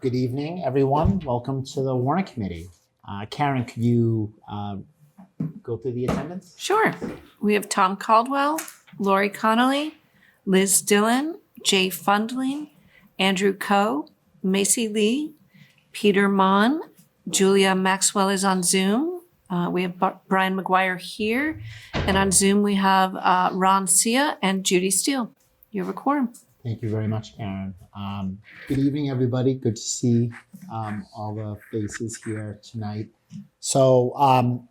Good evening, everyone. Welcome to the Warrant Committee. Karen, could you go through the attendance? Sure. We have Tom Caldwell, Lori Connolly, Liz Dillon, Jay Fundling, Andrew Coe, Macy Lee, Peter Mon, Julia Maxwell is on Zoom. We have Brian McGuire here. And on Zoom, we have Ron Sia and Judy Steele. You have a quorum. Thank you very much, Karen. Good evening, everybody. Good to see all the faces here tonight. So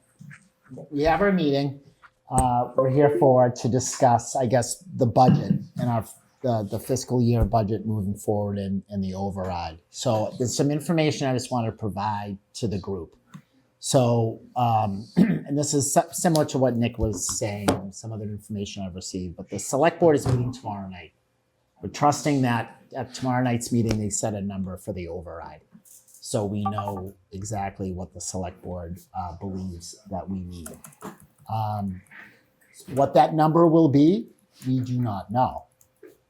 we have our meeting. We're here to discuss, I guess, the budget and the fiscal year budget moving forward and the override. So there's some information I just want to provide to the group. So, and this is similar to what Nick was saying, and some other information I've received, but the select board is meeting tomorrow night. We're trusting that at tomorrow night's meeting, they set a number for the override. So we know exactly what the select board believes that we need. What that number will be, we do not know.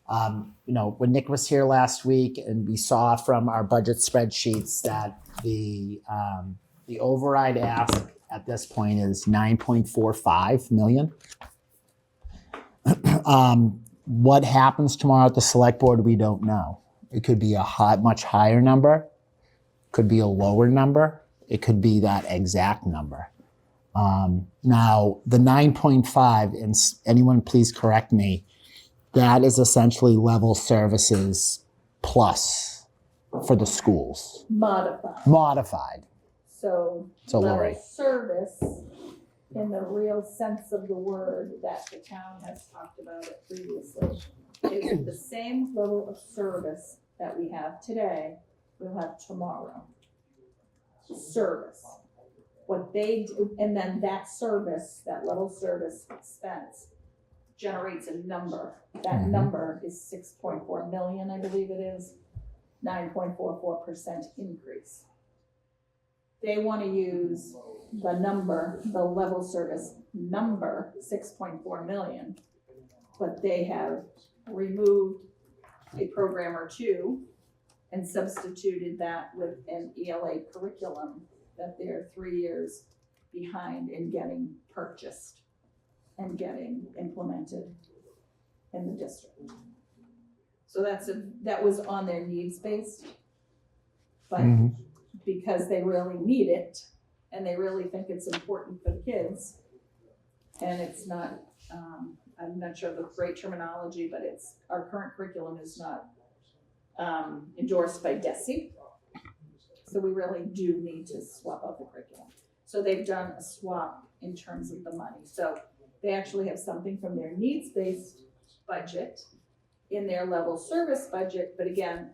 When Nick was here last week and we saw from our budget spreadsheets that the override ask at this point is $9.45 million. What happens tomorrow at the select board, we don't know. It could be a much higher number, could be a lower number, it could be that exact number. Now, the 9.5, and anyone please correct me, that is essentially level services plus for the schools. Modified. So Lori. level service, in the real sense of the word that the town has talked about it previously, is the same level of service that we have today, we'll have tomorrow. Service. What they do, and then that service, that level service expense generates a number. That number is 6.4 million, I believe it is, 9.44% increase. They want to use the number, the level service number, 6.4 million, but they have removed a program or two and substituted that with an ELA curriculum that they're 3 years behind in getting purchased and getting implemented in the district. So that was on their needs-based, but because they really need it and they really think it's important for the kids, and it's not, I'm not sure of the great terminology, but our current curriculum is not endorsed by DESE. So we really do need to swap out the curriculum. So they've done a swap in terms of the money. So they actually have something from their needs-based budget in their level service budget, but again,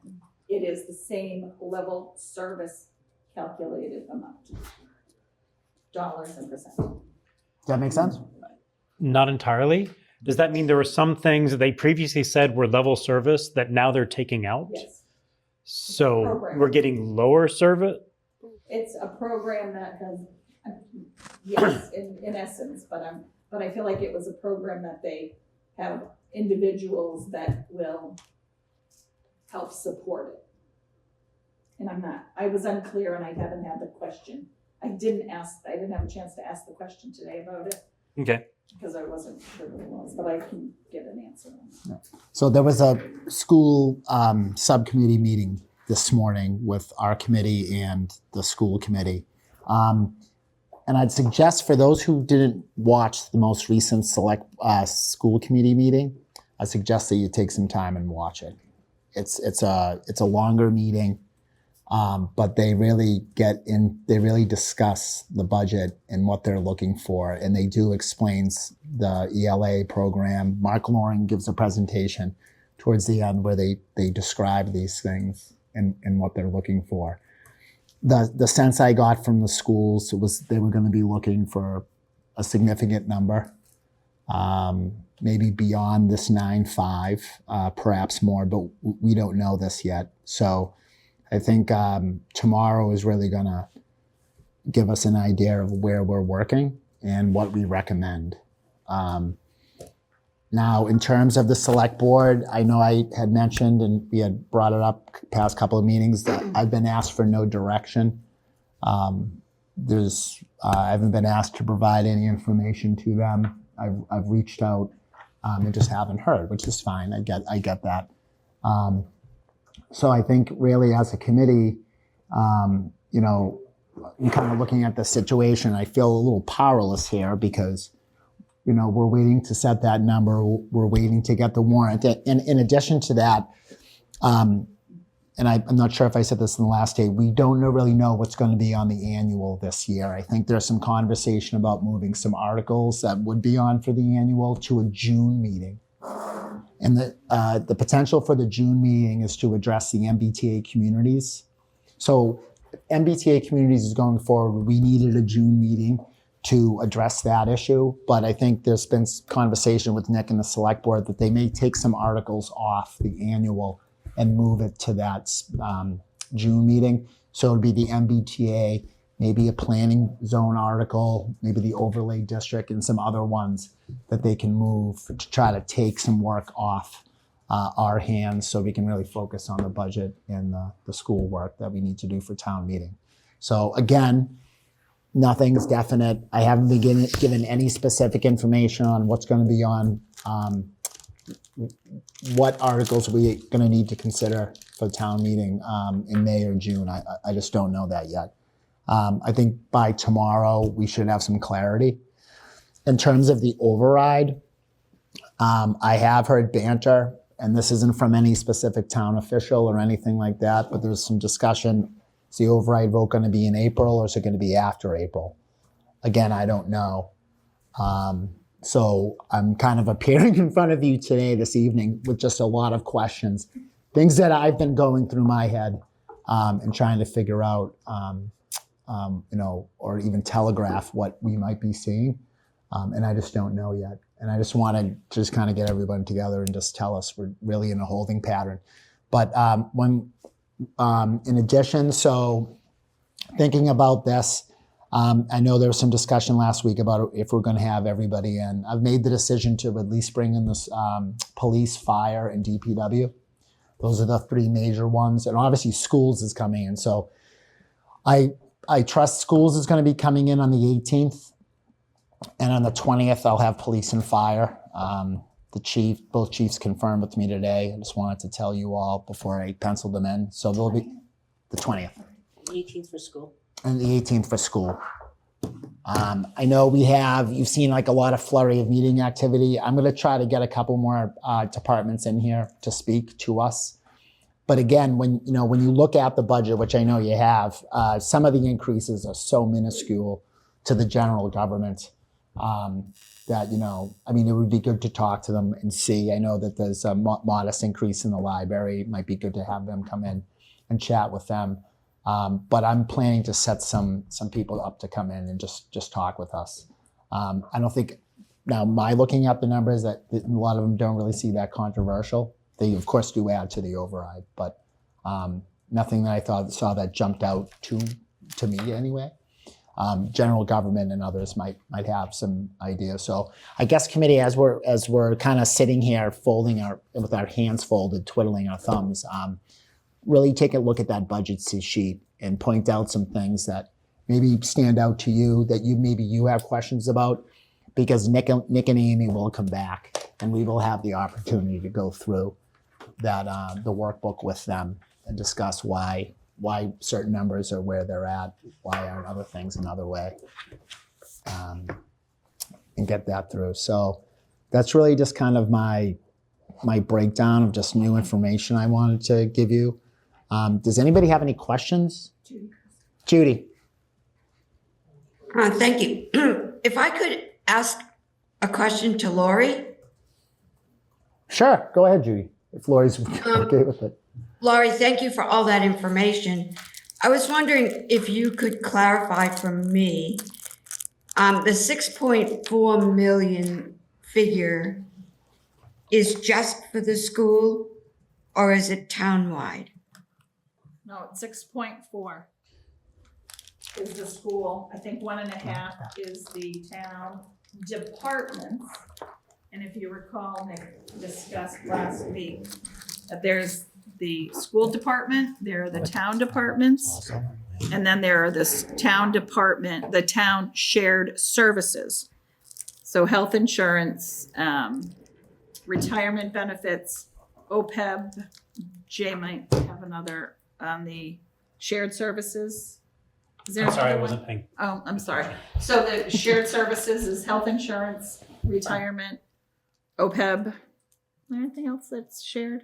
it is the same level service calculated amount, dollars and percent. Does that make sense? Not entirely. Does that mean there were some things that they previously said were level service that now they're taking out? Yes. So Program. we're getting lower service? It's a program that has, yes, in essence, but I feel like it was a program that they have individuals that will help support it. And I was unclear and I haven't had the question. I didn't have a chance to ask the question today about it. Okay. Because I wasn't sure what it was, but I can get an answer on it. So there was a school subcommittee meeting this morning with our committee and the school committee. And I'd suggest for those who didn't watch the most recent select school committee meeting, I suggest that you take some time and watch it. It's a longer meeting, but they really discuss the budget and what they're looking for, and they do explains the ELA program. Mark Loring gives a presentation towards the end where they describe these things and what they're looking for. The sense I got from the schools was they were going to be looking for a significant number, maybe beyond this 9.5, perhaps more, but we don't know this yet. So I think tomorrow is really going to give us an idea of where we're working and what we recommend. Now, in terms of the select board, I know I had mentioned, and we had brought it up past couple of meetings, that I've been asked for no direction. I haven't been asked to provide any information to them. I've reached out and just haven't heard, which is fine. I get that. So I think really as a committee, I'm kind of looking at the situation. I feel a little powerless here because we're waiting to set that number. We're waiting to get the warrant. And in addition to that, and I'm not sure if I said this in the last day, we don't really know what's going to be on the annual this year. I think there's some conversation about moving some articles that would be on for the annual to a June meeting. And the potential for the June meeting is to address the MBTA communities. So MBTA communities is going forward. We needed a June meeting to address that issue. But I think there's been conversation with Nick and the select board that they may take some articles off the annual and move it to that June meeting. So it'll be the MBTA, maybe a planning zone article, maybe the overlay district, and some other ones that they can move to try to take some work off our hands so we can really focus on the budget and the school work that we need to do for town meeting. So again, nothing's definite. I haven't been given any specific information on what's going to be on what articles we're going to need to consider for town meeting in May or June. I just don't know that yet. I think by tomorrow we should have some clarity. In terms of the override, I have heard banter, and this isn't from any specific town official or anything like that, but there's some discussion. Is the override vote going to be in April or is it going to be after April? Again, I don't know. So I'm kind of appearing in front of you today, this evening, with just a lot of questions, things that I've been going through my head and trying to figure out, or even telegraph what we might be seeing. And I just don't know yet. And I just want to just kind of get everyone together and just tell us we're really in a holding pattern. But in addition, so thinking about this, I know there was some discussion last week about if we're going to have everybody in. I've made the decision to at least bring in this police, fire, and DPW. Those are the three major ones. And obviously schools is coming in. So I trust schools is going to be coming in on the 18th. And on the 20th, I'll have police and fire. Both chiefs confirmed with me today. I just wanted to tell you all before I penciled them in. So they'll be the 20th. The 18th for school. And the 18th for school. I know you've seen like a lot of flurry of meeting activity. I'm going to try to get a couple more departments in here to speak to us. But again, when you look at the budget, which I know you have, some of the increases are so minuscule to the general government that, it would be good to talk to them and see. I know that there's a modest increase in the library. It might be good to have them come in and chat with them. But I'm planning to set some people up to come in and just talk with us. I don't think, now my looking at the numbers, that a lot of them don't really see that controversial. They of course do add to the override, but nothing that I saw that jumped out to me anyway. General government and others might have some ideas. So I guess committee, as we're kind of sitting here with our hands folded, twiddling our thumbs, really take a look at that budget sheet and point out some things that maybe stand out to you that you have questions about, because Nick and Amy will come back and we will have the opportunity to go through that the workbook with them and discuss why certain numbers are where they're at, why aren't other things another way, and get that through. So that's really just kind of my breakdown of just new information I wanted to give you. Does anybody have any questions? Judy. Thank you. If I could ask a question to Lori. Sure, go ahead, Judy, if Lori's okay with it. Lori, thank you for all that information. I was wondering if you could clarify for me, the 6.4 million figure is just for the school, or is it townwide? No, it's 6.4 is the school. I think 1.5 is the town departments. And if you recall, Nick discussed last week, that there's the school department, there are the town departments, and then there are this town department, the town shared services. So health insurance, retirement benefits, OPEB, Jay might have another on the shared services. Is there I'm sorry, I another one? wasn't paying. Oh, I'm sorry. So the shared services is health insurance, retirement, OPEB. Anything else that's shared?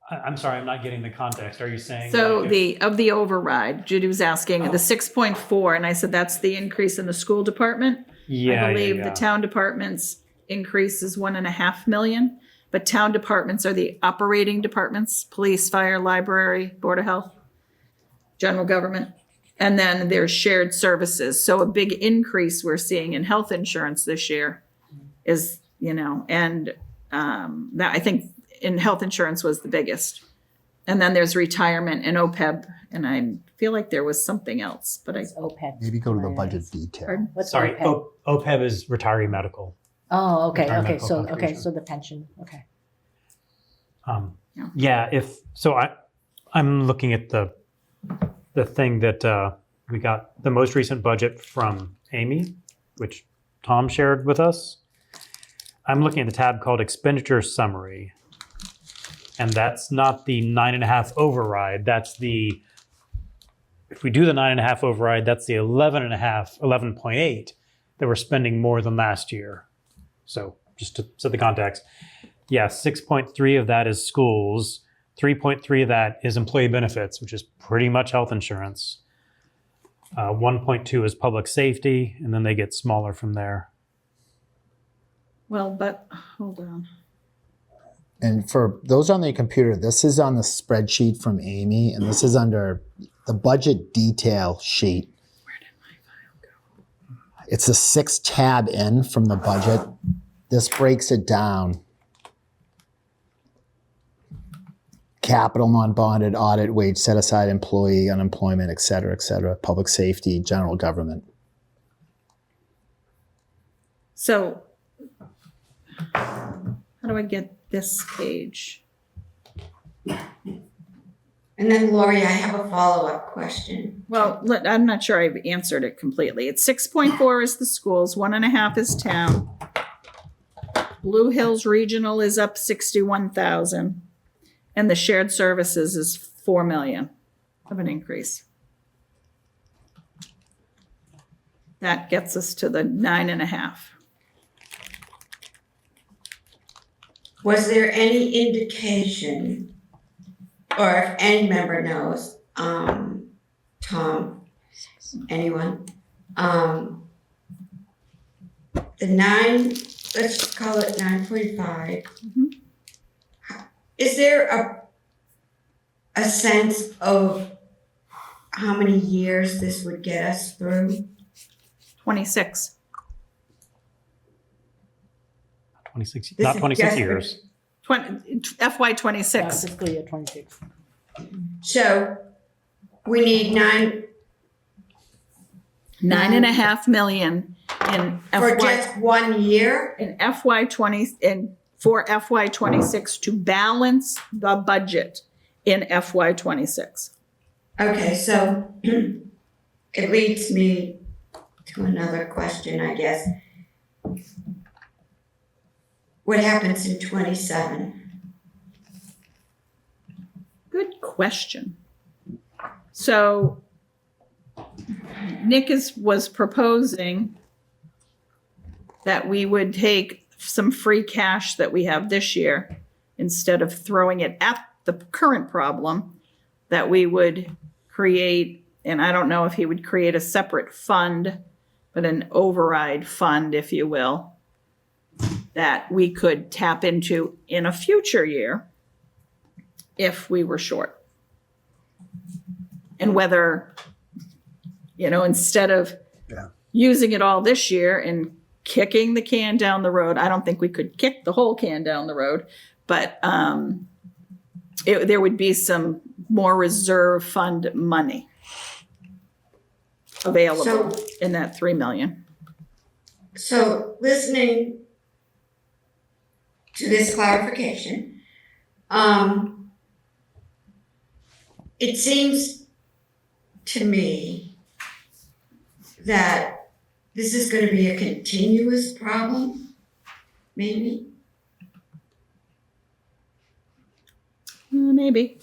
I'm sorry, I'm not getting the context. Are you saying? So like, if- of the override, Judy was asking, the 6.4, and I said that's the increase in the school department. yeah, I believe yeah, the yeah. town department's increase is 1.5 million, but town departments are the operating departments, police, fire, library, board of health, general government. And then there's shared services. So a big increase we're seeing in health insurance this year is, and that I think in health insurance was the biggest. And then there's retirement and OPEB, and I feel like there was something else, but I, It's OPEB. Maybe go to the budget detail. pardon? What's Sorry, OPEB? OPEB is retiree medical. Oh, okay, Retirement okay, medical so, okay, contribution. so the pension, okay. Yeah. Yeah, I'm looking at the thing that we got the most recent budget from Amy, which Tom shared with us. I'm looking at the tab called expenditure summary. And that's not the 9.5 override. That's if we do the 9.5 override, that's the 11.8 that we're spending more than last year. So just to set the context, yeah, 6.3 of that is schools. 3.3 of that is employee benefits, which is pretty much health insurance. 1.2 is public safety, and then they get smaller from there. Well, but, hold on. And for those on their computer, this is on the spreadsheet from Amy, and this is under the budget detail sheet. Where did my file go? It's a 6 tab in from the budget. This breaks it down. Capital, non-bonded, audit, wage set aside, employee, unemployment, et cetera, public safety, general government. So, how do I get this page? And then Lori, I have a follow-up question. Well, I'm not sure I've answered it completely. It's 6.4 is the schools, 1.5 is town. Blue Hills Regional is up 61,000. And the shared services is 4 million of an increase. That gets us to the 9.5. Was there any indication, or if any member knows, Tom, anyone, let's just call it 9.5. Mhm. Is there a sense of how many years this would get us through? 26. 26, This not is 26 just- years. FY 26. Fiscal year 26. So we need 9.5 million in for FY, just 1 year? in FY 20, and for FY 26 to balance the budget in FY 26. Okay, so it leads me to another question, I guess. What happens in 27? Good question. So Nick was proposing that we would take some free cash that we have this year, instead of throwing it at the current problem, that we would create, and I don't know if he would create a separate fund, but an override fund, if you will, that we could tap into in a future year if we were short. And whether, instead of using it all this year and kicking the can down the road, I don't think we could kick the whole can down the road, but there would be some more reserve fund money available in that 3 million. So listening to this clarification. It seems to me that this is going to be a continuous problem, maybe. Maybe.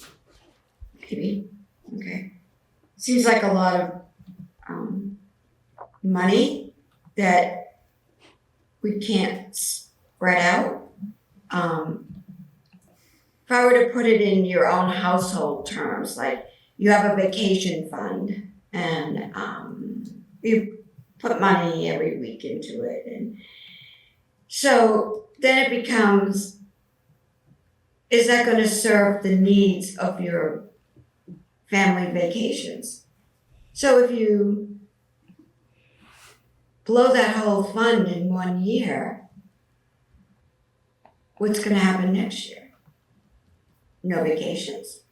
Maybe, okay. Seems like a lot of money that we can't spread out. If I were to put it in your own household terms, like you have a vacation fund and you put money every week into it, and so then it becomes, is that going to serve the needs of your family vacations? So if you blow that whole fund in 1 year, what's going to happen next year? No vacations?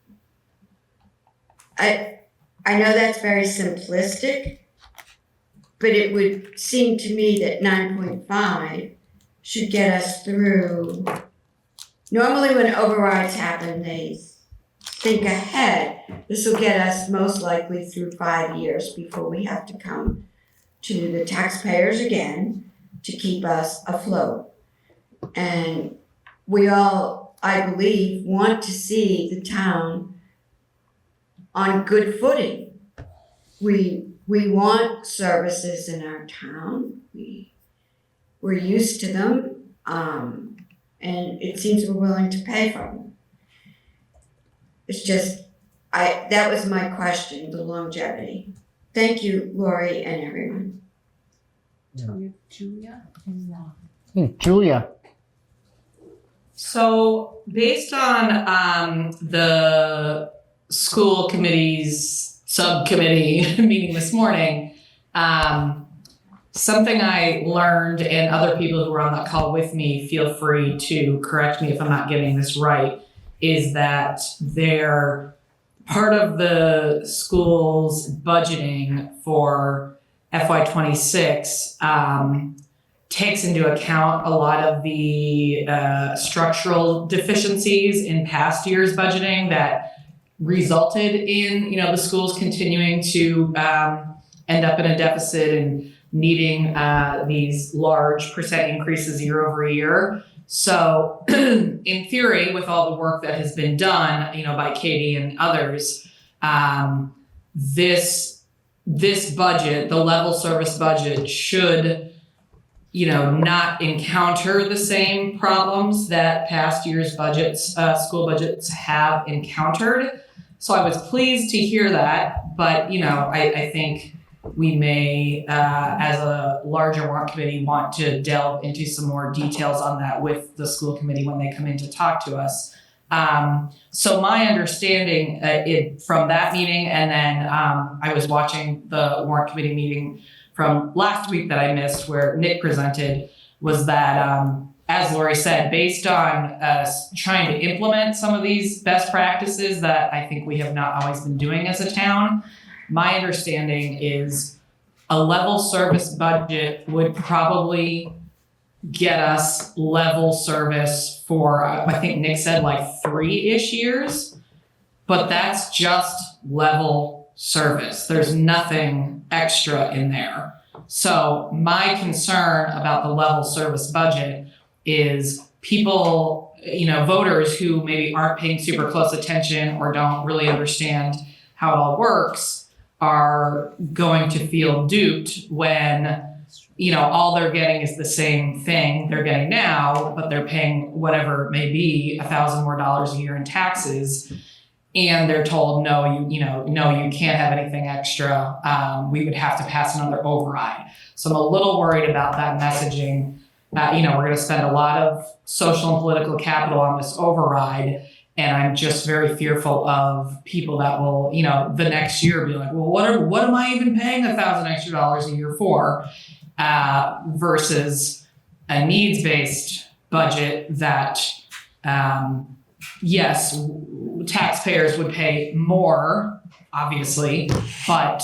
I know that's very simplistic, but it would seem to me that 9.5 should get us through. Normally when overrides happen, they think ahead. This will get us most likely through 5 years before we have to come to the taxpayers again to keep us afloat. And we all, I believe, want to see the town on good footing. We want services in our town. We're used to them, and it seems we're willing to pay for them. It's just, that was my question, the longevity. Thank you, Lori and everyone. Julia? Julia. So based on the school committee's subcommittee meeting this morning, something I learned, and other people who were on that call with me, feel free to correct me if I'm not getting this right, is that they're part of the school's budgeting for FY26 takes into account a lot of the structural deficiencies in past years' budgeting that resulted in, the schools continuing to end up in a deficit and needing these large percent increases year over year. So in theory, with all the work that has been done, by Katie and others, this budget, the level service budget, should not encounter the same problems that past year's budgets, school budgets have encountered. So I was pleased to hear that, but, I think we may, as a larger warrant committee, want to delve into some more details on that with the school committee when they come in to talk to us. So my understanding from that meeting, and then I was watching the warrant committee meeting from last week that I missed where Nick presented, was that, as Lori said, based on us trying to implement some of these best practices that I think we have not always been doing as a town, my understanding is a level service budget would probably get us level service for, I think Nick said like 3-ish years, but that's just level service. There's nothing extra in there. So my concern about the level service budget is people, voters who maybe aren't paying super close attention or don't really understand how it all works are going to feel duped when, all they're getting is the same thing they're getting now, but they're paying whatever it may be, $1,000 more a year in taxes. And they're told, no, you can't have anything extra. We would have to pass another override. So I'm a little worried about that messaging. We're going to spend a lot of social and political capital on this override. And I'm just very fearful of people that will, the next year be like, well, what am I even paying $1,000 extra a year for? Versus a needs-based budget that, yes, taxpayers would pay more, obviously, but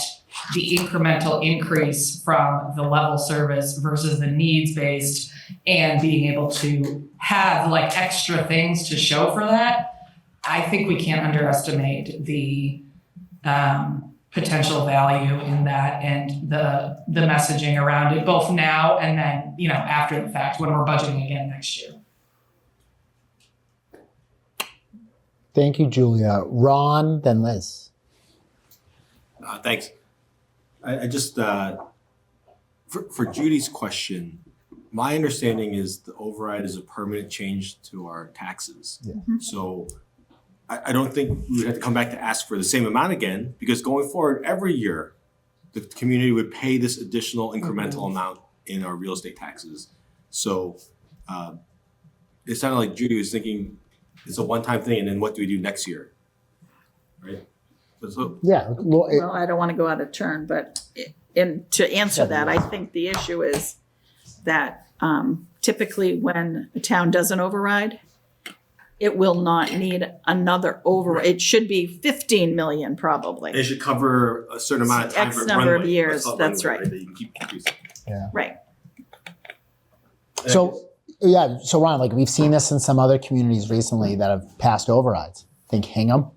the incremental increase from the level service versus the needs-based, and being able to have like extra things to show for that, I think we can't underestimate the potential value in that and the messaging around it, both now and then, you know, after the fact when we're budgeting again next year. Thank you, Julia. Ron, then Liz. Thanks. I just, for Judy's question, my understanding is the override is a permanent change to our taxes. Yeah. So I don't think we would have to come back to ask for the same amount again, because going forward, every year, the community would pay this additional incremental amount in our real estate taxes. So it sounded like Judy was thinking it's a one-time thing, and then what do we do next year? Right? So, Yeah. Well, I don't want to go out of turn, but to answer that, I think the issue is that typically when a town does an override, it will not need another override. It should be 15 million probably. it should cover a certain amount of time X for number of runway. years, Let's call it that's runway, right. That you can keep increasing. Right. So, yeah, so Ron, like we've seen this in some other communities recently that have passed overrides. I think Hingham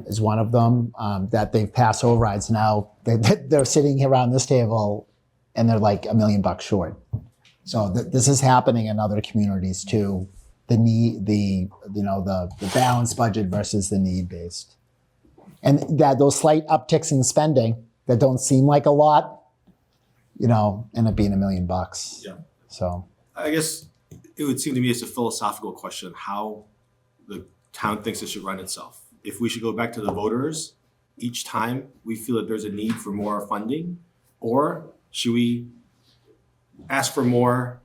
is one of them, that they've passed overrides. Now they're sitting around this table and they're like $1 million short. So this is happening in other communities too. The balanced budget versus the need based, and that those slight upticks in spending that don't seem like a lot, end up being $1 million. Yeah. So I guess it would seem to me it's a philosophical question how the town thinks it should run itself. If we should go back to the voters each time we feel that there's a need for more funding, or should we ask for more?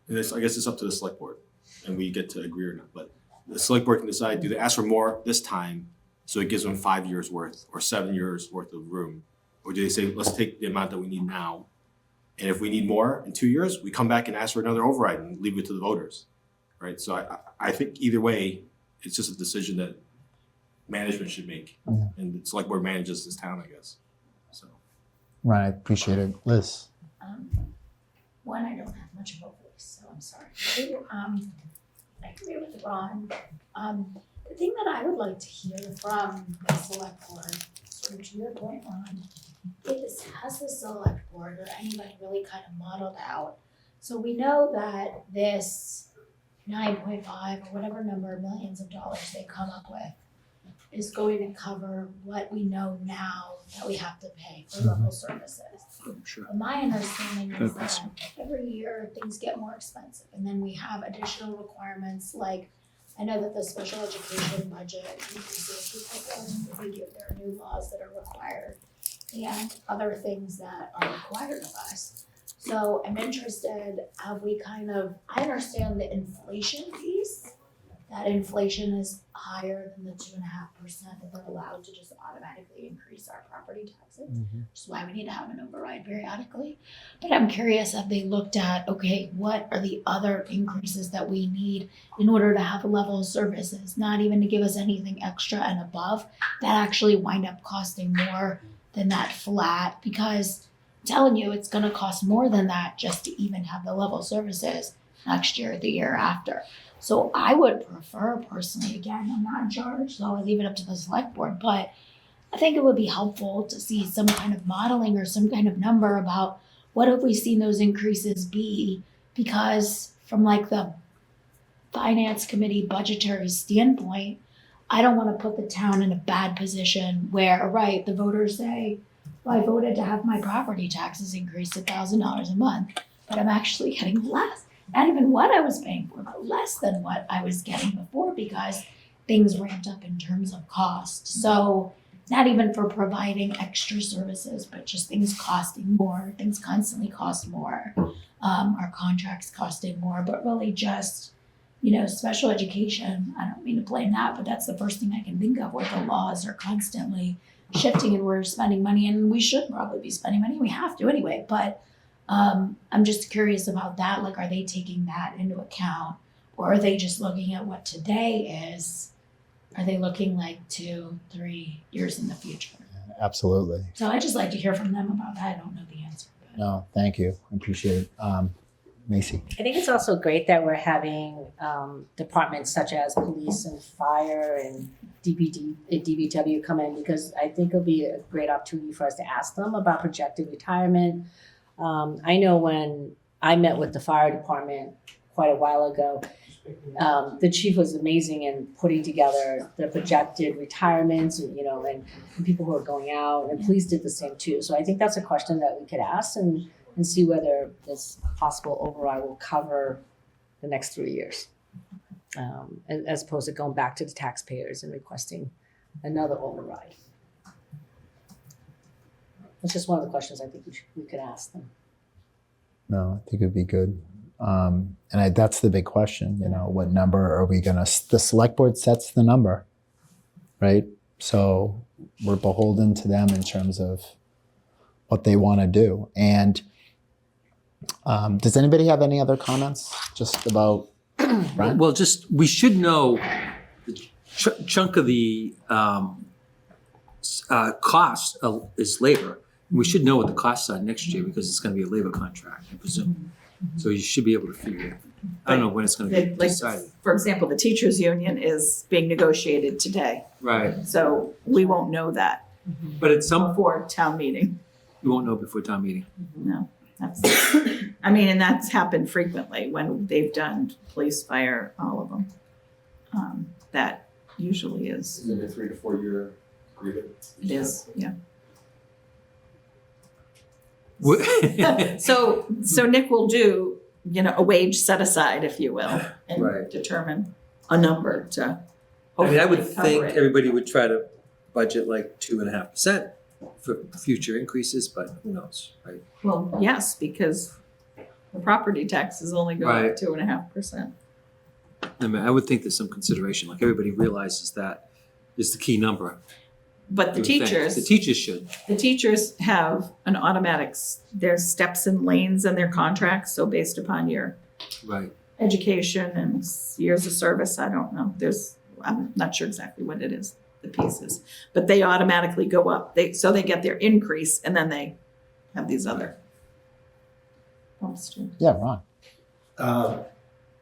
And I guess it's up to the select board, and we get to agree or not. But the select board can decide: do they ask for more this time, so it gives them 5 years worth or 7 years worth of room, or do they say let's take the amount that we need now? And if we need more in 2 years, we come back and ask for another override and leave it to the voters, right? So I think either way, it's just a decision that management should make, and the select board manages this town, I guess. So Ron, I appreciate it. Liz. One, I don't have much of a voice, so I'm sorry. Two, I agree with Ron. The thing that I would like to hear from the select board, sort of to your point, Ron, is has the select board or anybody really kind of modeled out? So we know that this 9.5 or whatever number of millions of dollars they come up with is going to cover what we know now that we have to pay for local services. sure. But my understanding is that every year things get more expensive, and then we have additional requirements, like I know that the special education budget increases because there are new laws that are required and other things that are required of us. So I'm interested, I understand the inflation piece, that inflation is higher than the 2.5% that they're allowed to just automatically increase our property taxes, which is why we need to have an override periodically. But I'm curious, have they looked at, okay, what are the other increases that we need in order to have a level of services, not even to give us anything extra and above, that actually wind up costing more than that flat? Because I'm telling you, it's gonna cost more than that just to even have the level of services next year or the year after. So I would prefer personally, again, I'm not in charge, so I'll leave it up to the select board, but I think it would be helpful to see some kind of modeling or some kind of number about what have we seen those increases be, because from like the finance committee budgetary standpoint, I don't want to put the town in a bad position where, right, the voters say, well, I voted to have my property taxes increase $1,000 a month, but I'm actually getting less. Not even what I was paying for, but less than what I was getting before because things ramped up in terms of cost. So not even for providing extra services, but just things costing more. Things constantly cost more. Our contracts costing more, but really just, special education. I don't mean to blame that, but that's the first thing I can think of where the laws are constantly shifting and we're spending money, and we should probably be spending money. We have to anyway, but I'm just curious about that. Like, are they taking that into account, or are they just looking at what today is? Are they looking like 2-3 years in the future? absolutely. So I'd just like to hear from them about that. I don't know the answer. But. No, thank you. I appreciate it. Macy. I think it's also great that we're having departments such as police and fire and DBW come in, because I think it'll be a great opportunity for us to ask them about projected retirement. I know when I met with the fire department quite a while ago, the chief was amazing in putting together the projected retirements and, and people who are going out, and police did the same too. So I think that's a question that we could ask and see whether this possible override will cover the next 3 years, as opposed to going back to the taxpayers and requesting another override. That's just one of the questions I think we could ask them. No, I think it'd be good. That's the big question, what number are we gonna, the select board sets the number, right? So we're beholden to them in terms of what they wanna do. And does anybody have any other comments just about Brian? Well, we should know the chunk of the cost is labor. We should know what the costs are next year because it's going to be a labor contract, I presume. So you should be able to figure it. I don't know when it's going to be decided. For example, the teachers' union is being negotiated today, Right, so we won't know that but at some point, before town meeting. you won't know before town meeting. No, that's, and that's happened frequently when they've done police, fire, all of them. That usually is, Is it a 3 to 4 year agreement? it is, yeah. Right. So Nick will do, a wage set aside, if you will, and Right. determine a number to I mean, I would hopefully cover think it. everybody would try to budget like 2.5% for future increases, but who knows, right? Well, yes, because the property tax is only going Right. up 2.5%. I mean, I would think there's some consideration, like everybody realizes that is the key number. But the you would think. The teachers should. The teachers have an automatic, there's steps and lanes in their contracts, so based upon your Right. education and years of service, I don't know, I'm not sure exactly what it is, the pieces, but they automatically go up, so they get their increase and then they have these other bumps too. Yeah, Ron.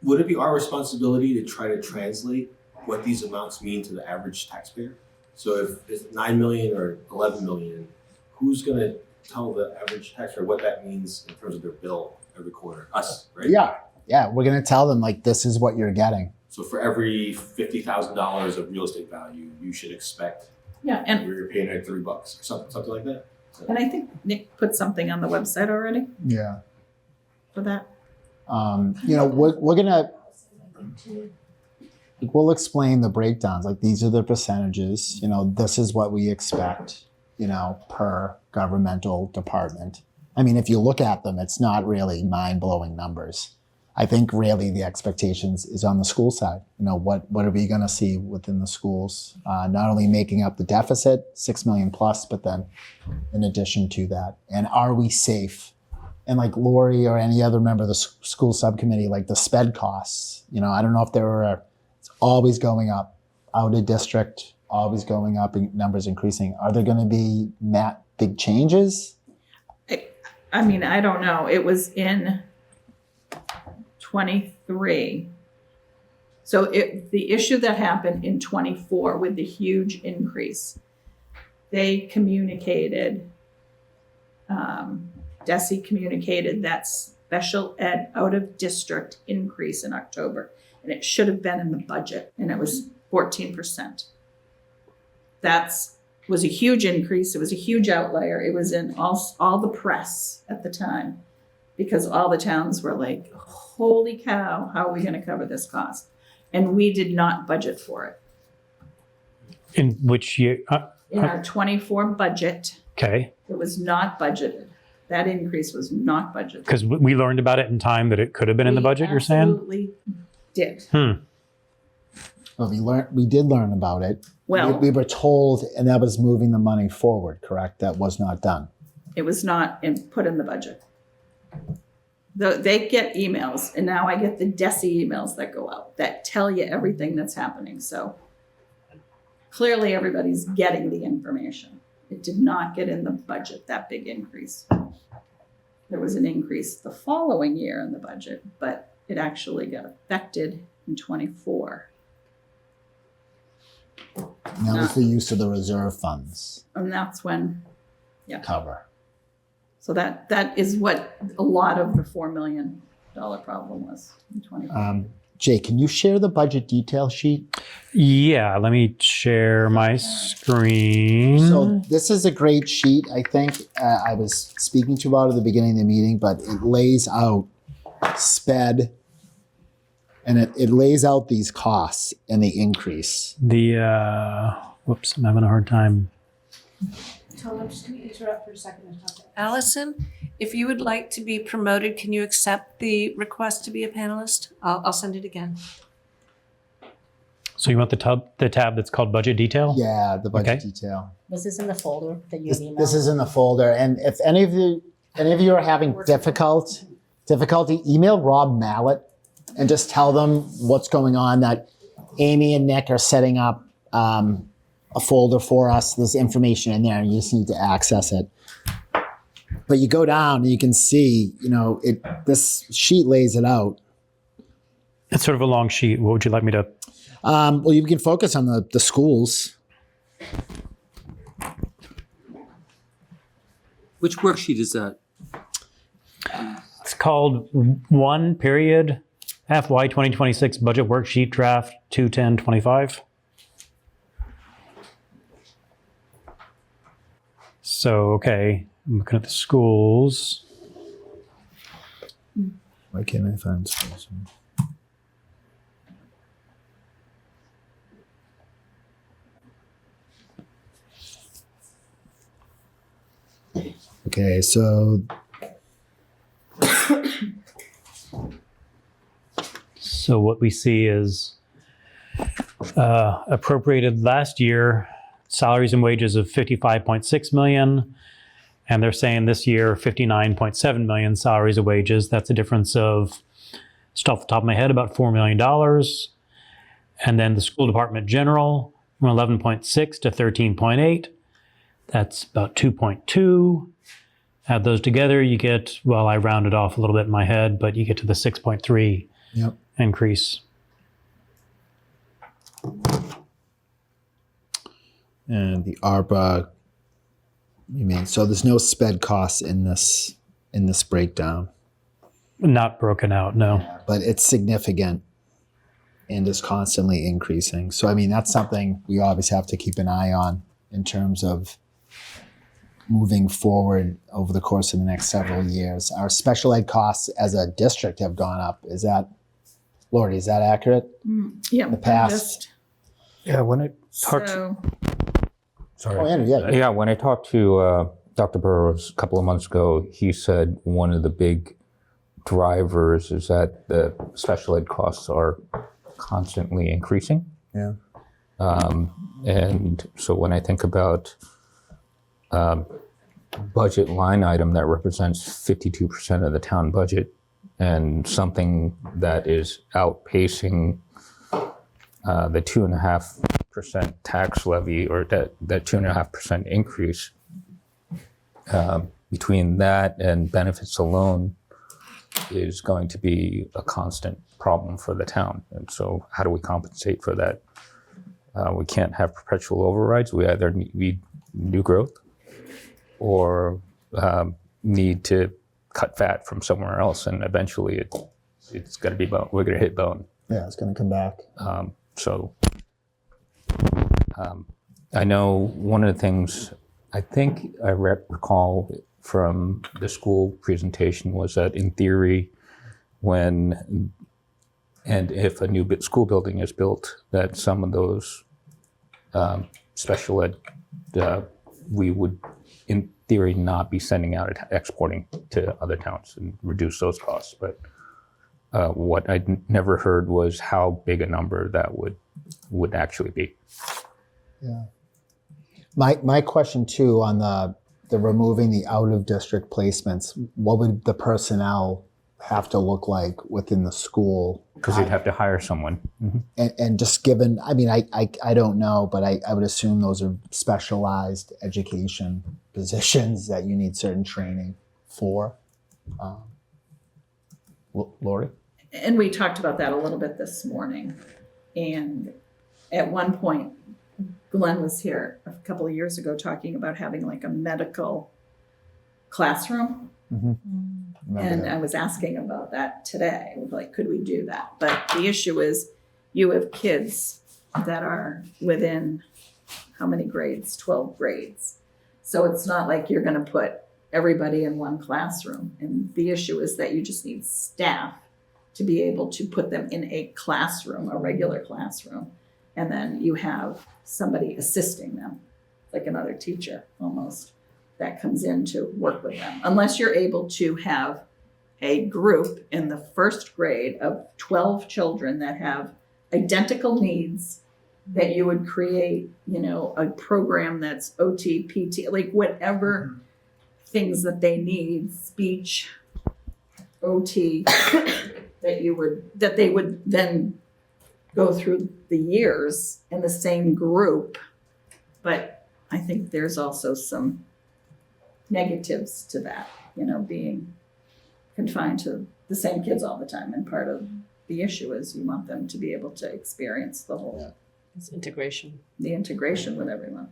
Would it be our responsibility to try to translate what these amounts mean to the average taxpayer? So if it's 9 million or 11 million, who's gonna tell the average taxpayer what that means in terms of their bill every quarter? Us, right? Yeah, we're gonna tell them like, this is what you're getting. So for every $50,000 of real estate value, you should expect Yeah, and you're paying like $3 or something like that. I think Nick put something on the website already Yeah. for that. We're gonna, we'll explain the breakdowns, like these are the percentages, this is what we expect, per governmental department. I mean, if you look at them, it's not really mind-blowing numbers. I think really the expectations is on the school side. What are we gonna see within the schools? Not only making up the deficit, 6 million plus, but then in addition to that, and are we safe? And like Lori or any other member of the school subcommittee, like the sped costs, I don't know if it's always going up, out of district, always going up, and numbers increasing. Are there going to be big changes? I mean, I don't know. It was in 23. So the issue that happened in 24 with the huge increase, they communicated, DESE communicated that special ed out of district increase in October. And it should have been in the budget, and it was 14%. Was a huge increase. It was a huge outlier. It was in all the press at the time, because all the towns were like, holy cow, how are we gonna cover this cost? And we did not budget for it. In which year? In our 24 budget, Okay, it was not budgeted. That increase was not budgeted. because we learned about it in time that it could have been in the budget, you're saying? Absolutely did. Well, we did learn about it. Well, We were told, and that was moving the money forward, correct? That was not done. it was not put in the budget. They get emails, and now I get the DESE emails that go out that tell you everything that's happening. So clearly everybody's getting the information. It did not get in the budget, that big increase. There was an increase the following year in the budget, but it actually got affected in '24. And that was the use of the reserve funds And that's when, cover. so that is what a lot of the $4 million problem was in '24. Jay, can you share the budget detail sheet? Yeah, let me share my screen. So this is a great sheet, I think. I was speaking to you about at the beginning of the meeting, but it lays out sped, and it lays out these costs and the increase. Whoops, I'm having a hard time. Tom, I'm just gonna interrupt for a second and talk. Allison, if you would like to be promoted, can you accept the request to be a panelist? I'll send it again. So you want the tab that's called budget detail? Yeah, the budget Okay. detail. Was this in the folder that you This, emailed? this is in the folder, and if any of you are having difficulty, email Rob Mallet and just tell them what's going on. That Amy and Nick are setting up a folder for us. There's information in there, and you just need to access it. But you go down and you can see, this sheet lays it out. It's sort of a long sheet. What would you like me to? Well, you can focus on the schools. Which worksheet is that? It's called 1 period FY 2026 budget worksheet draft 21025. So, okay, I'm looking at the schools. Why can't I find schools? Okay, so So what we see is appropriated last year salaries and wages of 55.6 million, and they're saying this year 59.7 million salaries and wages. That's a difference of, just off the top of my head, about $4 million. And then the school department general from 11.6 to 13.8. That's about 2.2. Add those together, you get, well, I rounded off a little bit in my head, but you get to the 6.3 Yep. increase. And the ARPA, so there's no sped costs in this breakdown, Not broken out, no. but it's significant and is constantly increasing. So that's something we always have to keep an eye on in terms of moving forward over the course of the next several years. Our special ed costs as a district have gone up. Lori, is that accurate? Yeah. The past. Yeah, when I talked, So, sorry. Oh, Andrew, yeah. Yeah, when I talked to Dr. Burrows a couple of months ago, he said one of the big drivers is that the special ed costs are constantly increasing. Yeah. And so when I think about budget line item that represents 52% of the town budget and something that is outpacing the 2.5% tax levy, or that 2.5% increase, between that and benefits alone is going to be a constant problem for the town. And so how do we compensate for that? We can't have perpetual overrides. We either need new growth or need to cut fat from somewhere else, and eventually it's going to be bone. We're going to hit bone. Yeah, it's going to come back. I know one of the things I think I recall from the school presentation was that in theory, when and if a new school building is built, that some of those special ed, we would in theory not be sending out, exporting to other towns and reduce those costs. But what I never heard was how big a number that would actually be. Yeah. My question too on the removing the out of district placements, what would the personnel have to look like within the school. Because you'd have to hire someone. Mhm. And just given, I mean, I don't know, but I would assume those are specialized education positions that you need certain training for. Lori? And we talked about that a little bit this morning. And at one point, Glenn was here a couple of years ago talking about having like a medical classroom. And I was asking about that today, like, could we do that? But the issue is you have kids that are within how many grades? 12 grades. So it's not like you're going to put everybody in one classroom. And the issue is that you just need staff to be able to put them in a classroom, a regular classroom. And then you have somebody assisting them, like another teacher almost, that comes in to work with them. Unless you're able to have a group in the first grade of 12 children that have identical needs, that you would create, you know, a program that's OT, PT, like whatever things that they need, speech, OT, that they would then go through the years in the same group. But I think there's also some negatives to that, you know, being confined to the same kids all the time. And part of the issue is you want them to be able to experience the whole, It's integration. the integration with everyone.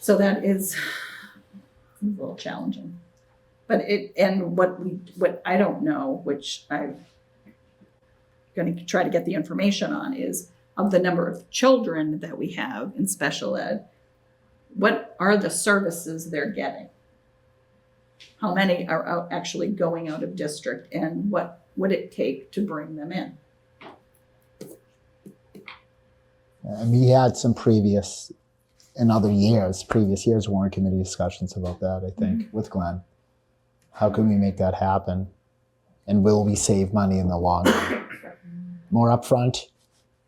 So that is a little challenging. But what I don't know, which I'm going to try to get the information on, is of the number of children that we have in special ed, what are the services they're getting? How many are actually going out of district, and what would it take to bring them in? And we had some previous years, warrant committee discussions about that, I think, with Glenn. How can we make that happen? And will we save money in the long run? More upfront,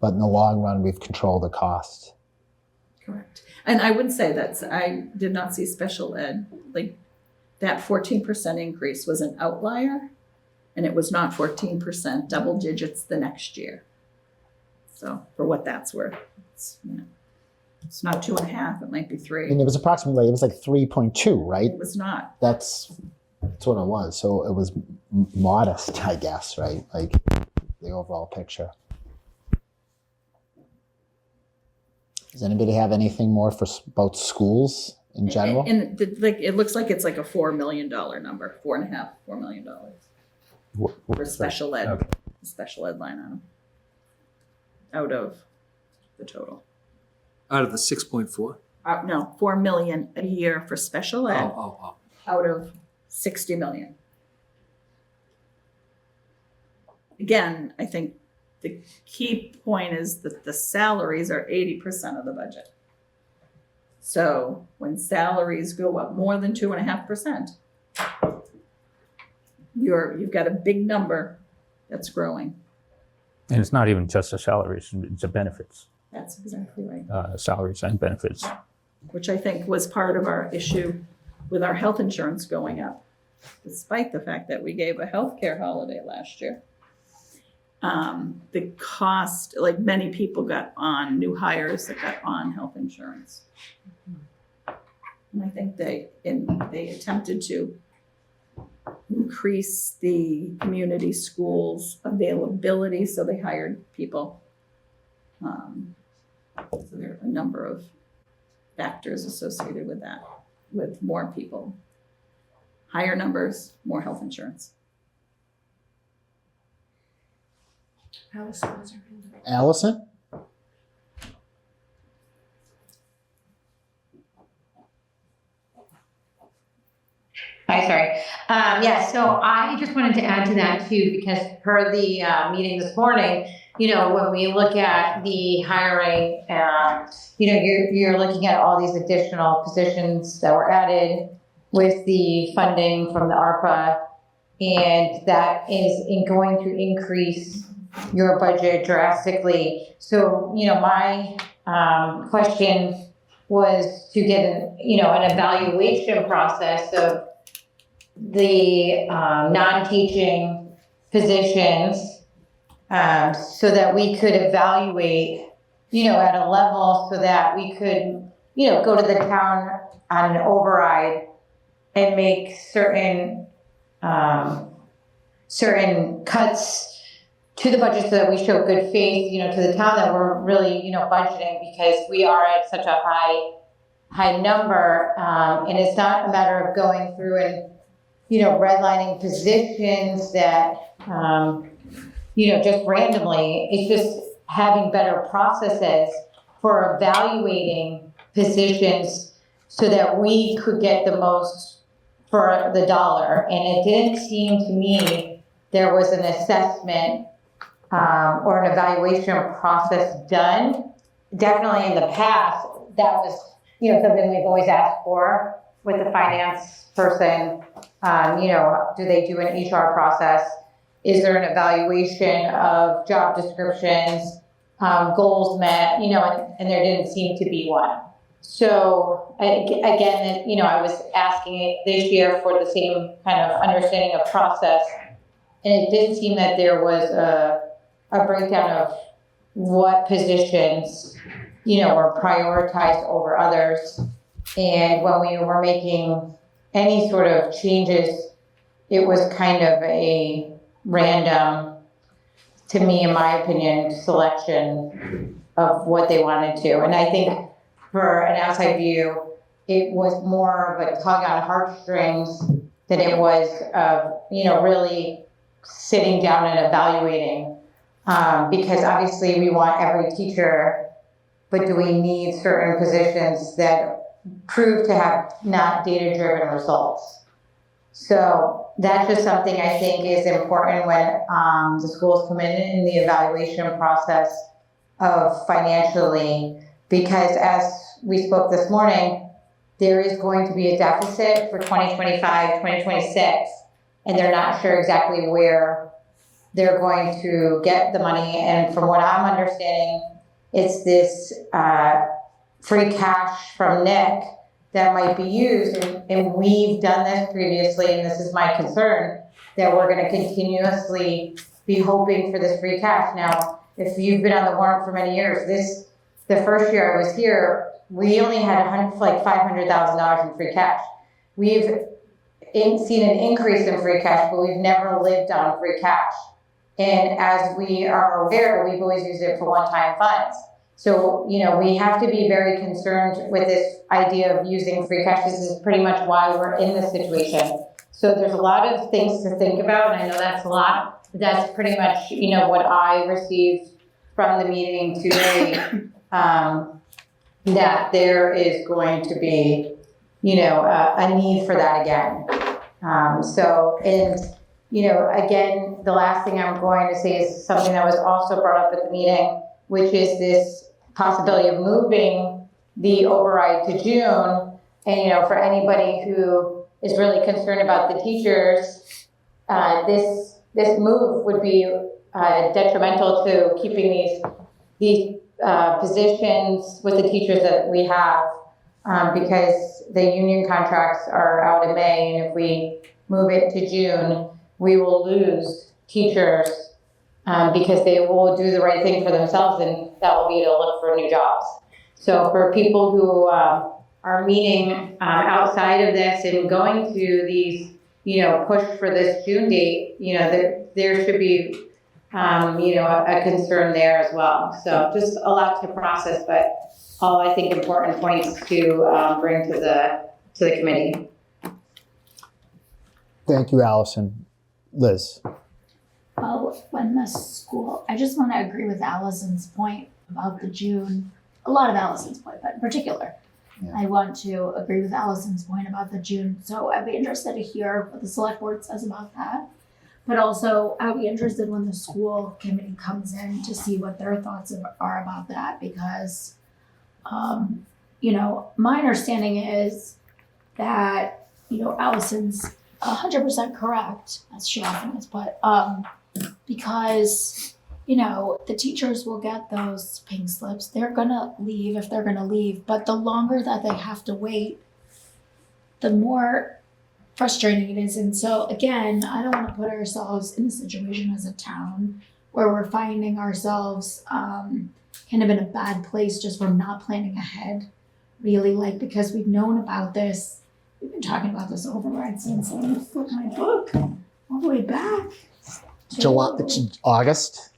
but in the long run, we've controlled the cost. Correct. And I would say I did not see special ed, like that 14% increase was an outlier, and it was not 14% double digits the next year. So for what that's worth, it's not 2.5, it might be 3. And it was approximately, 3.2, right? It was not. That's what it was. So it was modest, I guess, right? Like the overall picture. Does anybody have anything more about schools in general? And it looks like it's like a $4 million number, $4 million for special ed, Okay. special ed line item out of the total. Out of the 6.4? No, 4 million a year for special ed Oh. out of 60 million. Again, I think the key point is that the salaries are 80% of the budget. So when salaries go up more than 2.5%, you've got a big number that's growing. And it's not even just the salaries, it's the benefits, That's exactly right. salaries and benefits. Which I think was part of our issue with our health insurance going up, despite the fact that we gave a healthcare holiday last year. The cost, like many people got on, new hires that got on health insurance. And I think they attempted to increase the community schools availability, so they hired people. So there are a number of factors associated with that, with more people, higher numbers, more health insurance. Allison? Hi, sorry. Yeah, so I just wanted to add to that too, because per the meeting this morning, you know, when we look at the hiring, you know, you're looking at all these additional positions that were added with the funding from the ARPA, and that is going to increase your budget drastically. So, you know, my question was to get an evaluation process of the non-teaching positions so that we could evaluate, at a level so that we could, go to the town on an override and make certain cuts to the budget so that we show good faith, to the town that we're really, budgeting, because we are at such a high number. And it's not a matter of going through and, redlining positions that, just randomly. It's just having better processes for evaluating positions so that we could get the most for the dollar. And it didn't seem to me there was an assessment or an evaluation process done. Definitely in the past, that was, something we've always asked for with the finance person. Do they do an HR process? Is there an evaluation of job descriptions, goals met, and there didn't seem to be one. So again, I was asking it this year for the same kind of understanding of process. And it did seem that there was a breakdown of what positions, were prioritized over others. And when we were making any sort of changes, it was kind of a random, to me, in my opinion, selection of what they wanted to. And I think for an outside view, it was more of a tug on heartstrings than it was of, really sitting down and evaluating. Because obviously we want every teacher, but do we need certain positions that prove to have not data-driven results? So that's just something I think is important when the schools come in the evaluation process of financially, because as we spoke this morning, there is going to be a deficit for 2025, 2026, and they're not sure exactly where they're going to get the money. And from what I'm understanding, it's this free cash from Nick that might be used, and we've done this previously, and this is my concern, that we're going to continuously be hoping for this free cash. Now, if you've been on the warrant for many years, the first year I was here, we only had $500,000 in free cash. We've seen an increase in free cash, but we've never lived on free cash. And as we are aware, we've always used it for one-time funds. So, we have to be very concerned with this idea of using free cash. This is pretty much why we're in this situation. So there's a lot of things to think about, and I know that's a lot. That's pretty much, what I received from the meeting today, that there is going to be, a need for that again. Again, the last thing I'm going to say is something that was also brought up at the meeting, which is this possibility of moving the override to June. And, for anybody who is really concerned about the teachers, this move would be detrimental to keeping these positions with the teachers that we have, because the union contracts are out in May, and if we move it to June, we will lose teachers because they will do the right thing for themselves, and that will be to look for new jobs. So for people who are meeting outside of this and going to these, push for this June date, there should be, a concern there as well. So just a lot to process, but all I think important points to bring to the committee. Thank you, Allison. Liz. Well, when the school, I just want to agree with Allison's point about the June, a lot of Allison's point, but in particular, Yeah. I want to agree with Allison's point about the June. So I'd be interested to hear what the select board says about that. But also, I'd be interested when the school committee comes in to see what their thoughts are about that, because, my understanding is that, Allison's 100% correct, as she often is, but because, the teachers will get those pink slips. They're gonna leave if they're gonna leave, but the longer that they have to wait, the more frustrating it is. And so again, I don't want to put ourselves in a situation as a town where we're finding ourselves kind of in a bad place just from not planning ahead. Really, like, because we've known about this. We've been talking about this override since, let me flip my book all the way back. July, August.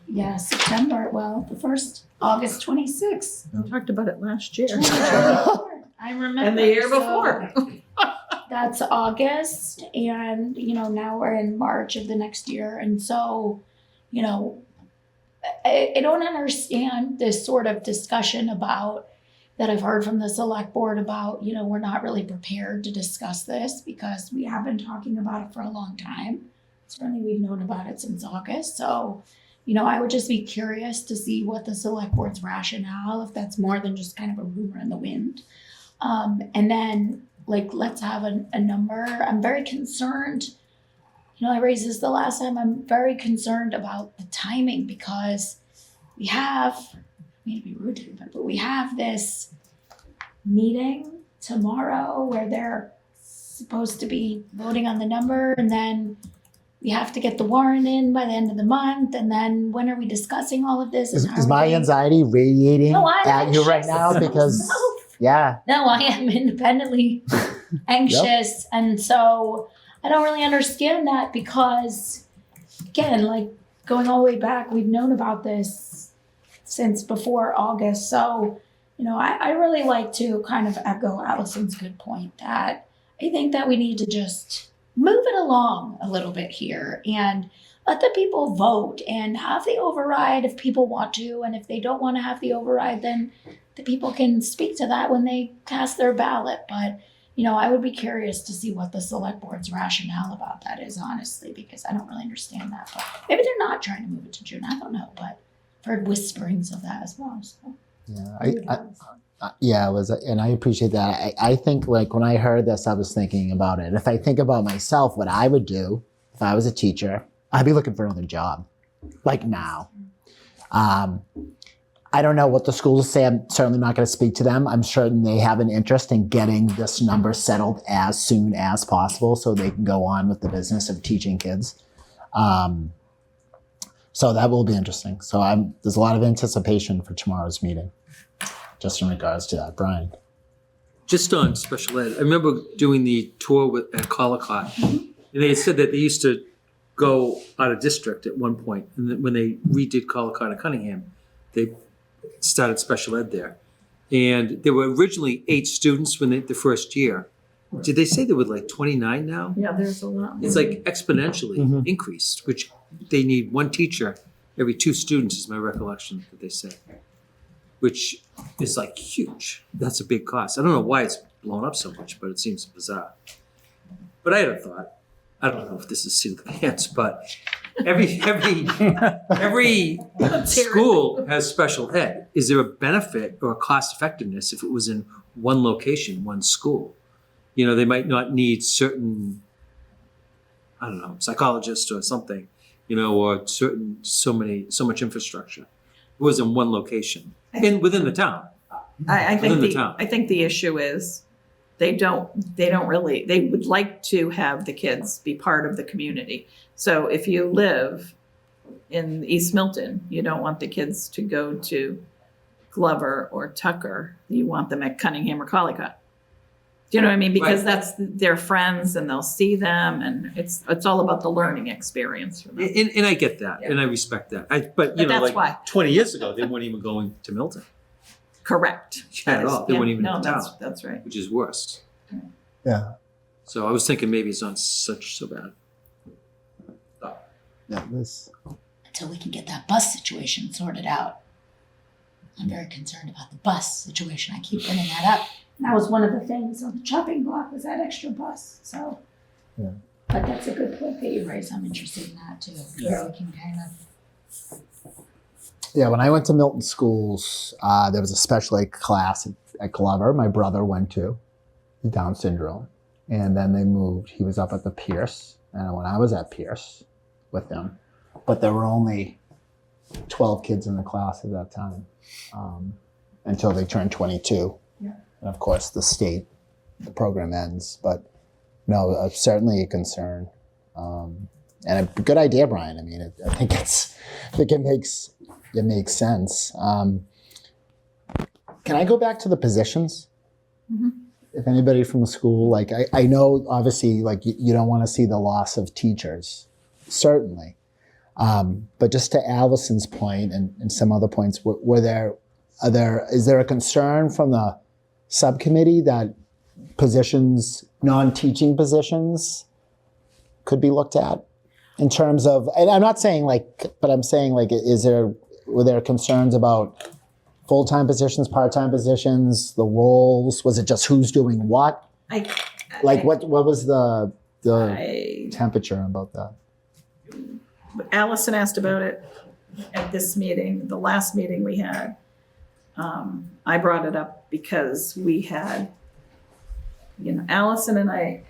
Yeah, September, well, the first, August 26th. We talked about it last year. I remember. And the year so before. That's August, and, you know, now we're in March of the next year. And so, you know, I don't understand this sort of discussion about that I've heard from the select board about, you know, we're not really prepared to discuss this because we have been talking about it for a long time. Certainly we've known about it since August. So, you know, I would just be curious to see what the select board's rationale, if that's more than just kind of a rumor in the wind. And then, like, let's have a number. I'm very concerned. You know, I raised this the last time. I'm very concerned about the timing because we have, I mean to be rude to you, but we have this meeting tomorrow where they're supposed to be voting on the number, and then we have to get the warrant in by the end of the month. And then when are we discussing all of this? Is and how my are we- anxiety radiating No, I'm at you right anxious. now? Because, No. yeah. No, I am independently anxious. And so I don't really understand that because, again, like going all the way back, we've known about this since before August. So, you know, I really like to kind of echo Allison's good point that I think that we need to just move it along a little bit here and let the people vote and have the override if people want to. And if they don't want to have the override, then the people can speak to that when they cast their ballot. But, you know, I would be curious to see what the select board's rationale about that is, honestly, because I don't really understand that. But maybe they're not trying to move it to June. I don't know, but I've heard whisperings of that as well. So. Yeah, Liz, and I appreciate that. I think, like, when I heard this, I was thinking about it. If I think about myself, what I would do if I was a teacher, I'd be looking for another job, like now. I don't know what the schools say. I'm certainly not going to speak to them. I'm certain they have an interest in getting this number settled as soon as possible so they can go on with the business of teaching kids. So that will be interesting. So there's a lot of anticipation for tomorrow's meeting, just in regards to that. Brian. Just on special ed, I remember doing the tour at Collicott, and they said that they used to go out of district at one point, and then when they redid Collicott and Cunningham, they started special ed there. And there were originally 8 students the first year. Did they say there were like 29 now? Yeah, there's a lot. It's like exponentially increased, which they need 1 teacher every 2 students is my recollection that they said, which is like huge. That's a big cost. I don't know why it's blown up so much, but it seems bizarre. But I had a thought. I don't know if this is seat of the pants, but every school has special ed. Is there a benefit or a cost effectiveness if it was in one location, one school? You know, they might not need certain, I don't know, psychologists or something, you know, or so much infrastructure. It was in one location within the town. I Within the town. think the issue is they would like to have the kids be part of the community. So if you live in East Milton, you don't want the kids to go to Glover or Tucker. You want them at Cunningham or Collicott. Do you know what I mean? Because that's their friends and they'll see them, and it's all about the learning experience for them. And I get that, and I respect that. But you know, that's like why. 20 years ago, they weren't even going to Milton Correct. at all. They weren't even No, in town, that's right. which is worse. Yeah. So I was thinking maybe it's not so bad. Yeah, Liz. Until we can get that bus situation sorted out. I'm very concerned about the bus situation. I keep bringing that up. And that was one of the things on the chopping block was that extra bus. So, Yeah. But that's a good point that you raised. I'm interested in that too. Yeah. We can kind of. Yeah, when I went to Milton schools, there was a special ed class at Glover. My brother went to Down syndrome, and then they moved. He was up at the Pierce, and when I was at Pierce with them, but there were only 12 kids in the class at that time until they turned 22. Yeah. And of course, the program ends. But No, certainly a concern, and a good idea, Brian. I mean, I think it makes sense. Can I go back to the positions? Mhm. If anybody from the school, like I know, obviously, like you don't want to see the loss of teachers, certainly. But just to Allison's point and some other points, is there a concern from the subcommittee that positions, non-teaching positions, could be looked at in terms of? And I'm not saying but I'm saying were there concerns about full-time positions, part-time positions, the roles? Was it just who's doing what? What was the temperature about that? Allison asked about it at this meeting, the last meeting we had. I brought it up because we had, Allison and I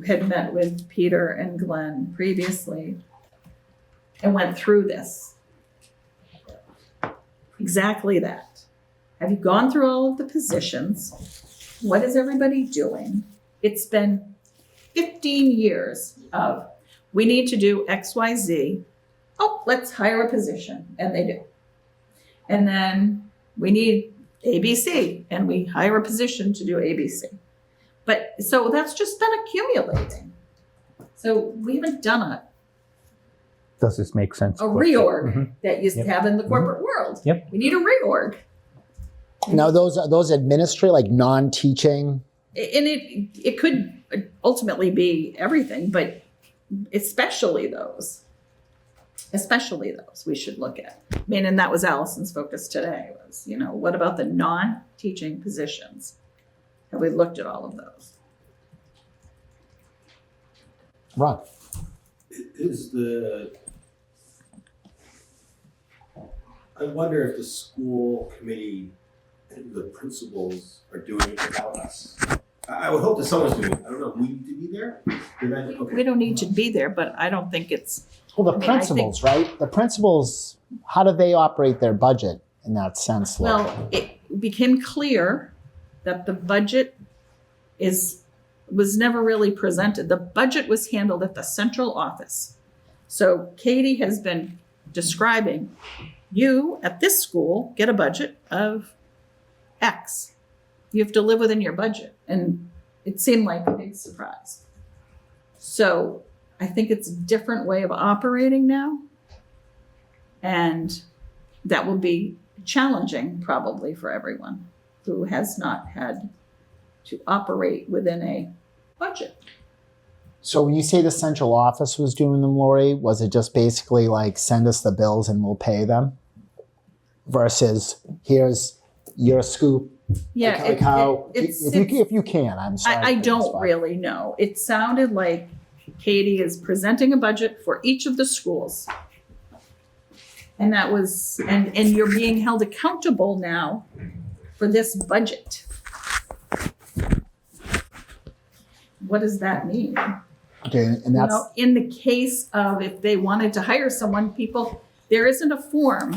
had met with Peter and Glenn previously and went through this. Exactly that. Have you gone through all of the positions? What is everybody doing? It's been 15 years of, we need to do X, Y, Z. Oh, let's hire a position. And they do. And then we need ABC, and we hire a position to do ABC. But so that's just been accumulating. So we haven't done Does this make sense? a reorg Mhm. that you Yep. have in the corporate world. Yep. We need a reorg. Now, those administrative, like non-teaching. And it could ultimately be everything, but especially those we should look at. I mean, and that was Allison's focus today was, what about the non-teaching positions? Have we looked at all of those? Ron. I wonder if the school committee and the principals are doing it without us. I would hope that someone's doing it. I don't know. We need to be there? We don't need to be there, but I don't think it's. Well, the I mean, I principals, right? The principals, how do they operate their budget in that sense? Laura? Well, it became clear that the budget was never really presented. The budget was handled at the central office. So Katie has been describing, you at this school get a budget of X. You have to live within your budget. And it seemed like a big surprise. So I think it's a different way of operating now. And that will be challenging probably for everyone who has not had to operate within a budget. So when you say the central office was doing them, Lori, was it just basically like send us the bills and we'll pay them? Versus here's your scoop. Yeah, like how if you can, I'm sorry. I don't really know. It sounded like Katie is presenting a budget for each of the schools. And that was, and you're being held accountable now for this budget. What does that mean? Okay, and that's In the case of if they wanted to hire someone, there isn't a form.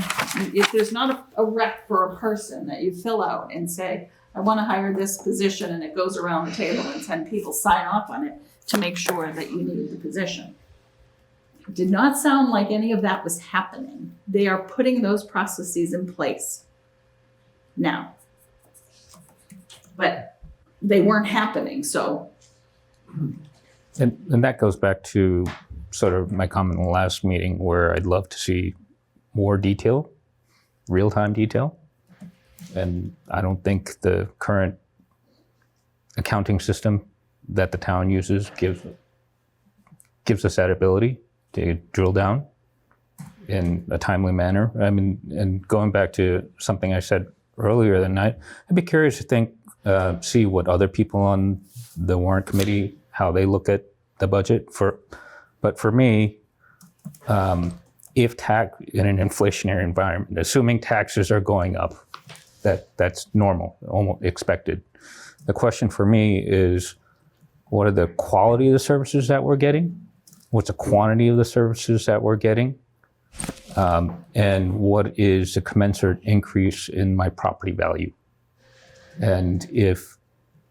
If there's not a rec for a person that you fill out and say, I want to hire this position, and it goes around the table and 10 people sign off on it to make sure that you need the position. It did not sound like any of that was happening. They are putting those processes in place now. But they weren't happening, so. And that goes back to sort of my comment in the last meeting where I'd love to see more detail, real-time detail. And I don't think the current accounting system that the town uses gives us that ability to drill down in a timely manner. I mean, and going back to something I said earlier that night, I'd be curious to see what other people on the warrant committee, how they look at the budget. But for me, if tax in an inflationary environment, assuming taxes are going up, that's normal, almost expected. The question for me is, what are the quality of the services that we're getting? What's the quantity of the services that we're getting? And what is the commensurate increase in my property value? And if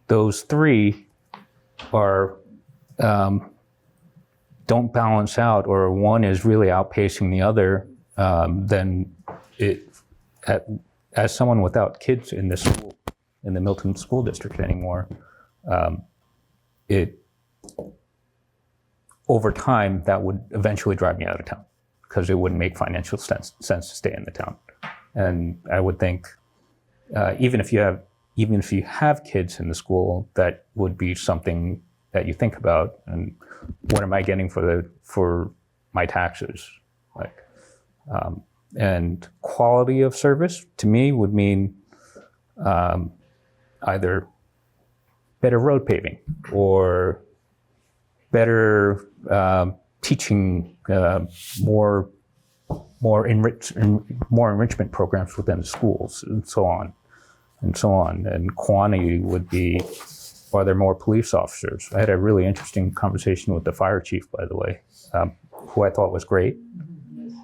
those three are don't balance out, or one is really outpacing the other, then as someone without kids in the school, in the Milton School District anymore, over time, that would eventually drive me out of town because it wouldn't make financial sense to stay in the town. And I would think, even if you have kids in the school, that would be something that you think about. And what am I getting for my taxes? And quality of service to me would mean either better road paving or better teaching, more enrichment programs within the schools, and so on. And quantity would be, are there more police officers? I had a really interesting conversation with the fire chief, by the way, who I thought was great.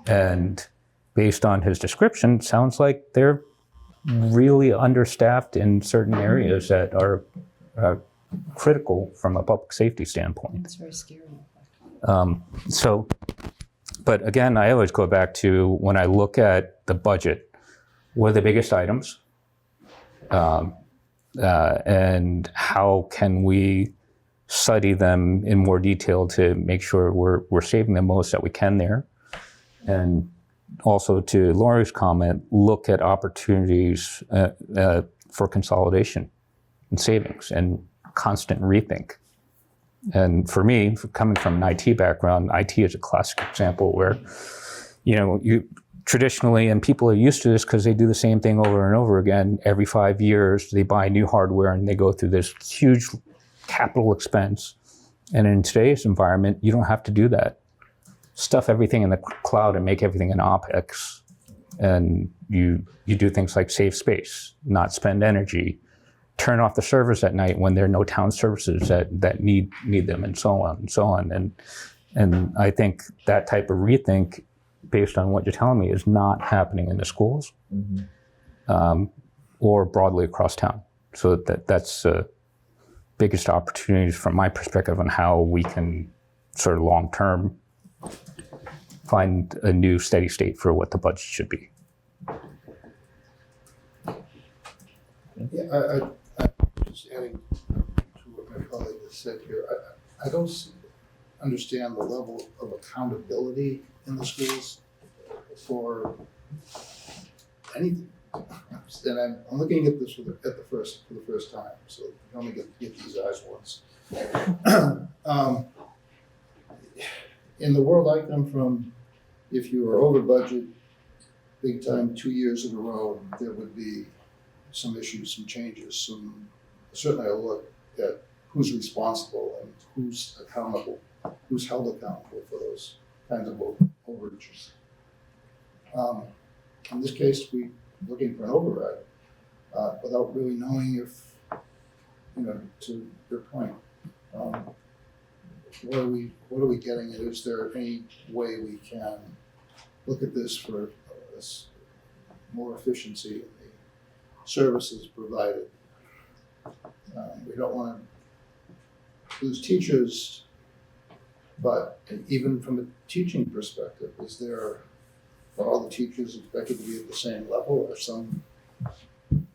And based on his description, sounds like they're really understaffed in certain areas that are critical from a public safety standpoint. It's very scary. But again, I always go back to when I look at the budget, what are the biggest items? And how can we study them in more detail to make sure we're saving the most that we can there? And also, to Lori's comment, look at opportunities for consolidation and savings and constant rethink. And for me, coming from an IT background, IT is a classic example where, you traditionally, and people are used to this because they do the same thing over and over again. Every 5 years, they buy new hardware and they go through this huge capital expense. And in today's environment, you don't have to do that. Stuff everything in the cloud and make everything in OpEx. And you do things like save space, not spend energy, turn off the servers at night when there are no town services that need them, and so on and so on. And I think that type of rethink, based on what you're telling me, is not happening in the schools or broadly across town. So that's the biggest opportunities from my perspective on how we can sort of long-term find a new steady state for what the budget should be. Yeah, I just adding to what my colleague has said here, I don't understand the level of accountability in the schools for anything. And I'm looking at this for the first time, so you only get these eyes once. In the world I come from, if you were over budget big time 2 years in a row, there would be some issues, some changes, certainly I look at who's responsible and who's accountable, who's held accountable for those kinds of overages. In this case, we're looking for an override without really knowing if, to your point, what are we getting at? Is there any way we can look at this for more efficiency in the services provided? We don't want to lose teachers, but even from a teaching perspective, are all the teachers expected to be at the same level, or some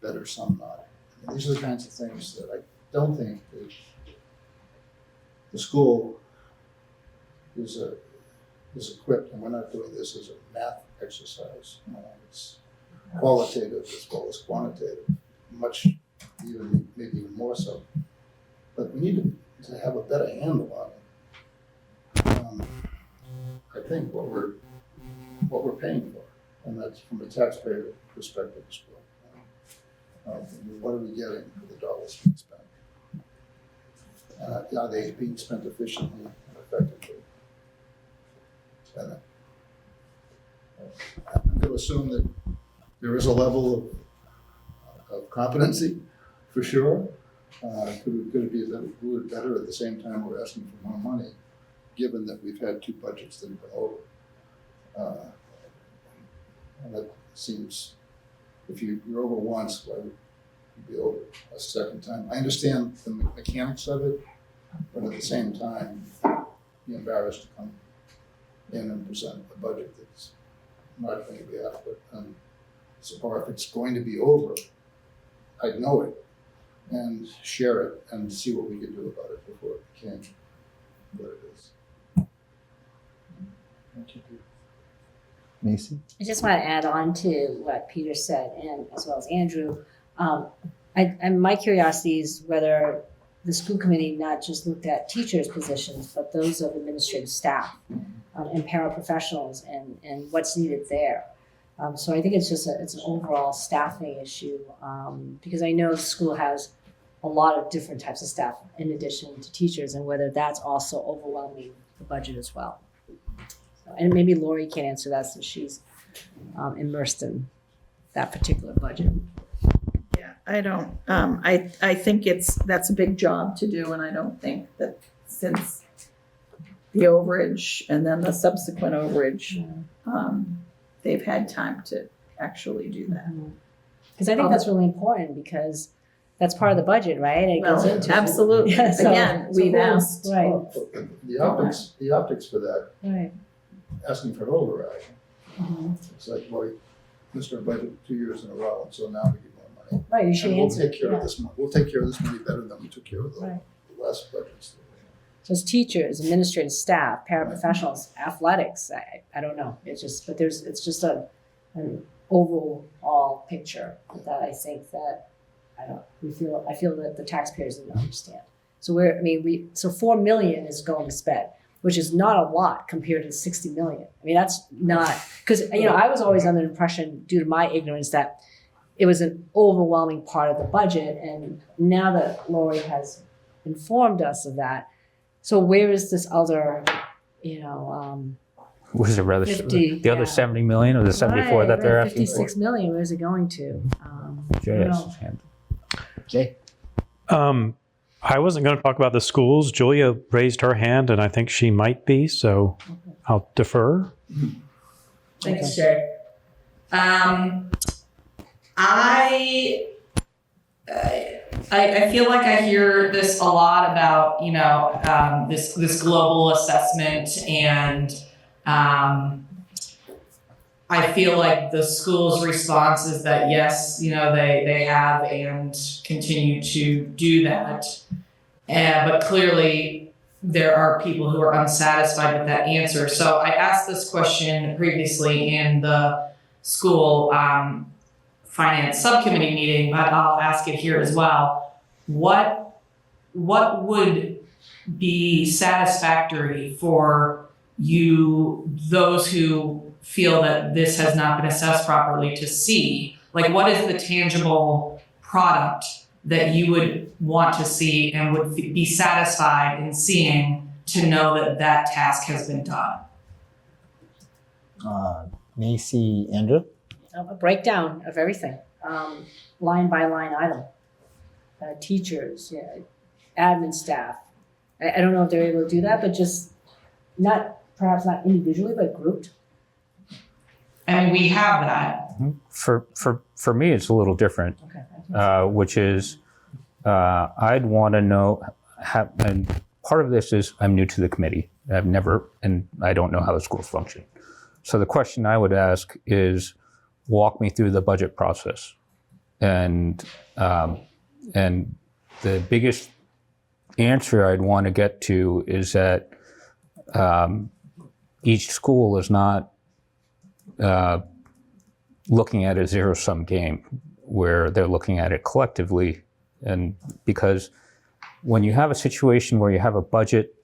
better, some not? And these are the kinds of things that I don't think that the school is equipped, and we're not doing this as a math exercise. It's qualitative as well as quantitative, maybe even more so. But we need to have a better handle on I think what we're paying for, and that's from a taxpayer perspective as well. What are we getting for the dollars being spent? Are they being spent efficiently and effectively? And I'm going to assume that there is a level of competency, for sure. Could it be that we do it better at the same time we're asking for more money, given that we've had two budgets that have been over? And that seems, if you're over once, why would you be over a second time? I understand the mechanics of it, But at the same time, be embarrassed to come in and present a budget that's not going to be adequate. And so if it's going to be over, I'd know it and share it and see what we can do about it before it became what it is. Macy? I just want to add on to what Peter said, and as well as Andrew. And my curiosity is whether the school committee not just looked at teachers' positions, but those of administrative staff and paraprofessionals and what's needed there. So I think it's just it's an overall staffing issue because I know the school has a lot of different types of staff in addition to teachers, and whether that's also overwhelming the budget as well. So, and maybe Lori can answer that since she's immersed in that particular budget. Yeah, I don't, I think that's a big job to do, and I don't think that since the overage and then the subsequent overage, they've had time to actually do that. Because I think that's really important because that's part of the budget, right? It goes into Absolutely. Yeah, so- Again, we've asked. Right, Well, the optics for that, right. asking for an override, Mhm. it's like, well, we missed our budget 2 years in a row, and so now we need more money. Right, you should And we'll answer. take care of this money, we'll take care of this money better than we took care of the Right. last budgets. So it's teachers, administrative staff, paraprofessionals, athletics, I don't know. It's just, but it's just an overall picture that I think that, I feel that the taxpayers need to understand. So so 4 million is going to sped, which is not a lot compared to 60 million. I mean, that's not, because, I was always under the impression, due to my ignorance, that it was an overwhelming part of the budget. And now that Lori has informed us of that, so where is this other, Was it rather 50, the other yeah. 70 million or the 74 that they're asking for? 56 million, where's it going to? JS's hand. Jay? I wasn't going to talk about the schools. Julia raised her hand, and I think she might be, so I'll defer. Thanks, Jay. I feel like I hear this a lot about, this global assessment, and I feel like the school's response is that yes, they have and continue to do that. But clearly there are people who are unsatisfied with that answer. So I asked this question previously in the school finance subcommittee meeting, but I'll ask it here as well. What would be satisfactory for you, those who feel that this has not been assessed properly, to see? Like, what is the tangible product that you would want to see and would be satisfied in seeing to know that that task has been done? Macy, Andrew? A breakdown of everything, line by line item. Teachers, admin staff. I don't know if they're able to do that, but just perhaps not individually, but grouped. And we have that. For me, it's a little different, which is I'd want to know, and part of this is I'm new to the committee. And I don't know how the schools function. So the question I would ask is, walk me through the budget process. And the biggest answer I'd want to get to is that each school is not looking at a zero-sum game where they're looking at it collectively. And because when you have a situation where you have a budget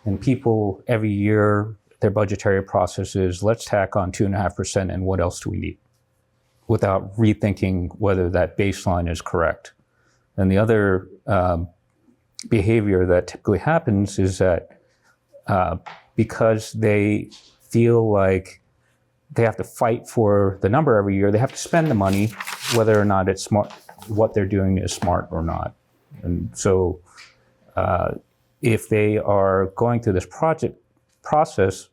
and people every year, their budgetary process is, let's tack on 2.5% and what else do we need, without rethinking whether that baseline is correct. And the other behavior that typically happens is that because they feel like they have to fight for the number every year, they have to spend the money, whether or not it's smart, what they're doing is smart or not. And so if they are going through this process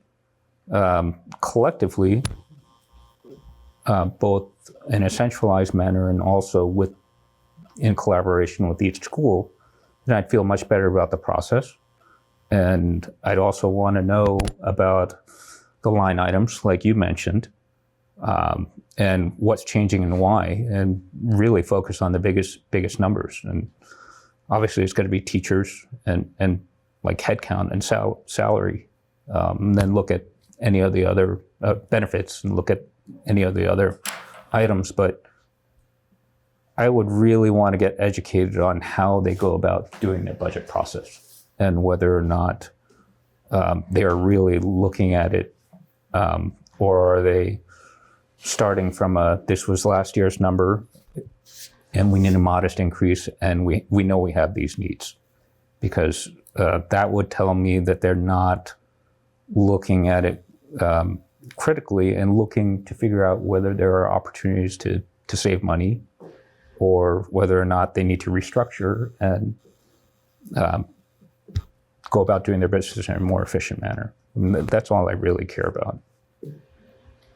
collectively, both in a centralized manner and also in collaboration with each school, and I'd feel much better about the process. And I'd also want to know about the line items, like you mentioned, and what's changing and why, and really focus on the biggest numbers. And obviously, it's going to be teachers and like headcount and salary. And then look at any of the other benefits and look at any of the other items. But I would really want to get educated on how they go about doing their budget process and whether or not they are really looking at it, or are they starting from this was last year's number and we need a modest increase and we know we have these needs. Because that would tell me that they're not looking at it critically and looking to figure out whether there are opportunities to save money, or whether or not they need to restructure and go about doing their business in a more efficient manner. And that's all I really care about.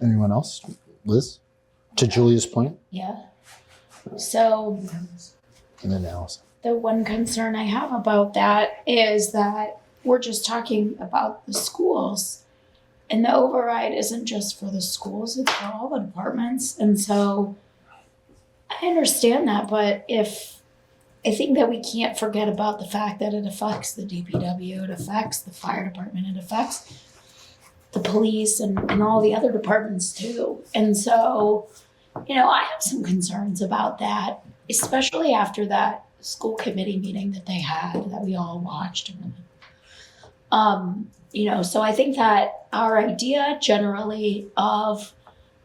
Anyone else? Liz? To Julia's point? Yeah. So And then Allison. the one concern I have about that is that we're just talking about the schools. And the override isn't just for the schools, it's for all the departments. And so I understand that, but I think that we can't forget about the fact that it affects the DPW, it affects the fire department, it affects the police and all the other departments too. And so, I have some concerns about that, especially after that school committee meeting that they had that we all watched. So I think that our idea generally of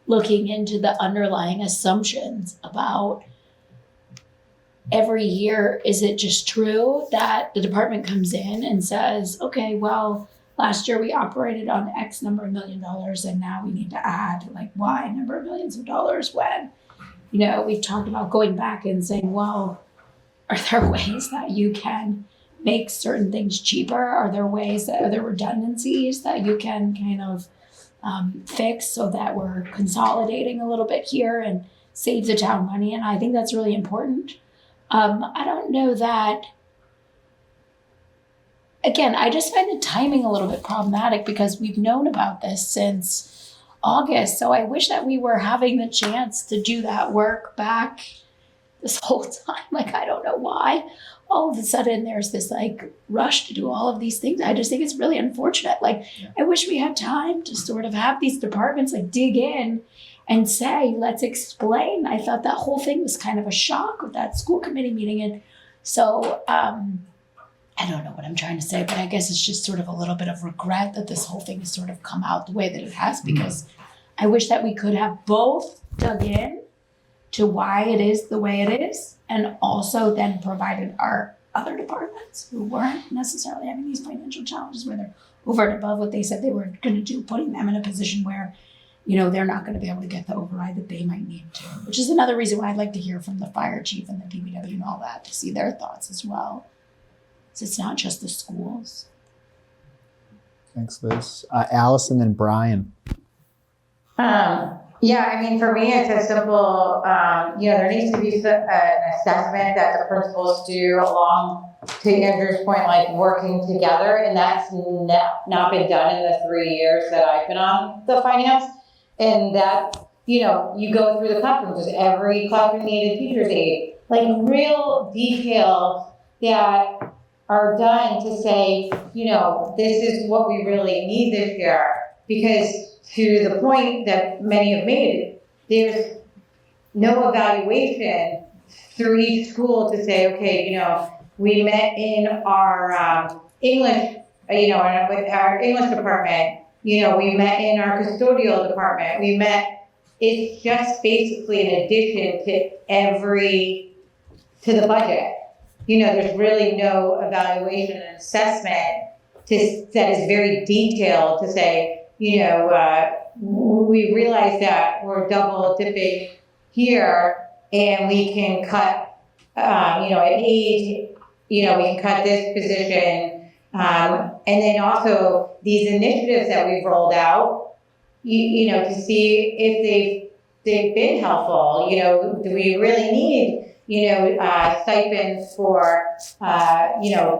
looking into the underlying assumptions about every year, is it just true that the department comes in and says, okay, well, last year we operated on X number of $1 million and now we need to add like Y number of millions of dollars when, we've talked about going back and saying, well, are there ways that you can make certain things cheaper? Are there redundancies that you can kind of fix so that we're consolidating a little bit here and save the town money? And I think that's really important. I don't know that, again, I just find the timing a little bit problematic because we've known about this since August. So I wish that we were having the chance to do that work back this whole time. Like, I don't know why. All of a sudden there's this like rush to do all of these things. I just think it's really unfortunate. Like, I wish we had time to sort of have these departments like dig in and say, let's explain. I thought that whole thing was kind of a shock with that school committee meeting. And so I don't know what I'm trying to say, but I guess it's just sort of a little bit of regret that this whole thing has sort of come out the way that it has, because I wish that we could have both dug in to why it is the way it is, and also then provided our other departments who weren't necessarily having these financial challenges where they're over and above what they said they were going to do, putting them in a position where, they're not going to be able to get the override that they might need to, which is another reason why I'd like to hear from the fire chief and the DPW and all that to see their thoughts as well. So it's not just the schools. Thanks, Liz. Allison and Brian. For me, it's a simple, there needs to be an assessment that the principals do along, to Andrew's point, like working together. And that's not been done in the 3 years that I've been on the finance. And that, you go through the classrooms, does every classroom need a teacher's aide? Like real details that are done to say, this is what we really need this year. Because to the point that many have made, there's no evaluation through each school to say, okay, we met in our English, with our English department, we met in our custodial department, it's just basically an addition to the budget. There's really no evaluation and assessment that is very detailed to say, we realize that we're double dipping here and we can cut, an aide, we can cut this position. And then also these initiatives that we've rolled out, to see if they've been helpful. Do we really need, stipends for,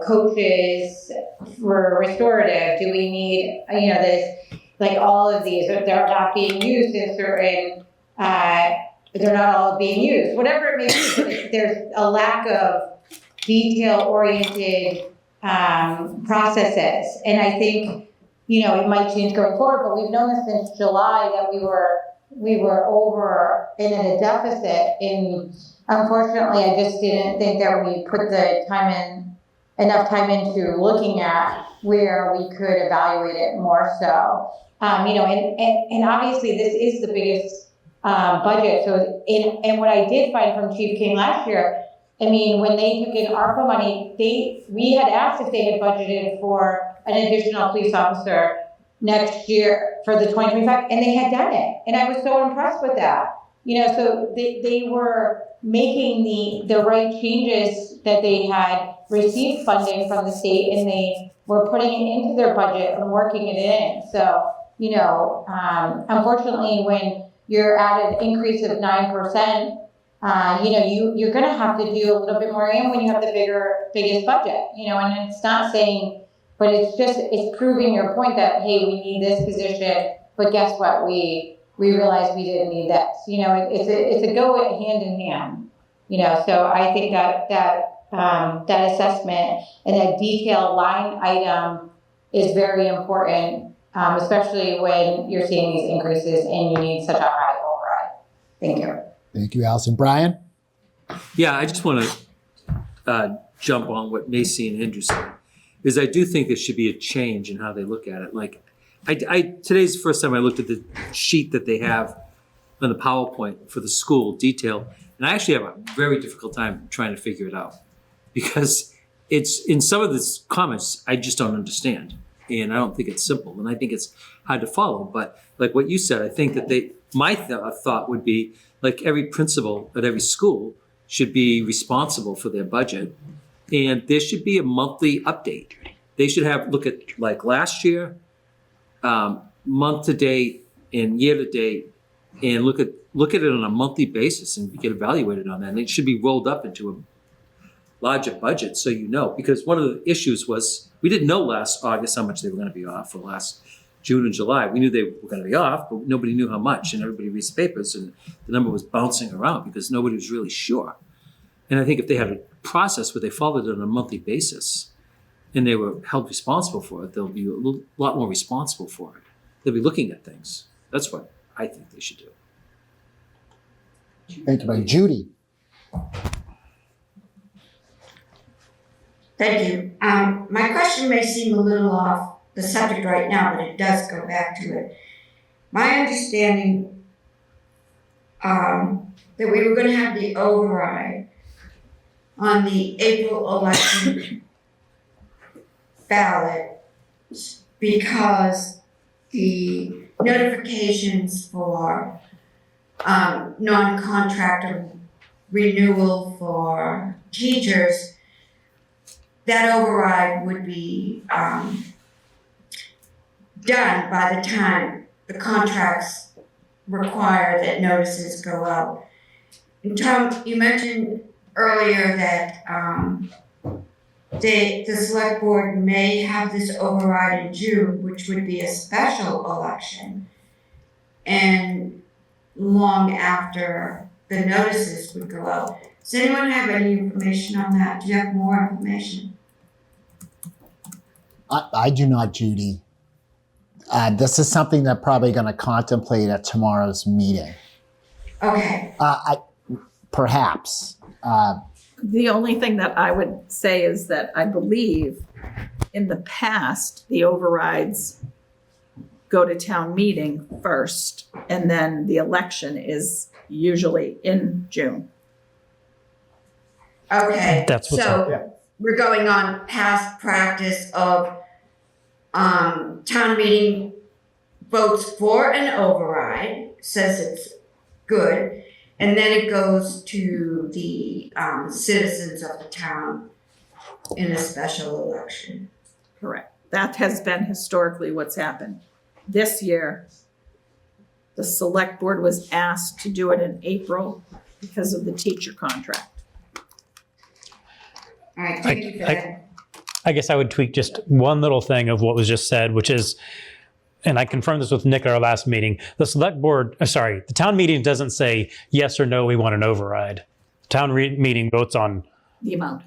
coaches for restorative? Do we need, this, like all of these, if they're not being used in certain, they're not all being used, whatever it may be, but there's a lack of detail-oriented processes. And I think, it might change going forward, but we've known this since July that we were over in a deficit. And unfortunately, I just didn't think that we put enough time into looking at where we could evaluate it more so. And obviously this is the biggest budget. So and what I did find from Chief King last year, when they took in ARPA money, we had asked if they had budgeted for an additional police officer next year for the 2025, and they had done it. And I was so impressed with that. So they were making the right changes, that they had received funding from the state, and they were putting it into their budget and working it in. So, unfortunately, when you're at an increase of 9%, you're going to have to do a little bit more, and when you have the biggest budget, and it's not saying, but it's proving your point that, hey, we need this position, but guess what? We realized we didn't need this. It's a go hand in hand. So I think that assessment and that detailed line item is very important, especially when you're seeing these increases and you need such a high override. Thank you. Thank you, Allison. Brian? Yeah, I just want to jump on what Macy and Andrew said, because I do think there should be a change in how they look at it. Like, today's the first time I looked at the sheet that they have on the PowerPoint for the school detail, and I actually have a very difficult time trying to figure it out, because it's in some of the comments I just don't understand, and I don't think it's simple, and I think it's hard to follow. But like what you said, I think that my thought would be, like, every principal at every school should be responsible for their budget, and there should be a monthly update. They should look at, like, last year, month to date and year to date, and look at it on a monthly basis and get evaluated on that. And it should be rolled up into a larger budget, so because one of the issues was we didn't know last August how much they were going to be off, for last June and July. We knew they were going to be off, but nobody knew how much, and everybody reads the papers, and the number was bouncing around because nobody was really sure. And I think if they had a process where they followed it on a monthly basis and they were held responsible for it, they'll be a lot more responsible for it. They'll be looking at things. That's what I think they should do. Thank you, Brian. Judy? Thank you. My question may seem a little off the subject right now, but it does go back to it. My understanding that we were going to have the override on the April election ballot because the notifications for non-contractor renewal for teachers, that override would be done by the time the contracts require that notices go out. And Tom, you mentioned earlier that the select board may have this override in June, which would be a special election, and long after the notices would go out. Does anyone have any information on that? Do you have more information? I do not, Judy. This is something they're probably going to contemplate at tomorrow's meeting. Okay. Perhaps. The only thing that I would say is that I believe in the past, the overrides go to town meeting first, and then the election is usually in June. Okay. That's what's up. So we're going on past practice of town meeting votes for an override, says it's good, and then it goes to the citizens of the town in a special election. Correct. That has been historically what's happened. This year, the select board was asked to do it in April because of the teacher contract. All right, thank you for that. I guess I would tweak just one little thing of what was just said, which is, and I confirmed this with Nick at our last meeting, the town meeting doesn't say yes or no, we want an override. Town meeting votes on, The amount.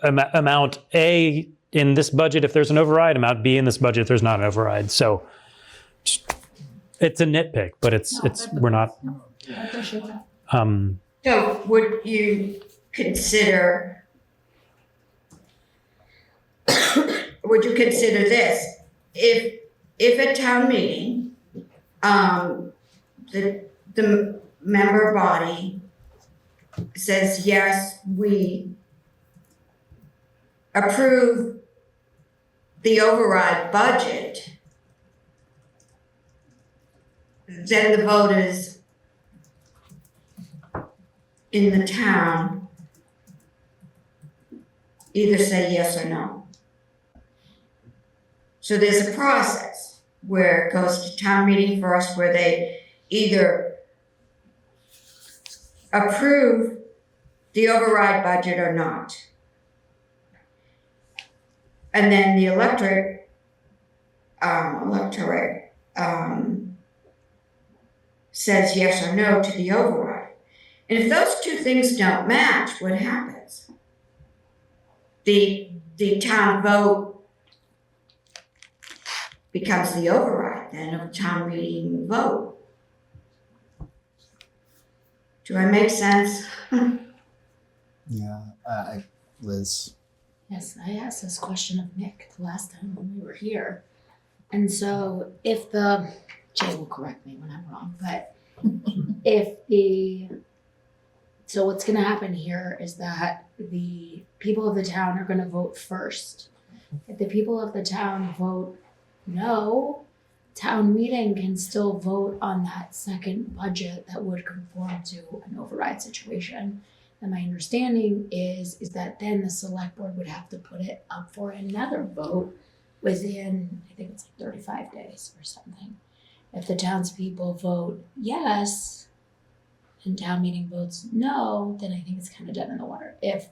amount A in this budget if there's an override, amount B in this budget if there's not an override. So it's a nitpick, but we're not. I appreciate that. So would you consider this? If at town meeting, the member body says, yes, we approve the override budget, then the voters in the town either say yes or no. So there's a process where it goes to town meeting first, where they either approve the override budget or not. And then the electorate says yes or no to the override. And if those two things don't match, what happens? The town vote becomes the override, then a town meeting vote. Do I make sense? Yeah, Liz. Yes, I asked this question of Nick the last time when we were here. And so if Jay will correct me when I'm wrong, but so what's gonna happen here is that the people of the town are gonna vote first. If the people of the town vote no, town meeting can still vote on that second budget that would conform to an override situation. And my understanding is that then the select board would have to put it up for another vote within, I think it's like 35 days or something. If the townspeople vote yes and town meeting votes no, then I think it's kind of dead in the water. If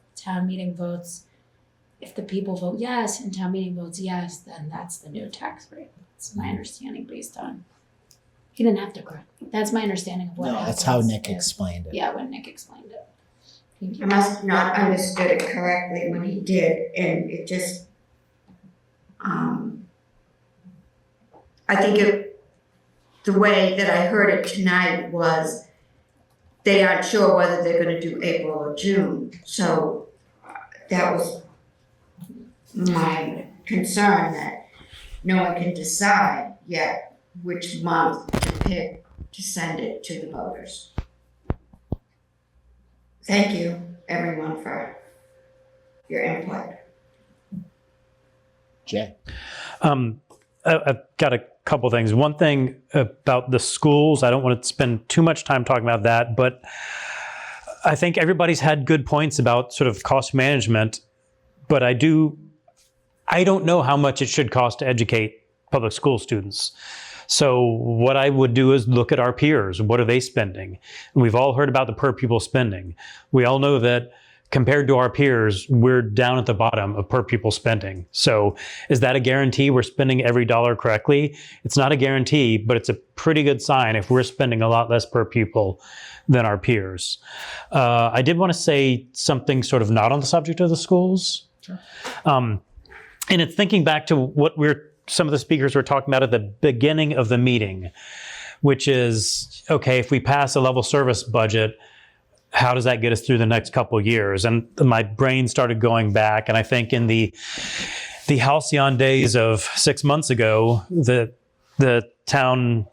the people vote yes and town meeting votes yes, then that's the new tax rate. That's my understanding based on, he didn't have to correct me. That's my understanding of what happens. That's how Nick explained it. Yeah, when Nick explained it. I must not understood it correctly when he did, and it just, I think the way that I heard it tonight was they aren't sure whether they're gonna do April or June, so that was my concern, that no one can decide yet which month to pick to send it to the voters. Thank you, everyone, for your input. Jay. I've got a couple things. One thing about the schools, I don't want to spend too much time talking about that, but I think everybody's had good points about sort of cost management, but I don't know how much it should cost to educate public school students. So what I would do is look at our peers. What are they spending? And we've all heard about the per pupil spending. We all know that compared to our peers, we're down at the bottom of per pupil spending. So is that a guarantee we're spending every dollar correctly? It's not a guarantee, but it's a pretty good sign if we're spending a lot less per pupil than our peers. I did want to say something sort of not on the subject of the schools. Sure. And it's thinking back to what some of the speakers were talking about at the beginning of the meeting, which is, okay, if we pass a level service budget, how does that get us through the next couple of years? And my brain started going back, and I think in the halcyon days of 6 months ago, the town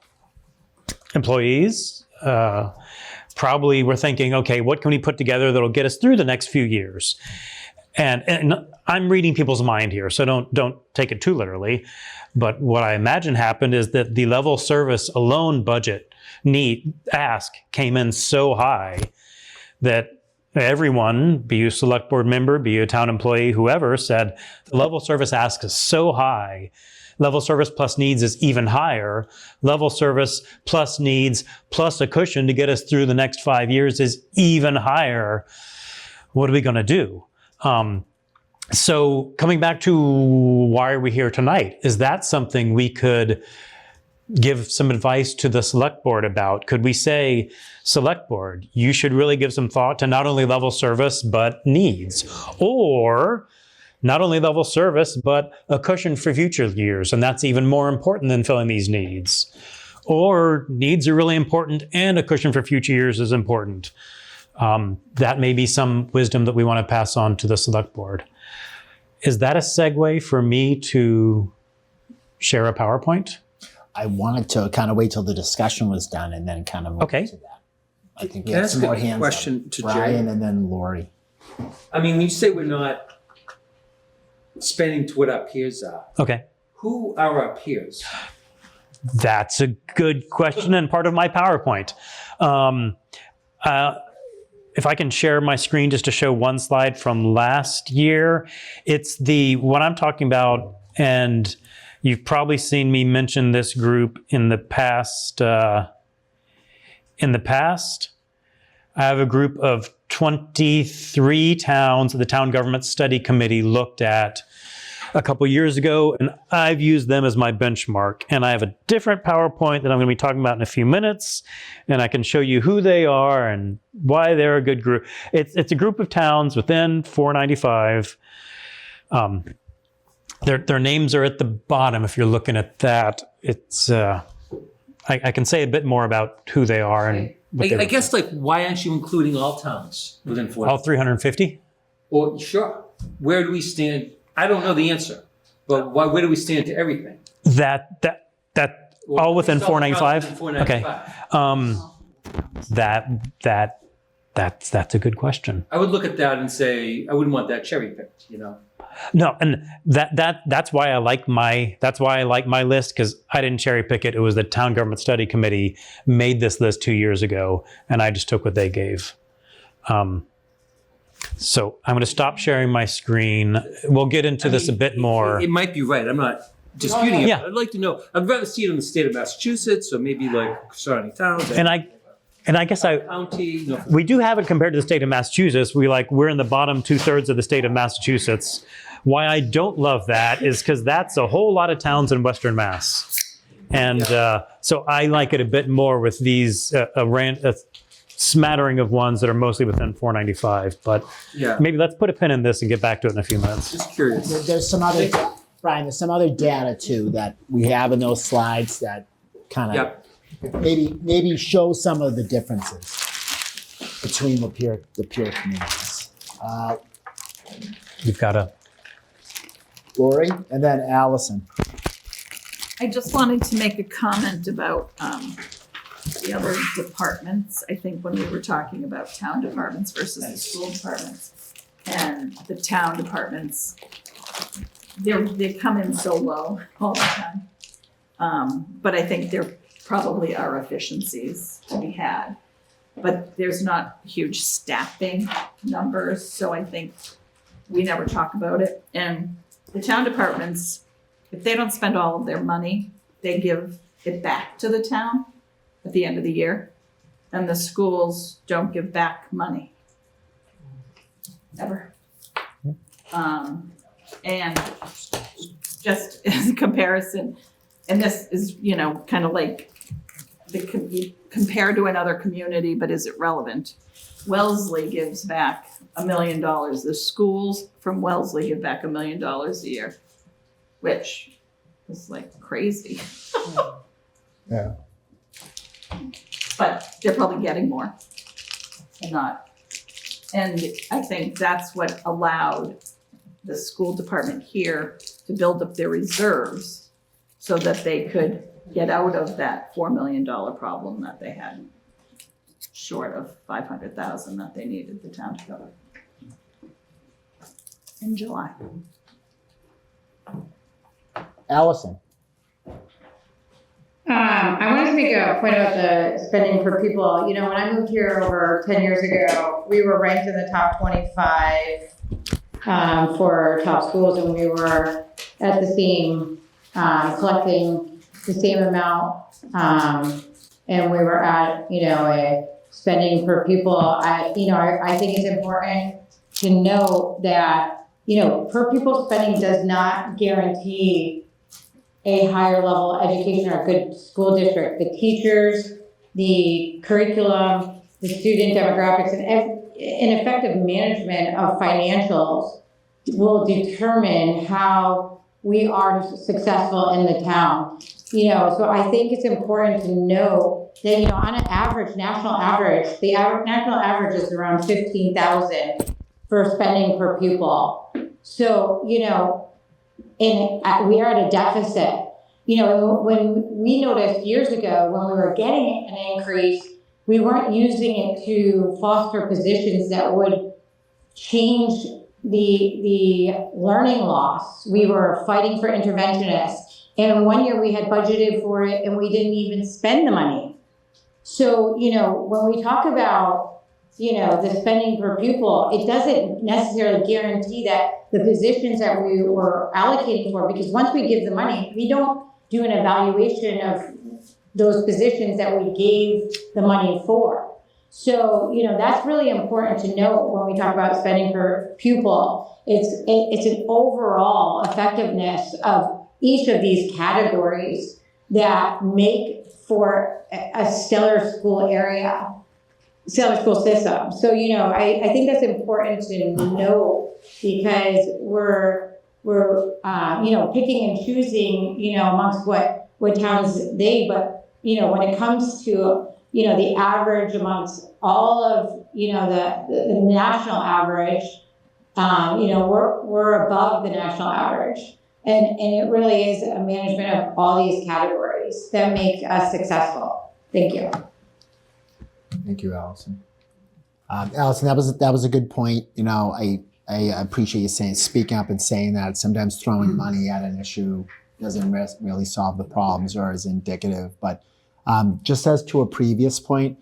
employees probably were thinking, okay, what can we put together that'll get us through the next few years? And I'm reading people's mind here, so don't take it too literally. But what I imagine happened is that the level service alone budget ask came in so high that everyone, be you a select board member, be you a town employee, whoever, said the level service ask is so high. Level service plus needs is even higher. Level service plus needs plus a cushion to get us through the next 5 years is even higher. What are we going to do? So coming back to why are we here tonight? Is that something we could give some advice to the select board about? Could we say, select board, you should really give some thought to not only level service, but needs, or not only level service, but a cushion for future years. And that's even more important than filling these needs. Or needs are really important and a cushion for future years is important. That may be some wisdom that we want to pass on to the select board. Is that a segue for me to share a PowerPoint? I wanted to kind of wait till the discussion was done and then kind of move Okay. to that. I think we Can I have ask some more a hands question up. to Brian Jay? and then Lori. I mean, you say we're not spending to what our peers are. Okay. Who are our peers? That's a good question and part of my PowerPoint. If I can share my screen just to show one slide from last year, it's what I'm talking about, and you've probably seen me mention this group in the past. I have a group of 23 towns that the Town Government Study Committee looked at a couple years ago, and I've used them as my benchmark. And I have a different PowerPoint that I'm going to be talking about in a few minutes, and I can show you who they are and why they're a good group. It's a group of towns within 495. Their names are at the bottom if you're looking at that. It's I can say a bit more about who they are and what I guess, like, why aren't you including all towns within 4? all 350. Or sure, where do we stand? I don't know the answer, but where do we stand to everything? That Or all within still counts 495. within Okay. 495. That's a good question. I would look at that and say I wouldn't want that cherry picked. You know. No, and that's why I like my list, because I didn't cherry pick it. It was the Town Government Study Committee made this list 2 years ago, and I just took what they gave. So I'm going to stop sharing my screen. We'll get into this a bit more. It might be right. I'm not disputing it. Yeah. But I'd like to know. I'd rather see it in the state of Massachusetts, or maybe like surrounding towns. And I guess county. No. we do have it compared to the state of Massachusetts. We're in the bottom 2/3 of the state of Massachusetts. Why I don't love that is because that's a whole lot of towns in Western Mass. And so I like it a bit more with these a smattering of ones that are mostly within 495. But Yeah. maybe let's put a pin in this and get back to it in a few minutes. Just curious. There's some other, Brian, there's some other data too that we have in those slides that kind of Yep. maybe show some of the differences between the peer communities. You've got a Lori and then Allison. I just wanted to make a comment about the other departments. I think when we were talking about town departments versus the school departments, and the town departments, they come in so low all the time. But I think there probably are efficiencies to be had. But there's not huge staffing numbers, so I think we never talk about it. And the town departments, if they don't spend all of their money, they give it back to the town at the end of the year. And the schools don't give back money. Ever. And just as a comparison, and this is, kind of like compared to another community, but is it relevant? Wellesley gives back $1 million. The schools from Wellesley give back $1 million a year, which is like crazy. Yeah. But they're probably getting more and not. And I think that's what allowed the school department here to build up their reserves so that they could get out of that $4 million problem that they had, short of $500,000 that they needed the town to cover in July. Allison. I want to make a point about the spending per people. When I moved here over 10 years ago, we were ranked in the top 25 for top schools, and we were at the same, collecting the same amount, and we were at, a spending per people. I think it's important to note that per pupil spending does not guarantee a higher level education or a good school district. The teachers, the curriculum, the student demographics, and effective management of financials will determine how we are successful in the town. So I think it's important to know that, on an average, national average, the national average is around 15,000 for spending per pupil. So, and we are at a deficit. When we noticed years ago, when we were getting an increase, we weren't using it to foster positions that would change the learning loss. We were fighting for interventionists. And one year we had budgeted for it and we didn't even spend the money. So, when we talk about, the spending per pupil, it doesn't necessarily guarantee that the positions that we were allocating for, because once we give the money, we don't do an evaluation of those positions that we gave the money for. So, that's really important to note when we talk about spending per pupil. It's an overall effectiveness of each of these categories that make for a stellar school system. So, I think that's important to know, because we're picking and choosing, amongst what towns but, when it comes to, the average amongst all of, the national average, we're above the national average. And it really is a management of all these categories that make us successful. Thank you. Thank you, Allison. Allison, that was a good point. I appreciate you speaking up and saying that. Sometimes throwing money at an issue doesn't really solve the problems or is indicative. But just as to a previous point,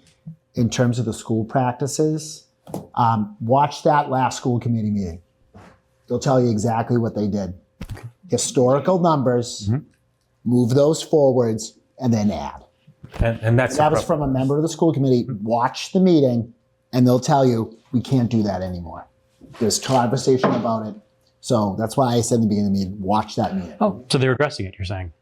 in terms of the school practices, watch that last school committee meeting. They'll tell you exactly what they did. Historical numbers, move those forwards, and then add. And that was from a member of the school committee. Watch the meeting, and they'll tell you we can't do that anymore. There's conversation about it. So that's why I said in the beginning of the meeting, watch that meeting. Oh, so they're addressing it, you're saying?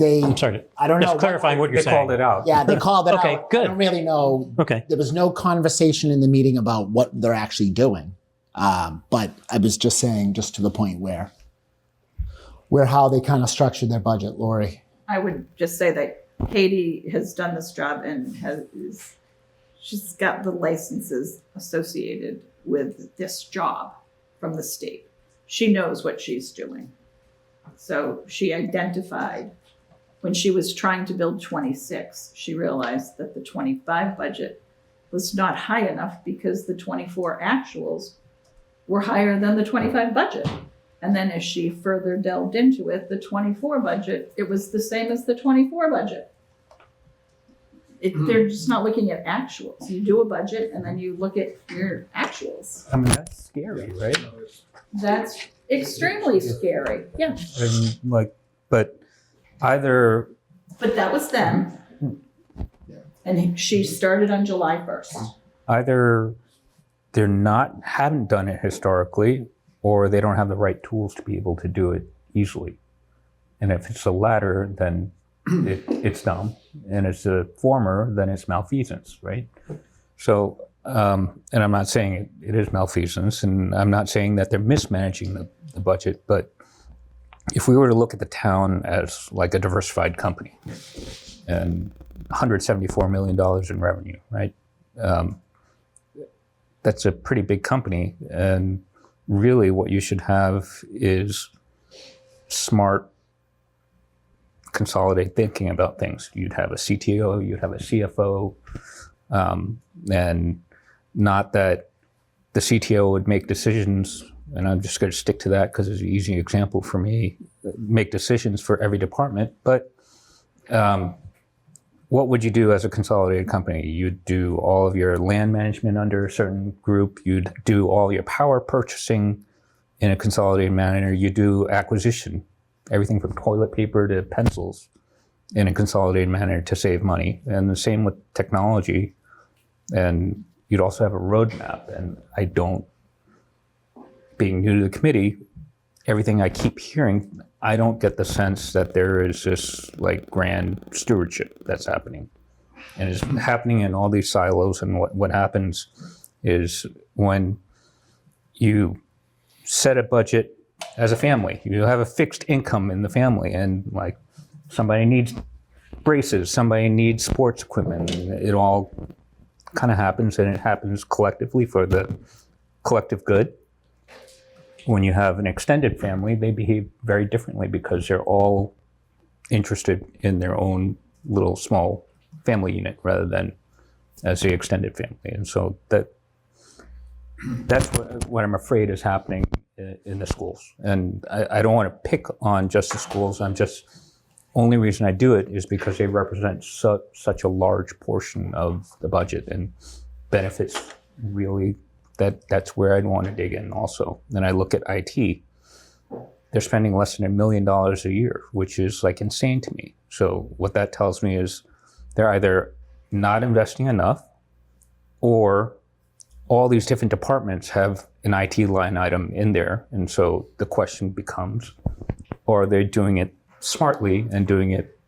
I'm sorry. I don't know. Just clarifying what you're saying. They called it out. Yeah, they called it out. Okay, good. I don't really know. Okay. There was no conversation in the meeting about what they're actually doing. But I was just saying, just to the point where how they kind of structured their budget. Lori. I would just say that Katie has done this job and she's got the licenses associated with this job from the state. She knows what she's doing. So she identified when she was trying to build 26, she realized that the 25 budget was not high enough because the 24 actuals were higher than the 25 budget. And then as she further delved into it, the 24 budget, it was the same as the 24 budget. They're just not looking at actuals. You do a budget and then you look at your actuals. I mean, that's scary, right? That's extremely scary. Yeah. But either. But that was them. And she started on July 1st. Either they're haven't done it historically, or they don't have the right tools to be able to do it easily. And if it's the latter, then it's dumb. And if it's the former, then it's malfeasance, right? So, and I'm not saying it is malfeasance, and I'm not saying that they're mismanaging the budget, but if we were to look at the town as like a diversified company and $174 million in revenue, right? That's a pretty big company, and really what you should have is smart, consolidated thinking about things. You'd have a CTO, you'd have a CFO, and not that the CTO would make decisions, and I'm just going to stick to that because it's an easy example for me, make decisions for every department, but what would you do as a consolidated company? You'd do all of your land management under a certain group. You'd do all your power purchasing in a consolidated manner. You do acquisition, everything from toilet paper to pencils in a consolidated manner to save money. And the same with technology. And you'd also have a roadmap. And I don't being new to the committee, everything I keep hearing, I don't get the sense that there is this like grand stewardship that's happening. And it's happening in all these silos. And what happens is when you set a budget as a family, you have a fixed income in the family, and like somebody needs braces, somebody needs sports equipment, and it all kind of happens, and it happens collectively for the collective good. When you have an extended family, they behave very differently because they're all interested in their own little small family unit rather than as the extended family. And so that's what I'm afraid is happening in the schools. And I don't want to pick on just the schools. Only reason I do it is because they represent such a large portion of the budget and benefits really. That's where I'd want to dig in also. Then I look at IT. They're spending less than $1 million a year, which is like insane to me. So what that tells me is they're either not investing enough, or all these different departments have an IT line item in there. And so the question becomes, are they doing it smartly and doing it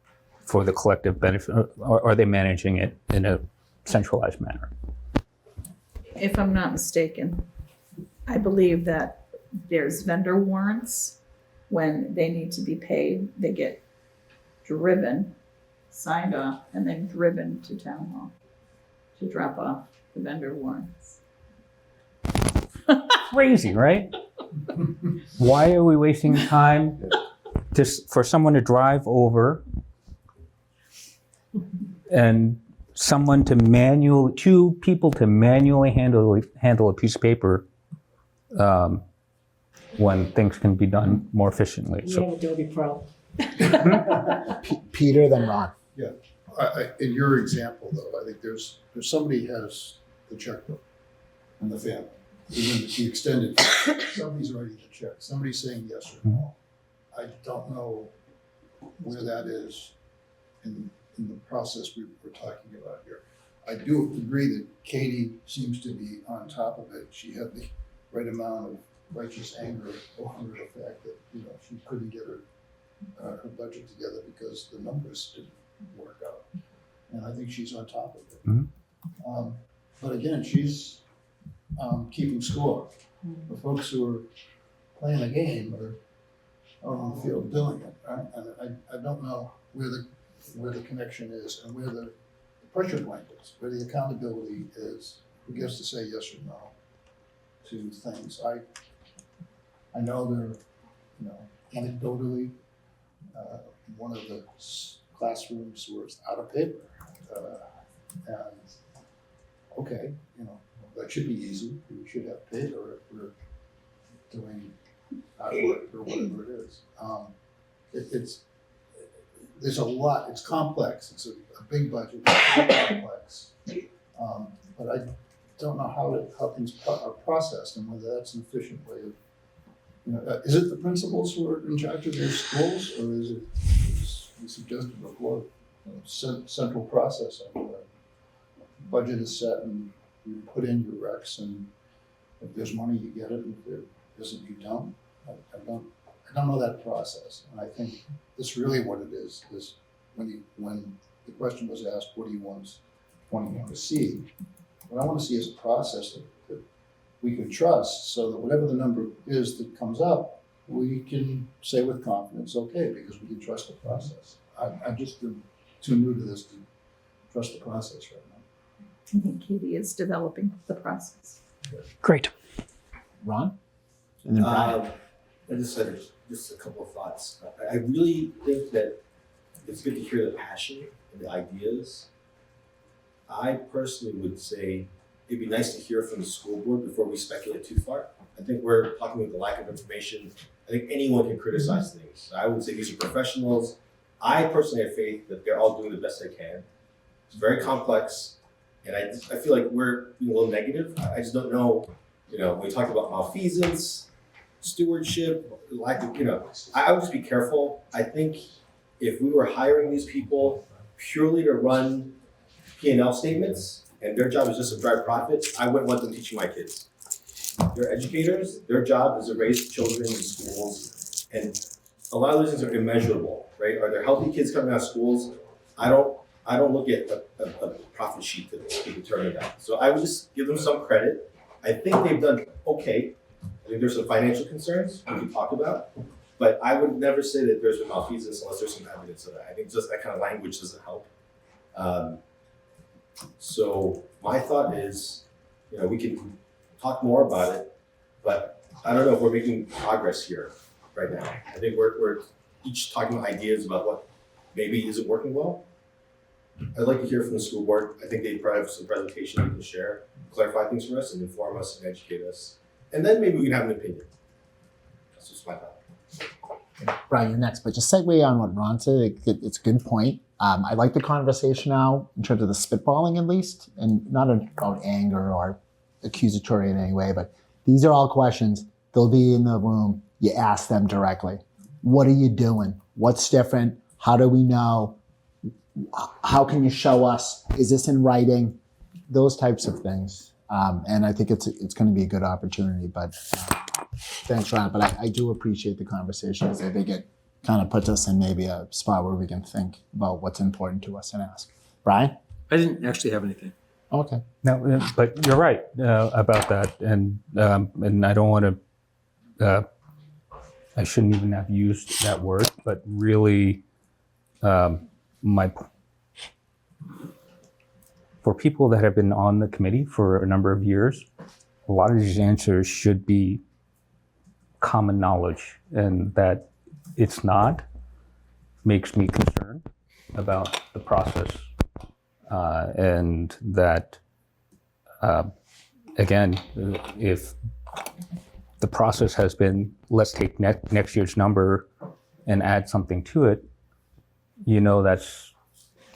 for the collective benefit, or are they managing it in a centralized manner? If I'm not mistaken, I believe that there's vendor warrants. When they need to be paid, they get driven, signed off, and then driven to town hall to drop off the vendor warrants. Crazy, right? Why are we wasting time for someone to drive over and two people to manually handle a piece of paper when things can be done more efficiently? You have Adobe Pro. Peter, then Ron. Yeah, in your example though, I think there's somebody has the checkbook in the family, even the extended, somebody's writing the check, somebody's saying yes or no. I don't know where that is in the process we're talking about here. I do agree that Katie seems to be on top of it. She had the right amount of righteous anger over the fact that, she couldn't get her budget together because the numbers didn't work out. And I think she's on top of it. Mm-hmm. But again, she's keeping score. The folks who are playing the game are on the field doing it, right? And I don't know where the connection is and where the pressure point is, where the accountability is, who gets to say yes or no to things. I know they're, anecdotally, one of the classrooms was out of paper. And okay, that should be easy. We should have paper if we're doing artwork or whatever it is. There's a lot, it's complex. It's a big budget, it's very complex. But I don't know how things are processed and whether that's an efficient way of, is it the principals who are in charge of their schools, or is it, as you suggested before, central processing? The budget is set and you put in your recs, and if there's money, you get it, and if there isn't, you don't. I don't know that process, and I think that's really what it is when the question was asked, what do you want to see? What I want to see is a process that we can trust, so that whatever the number is that comes up, we can say with confidence, okay, because we can trust the process. I'm just too new to this to trust the process right now. I think Katie is developing the process. Great. Ron? And then Brian. I just had a couple of thoughts. I really think that it's good to hear the passion and the ideas. I personally would say it'd be nice to hear from the school board before we speculate too far. I think we're talking about the lack of information. I think anyone can criticize things. I would say these are professionals. I personally have faith that they're all doing the best they can. It's very complex, and I feel like we're being a little negative. I just don't know, when we talk about malfeasance, stewardship, lack of, I would just be careful. I think if we were hiring these people purely to run P&L statements, and their job is just to drive profits, I wouldn't want them teaching my kids. They're educators, their job is to raise children in schools, and a lot of those things are immeasurable, right? Are there healthy kids coming out of schools? I don't look at a profit sheet to determine that. So I would just give them some credit. I think they've done okay. I think there's some financial concerns we can talk about, but I would never say that there's been malfeasance unless there's some evidence of that. I think just that kind of language doesn't help. So my thought is, we can talk more about it, but I don't know if we're making progress here right now. I think we're each talking about ideas about what maybe isn't working well. I'd like to hear from the school board. I think they probably have some presentation they can share, clarify things for us and inform us and educate us. And then maybe we can have an opinion. That's just my thought. Brian, you're next, but just segue on what Ron said. It's a good point. I like the conversation now in terms of the spitballing at least, and not about anger or accusatory in any way, but these are all questions. They'll be in the room. You ask them directly. What are you doing? What's different? How do we know? How can you show us? Is this in writing? Those types of things. And I think it's going to be a good opportunity, but thanks, Ron. But I do appreciate the conversations. I think it kind of puts us in maybe a spot where we can think about what's important to us and ask. Brian? I didn't actually have anything. Okay. No, but you're right about that, and I don't want to. I shouldn't even have used that word, but really, for people that have been on the committee for a number of years, a lot of these answers should be common knowledge, and that it's not makes me concerned about the process. And that, again, if the process has been, let's take next year's number and add something to it, that's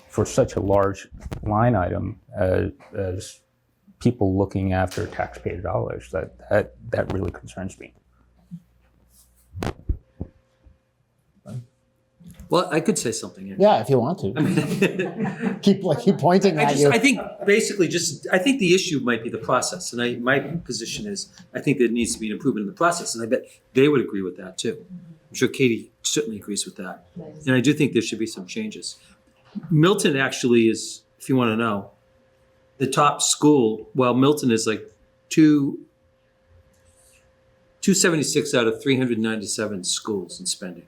for such a large line item as people looking after taxpayer dollars, that really concerns me. Well, I could say something. Yeah, if you want to. Keep pointing at you. I think basically I think the issue might be the process. And my position is, I think there needs to be an improvement in the process. And I bet they would agree with that too. I'm sure Katie certainly agrees with that. And I do think there should be some changes. Milton actually is, if you want to know, the top school. Well, Milton is like 276 out of 397 schools in spending.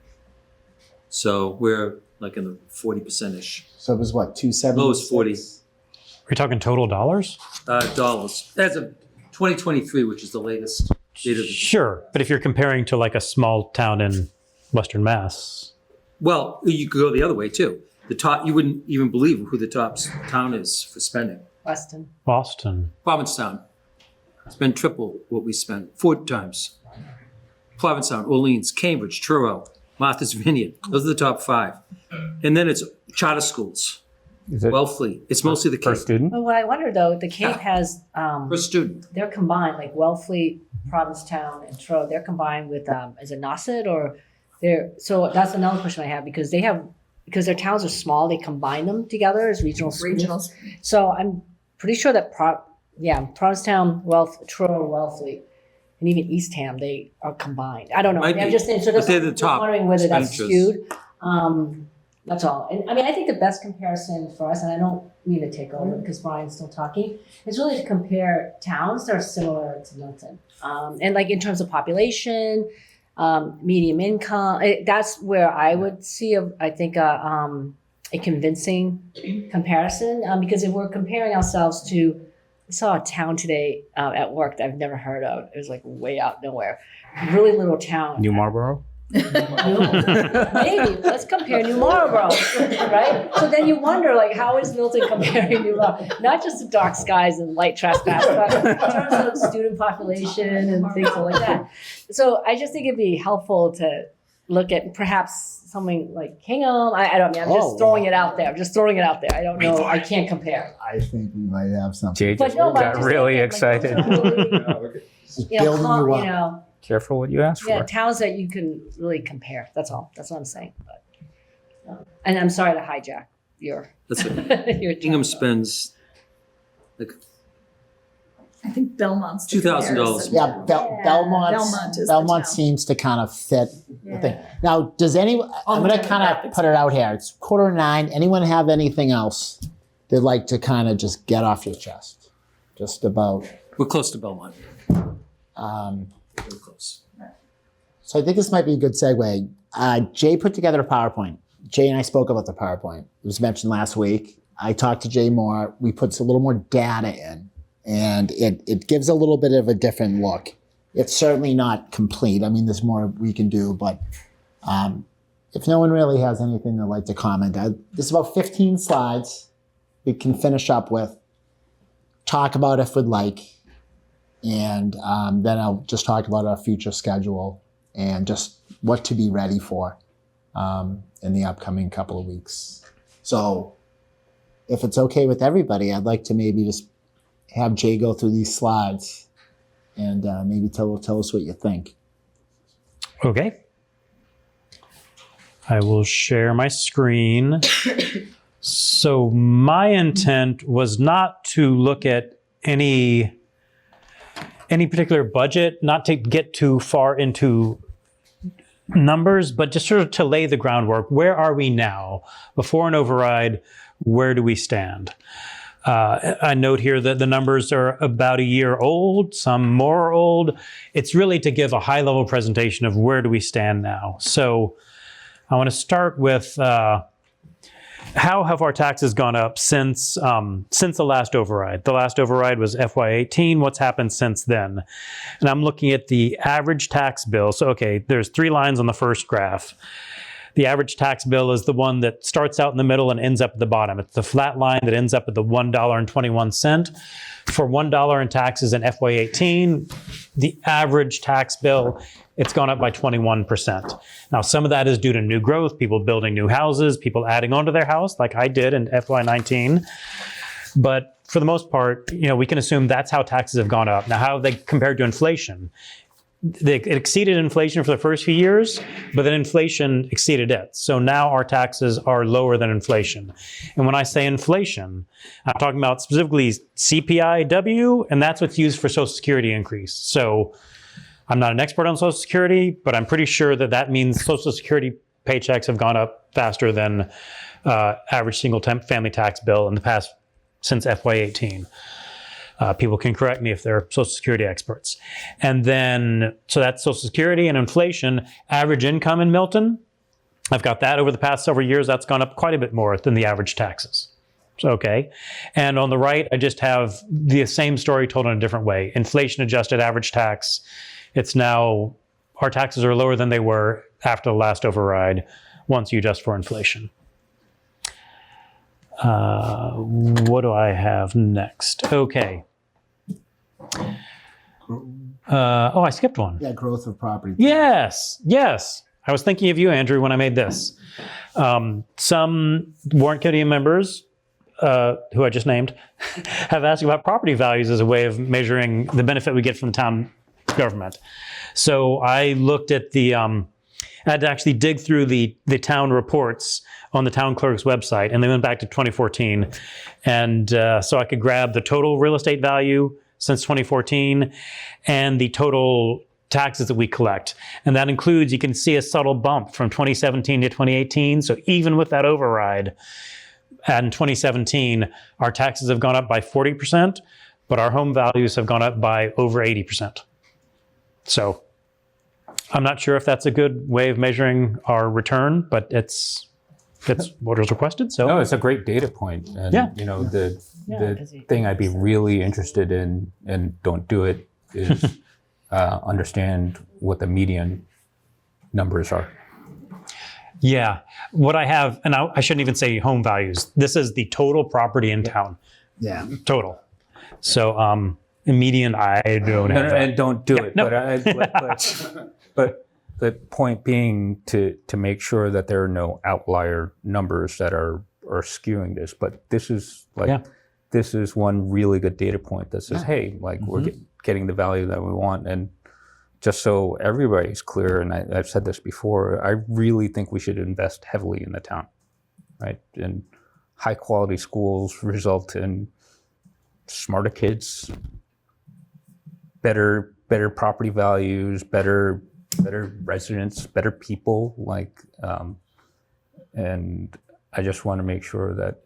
So we're like in the 40%-ish. So it was what, 270? Lowest 40. Are we talking total dollars? Dollars. As of 2023, which is the latest data. Sure, but if you're comparing to like a small town in Western Mass. Well, you could go the other way too. The top, you wouldn't even believe who the top town is for spending. Boston. Provincetown. Spend triple what we spent, 4 times. Provincetown, Orleans, Cambridge, Truro, Martha's Vineyard. Those are the top 5. And then it's charter schools. Is it Wellfleet. It's mostly the per Cape. student? But what I wonder though, the Cape has, Per student. they're combined, like Wellfleet, Provincetown, and Truro, they're combined with, is it Nauset or so that's another question I have because because their towns are small, they combine them together as regional schools. So I'm pretty sure that Provincetown, Truro, Wellfleet, and even Eastham, they are combined. I don't know. Might I'm be, just saying, so but they're the just top wondering whether that's expenditures. skewed. That's all. And I mean, I think the best comparison for us, and I don't mean to take over because Brian's still talking, is really to compare towns that are similar to Milton. And like in terms of population, medium income, that's where I would see, I think, a convincing comparison. Because if we're comparing ourselves to, I saw a town today at work that I've never heard of. It was like way out nowhere. Really little town. New Marlboro? Maybe let's compare New Marlboro, right? So then you wonder, like, how is Milton comparing New Marlboro? Not just the dark skies and light trespass, but in terms of student population and things like that. So I just think it'd be helpful to look at perhaps something like Hingham. I don't mean, I'm just throwing it out there. I don't know. I can't compare. I think we might have something. Jay But just no, but got just really like, excited. Building you up. Careful what you ask Yeah, for. towns that you can really compare. That's all. That's what I'm saying. But, and I'm sorry to hijack your That's it. your Hingham time. spends like I think Belmont's the $2,000 comparison. Yeah, Belmont is the Belmont town. seems to kind of fit the thing. Now, does anyone, I'm On the gonna kind of demographics. put it out here. It's 8:45. Anyone have anything else they'd like to kind of just get off your chest? Just about, We're close to Belmont. We're close. so I think this might be a good segue. Jay put together a PowerPoint. Jay and I spoke about the PowerPoint. It was mentioned last week. I talked to Jay more. We put a little more data in, and it gives a little bit of a different look. It's certainly not complete. I mean, there's more we can do, but if no one really has anything they'd like to comment, there's about 15 slides we can finish up with, talk about if we'd like, and then I'll just talk about our future schedule and just what to be ready for in the upcoming couple of weeks. So if it's okay with everybody, I'd like to maybe just have Jay go through these slides and maybe tell us what you think. Okay. I will share my screen. So my intent was not to look at any particular budget, not to get too far into numbers, but just sort of to lay the groundwork. Where are we now? Before an override, where do we stand? I note here that the numbers are about a year old, some more old. It's really to give a high-level presentation of where do we stand now. So I want to start with how have our taxes gone up since the last override? The last override was FY18. What's happened since then? And I'm looking at the average tax bill. So, okay, there's 3 lines on the first graph. The average tax bill is the one that starts out in the middle and ends up at the bottom. It's the flat line that ends up at the $1.21. For $1 in taxes in FY18, the average tax bill, it's gone up by 21%. Now, some of that is due to new growth, people building new houses, people adding onto their house, like I did in FY19. But for the most part, we can assume that's how taxes have gone up. Now, how have they compared to inflation? It exceeded inflation for the first few years, but then inflation exceeded it. So now our taxes are lower than inflation. And when I say inflation, I'm talking about specifically CPI-W, and that's what's used for Social Security increase. So I'm not an expert on Social Security, but I'm pretty sure that means Social Security paychecks have gone up faster than average single family tax bill in the past since FY18. People can correct me if they're Social Security experts. And then, so that's Social Security and inflation. Average income in Milton, I've got that over the past several years. That's gone up quite a bit more than the average taxes. So, okay. And on the right, I just have the same story told in a different way. Inflation adjusted average tax. It's now, our taxes are lower than they were after the last override once you adjust for inflation. What do I have next? Okay. I skipped one. Yeah, growth of property. Yes. I was thinking of you, Andrew, when I made this. Some Warrant Committee members, who I just named, have asked about property values as a way of measuring the benefit we get from the town government. So I looked at I had to actually dig through the town reports on the town clerk's website, and they went back to 2014. And so I could grab the total real estate value since 2014 and the total taxes that we collect. And that includes, you can see a subtle bump from 2017 to 2018. So even with that override, and in 2017, our taxes have gone up by 40%, but our home values have gone up by over 80%. So I'm not sure if that's a good way of measuring our return, but it's what was requested. So no, it's a great data point. And the thing I'd be really interested in, and don't do it, is understand what the median numbers are. Yeah, what I have, and I shouldn't even say home values. This is the total property in town. Yeah. Total. So median, I don't have that. And don't do it. No. But the point being to make sure that there are no outlier numbers that are skewing this. But this is this is one really good data point that says, hey, we're getting the value that we want. And just so everybody's clear, and I've said this before, I really think we should invest heavily in the town, right? And high quality schools result in smarter kids, better property values, better residents, better people, like, and I just want to make sure that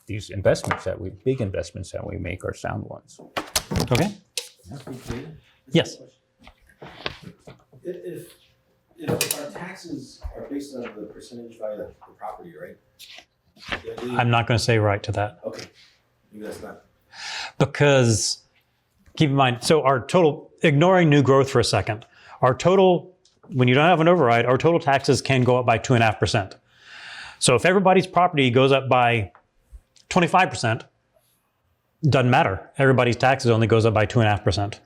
these big investments that we make are sound ones. Okay. Yes. If our taxes are based on the percentage value of the property, right? I'm not going to say right to that. Okay, maybe that's not. Because keep in mind, so our total, ignoring new growth for a second, our total, when you don't have an override, our total taxes can go up by 2.5%. So if everybody's property goes up by 25%, doesn't matter. Everybody's taxes only goes up by 2.5%.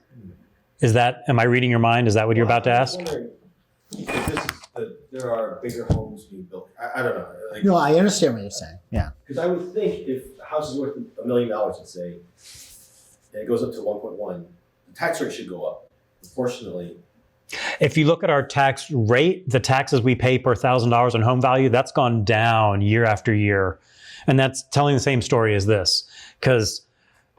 Am I reading your mind? Is that what you're about to ask? I'm wondering if this is there are bigger homes being built. I don't know. Like, No, I understand what you're saying. Yeah. because I would think if a house is worth $1 million, let's say, and it goes up to 1.1, the tax rate should go up proportionally. If you look at our tax rate, the taxes we pay per $1,000 on home value, that's gone down year after year. And that's telling the same story as this, because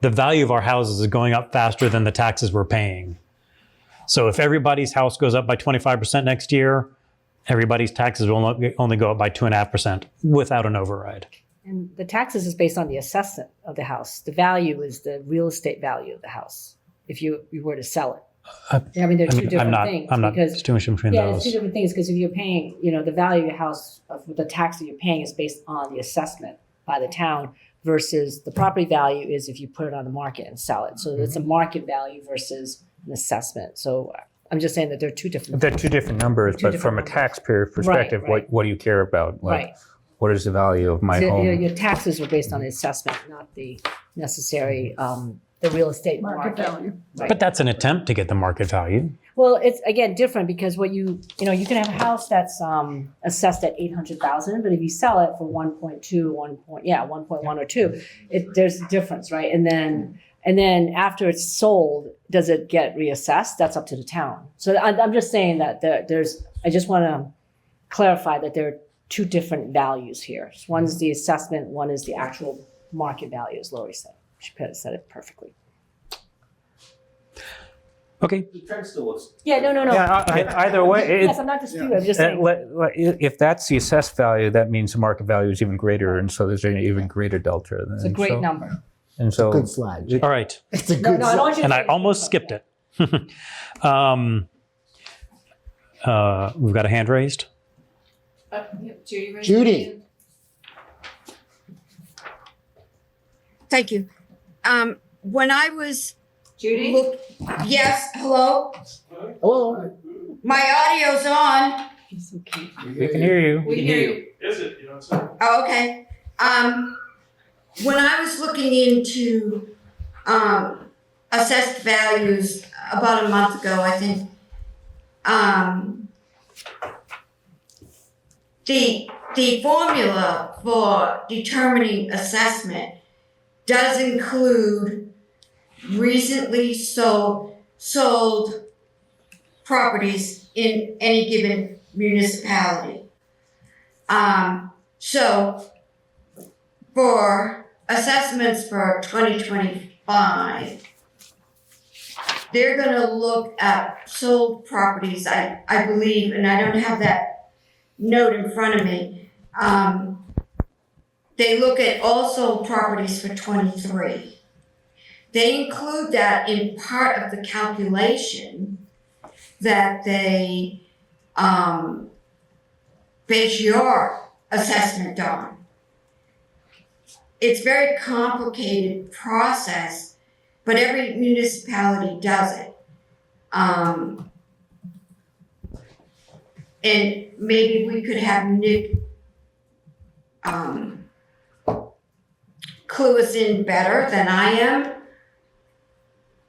the value of our houses is going up faster than the taxes we're paying. So if everybody's house goes up by 25% next year, everybody's taxes will only go up by 2.5% without an override. And the taxes is based on the assessment of the house. The value is the real estate value of the house if you were to sell it. I mean, they're two different things. I'm not because, distinguishing between yeah, those. it's two different things because if you're paying, the value of your house, of the tax that you're paying is based on the assessment by the town versus the property value is if you put it on the market and sell it. So it's a market value versus an assessment. So I'm just saying that they're two different. They're two different numbers, but from a taxpayer perspective, Right. what do you care about? Like, Right. what is the value of my So home? your taxes are based on the assessment, not the necessary, the real estate market. value. Right. But that's an attempt to get the market value. Well, it's again different because what you can have a house that's assessed at 800,000, but if you sell it for 1.1 or 2, there's a difference, right? And then after it's sold, does it get reassessed? That's up to the town. So I'm just saying that I just want to clarify that there are two different values here. One is the assessment, one is the actual market value, as Lori said. She said it perfectly. Okay. The trend still looks. Yeah, no. Yeah, either way, Yes, I'm not disputing. I'm just saying. if that's the assessed value, that means the market value is even greater, and so there's an even greater delta. It's a great number. And so, Good slide. All right. It's a No, good no, I don't want you to And say I almost skipped it. We've got a hand raised. Judy. raised Judy. her hand. Thank you. When I was Judy? yes, hello? Hello. My audio's on. we can hear you. We hear you. Oh, okay. When I was looking into assessed values about a month ago, I think, the formula for determining assessment does include recently sold properties in any given municipality. So for assessments for 2025, they're gonna look at sold properties, I believe, and I don't have that note in front of me. They look at all sold properties for 23. They include that in part of the calculation that they base your assessment on. It's a very complicated process, but every municipality does it. And maybe we could have Nick clue us in better than I am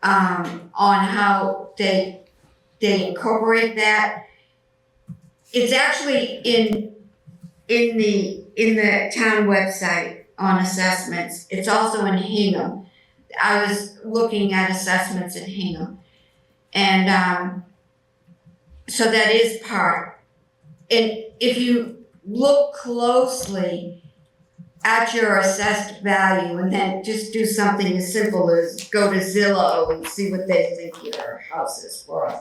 on how they incorporate that. It's actually in the town website on assessments. It's also in Hingham. I was looking at assessments in Hingham. And so that is part. And if you look closely, at your assessed value, and then just do something as simple as go to Zillow and see what they think your house is worth.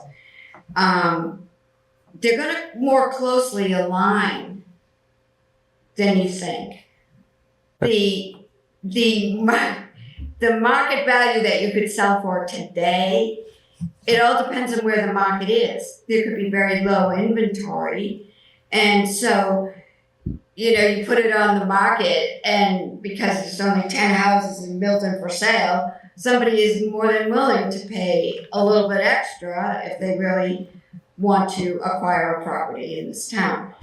They're gonna more closely align than you think. The market value that you could sell for today, it all depends on where the market is. There could be very low inventory, and so, you know, you put it on the market, and because there's only 10 houses in Milton for sale, somebody is more than willing to pay a little bit extra if they really want to acquire a property in this town.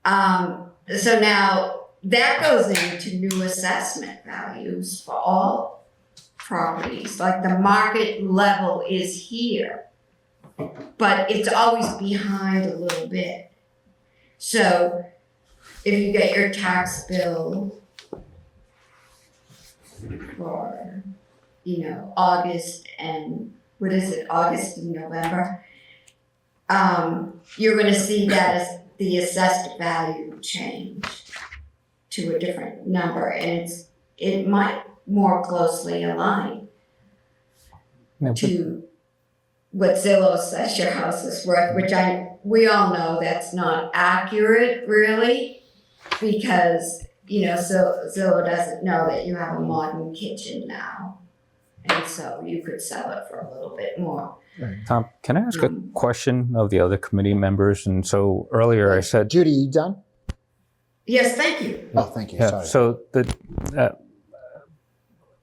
So now that goes into new assessment values for all properties. Like the market level is here, but it's always behind a little bit. So if you get your tax bill for, you know, August and November, you're gonna see that as the assessed value change to a different number, and it might more closely align to what Zillow says your house is worth, which we all know that's not accurate really, because, you know, so Zillow doesn't know that you have a modern kitchen now, and so you could sell it for a little bit more. Tom, can I ask a question of the other committee members? And so earlier I said, Judy, you done? Yes, thank you. Oh, thank you. yeah, Sorry. so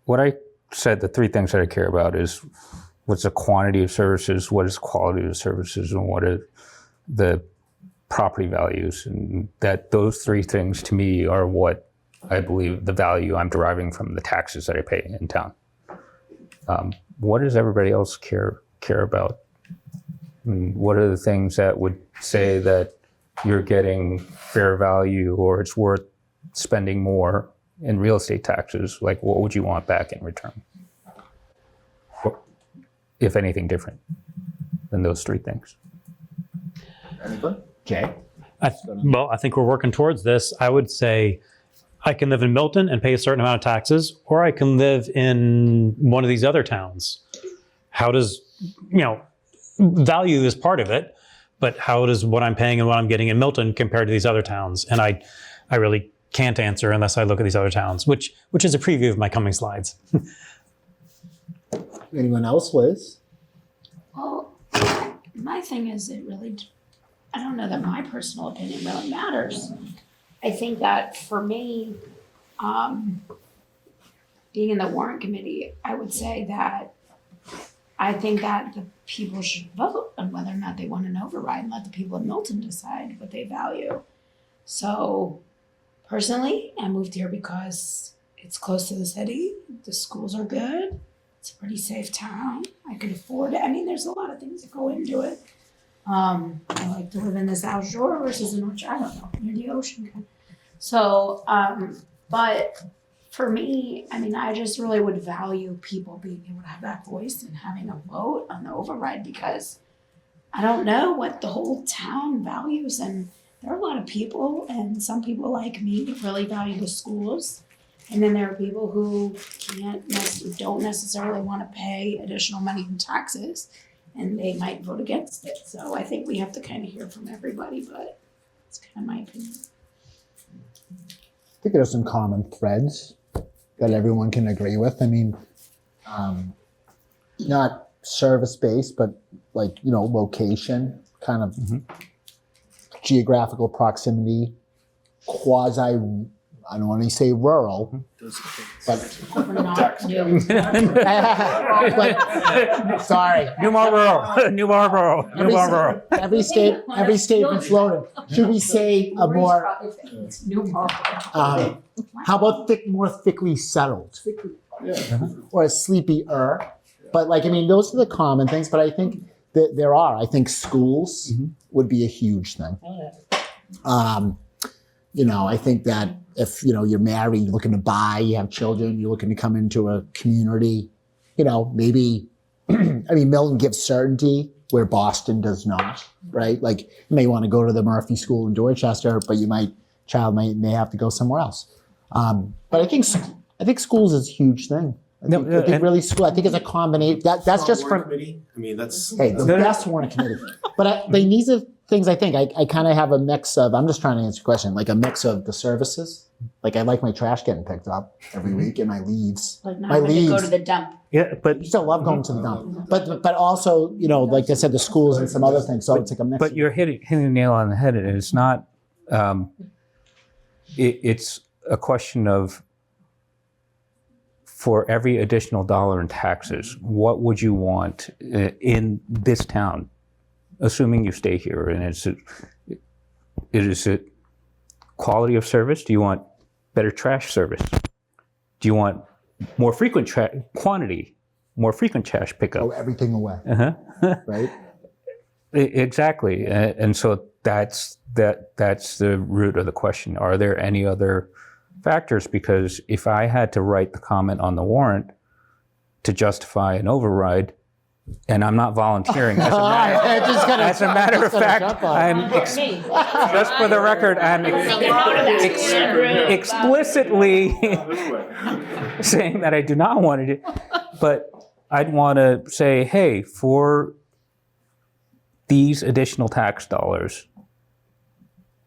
what I said, the three things that I care about is what's the quantity of services, what is the quality of services, and what are the property values. And that those three things to me are what I believe the value I'm deriving from the taxes that I pay in town. What does everybody else care about? And what are the things that would say that you're getting fair value or it's worth spending more in real estate taxes? Like, what would you want back in return? If anything different than those three things. Anybody? Jay? I think we're working towards this. I would say I can live in Milton and pay a certain amount of taxes, or I can live in one of these other towns. How does, value is part of it, but how does what I'm paying and what I'm getting in Milton compare to these other towns? And I really can't answer unless I look at these other towns, which is a preview of my coming slides. Anyone else, Liz? Well, my thing is I don't know that my personal opinion really matters. I think that for me, being in the Warrant Committee, I would say that I think that the people should vote on whether or not they want an override and let the people of Milton decide what they value. So personally, I moved here because it's close to the city, the schools are good, it's a pretty safe town, I could afford it. I mean, there's a lot of things that go into it. I like to live in the South Shore versus in North, I don't know, near the ocean. So, but for me, I mean, I just really would value people being able to have that voice and having a vote on the override, because I don't know what the whole town values, and there are a lot of people, and some people like me that really value the schools, and then there are people who don't necessarily want to pay additional money in taxes, and they might vote against it. So I think we have to kind of hear from everybody, but it's kind of my opinion. I think there are some common threads that everyone can agree with. I mean, not service-based, but like, location, kind of geographical proximity, quasi, I don't want to say rural, but sorry. New Marlboro. Every state is floating. Should we say a more, how about more thickly settled? Or a sleepier? But those are the common things, but I think that I think schools would be a huge thing. I think that if, you're married, you're looking to buy, you have children, you're looking to come into a community, maybe, Milton gives certainty where Boston does not, right? Like, you may want to go to the Murphy School in Dorchester, but child may have to go somewhere else. But I think schools is a huge thing. I think really school. I think it's a combination. That's just Warrant from committee. I mean, that's the best warrant committee. But these are things I think I kind of have a mix of. I'm just trying to answer your question, like a mix of the services. Like I like my trash getting picked up every week and my leaves. Like not My having to go leaves. to the dump. Yeah, but You still love going to the dump, but also like I said, the schools and some other things. So it's like a mix. But you're hitting the nail on the head, and it's not. It's a question of, for every additional dollar in taxes, what would you want in this town, assuming you stay here? And is it quality of service? Do you want better trash service? Do you want more frequent quantity, more frequent trash pickup? throw everything away, right? Exactly, and so that's the root of the question. Are there any other factors? Because if I had to write the comment on the warrant to justify an override, and I'm not volunteering, as a matter of fact, just for the record, I'm explicitly saying that I do not want to do, but I'd want to say, hey, for these additional tax dollars,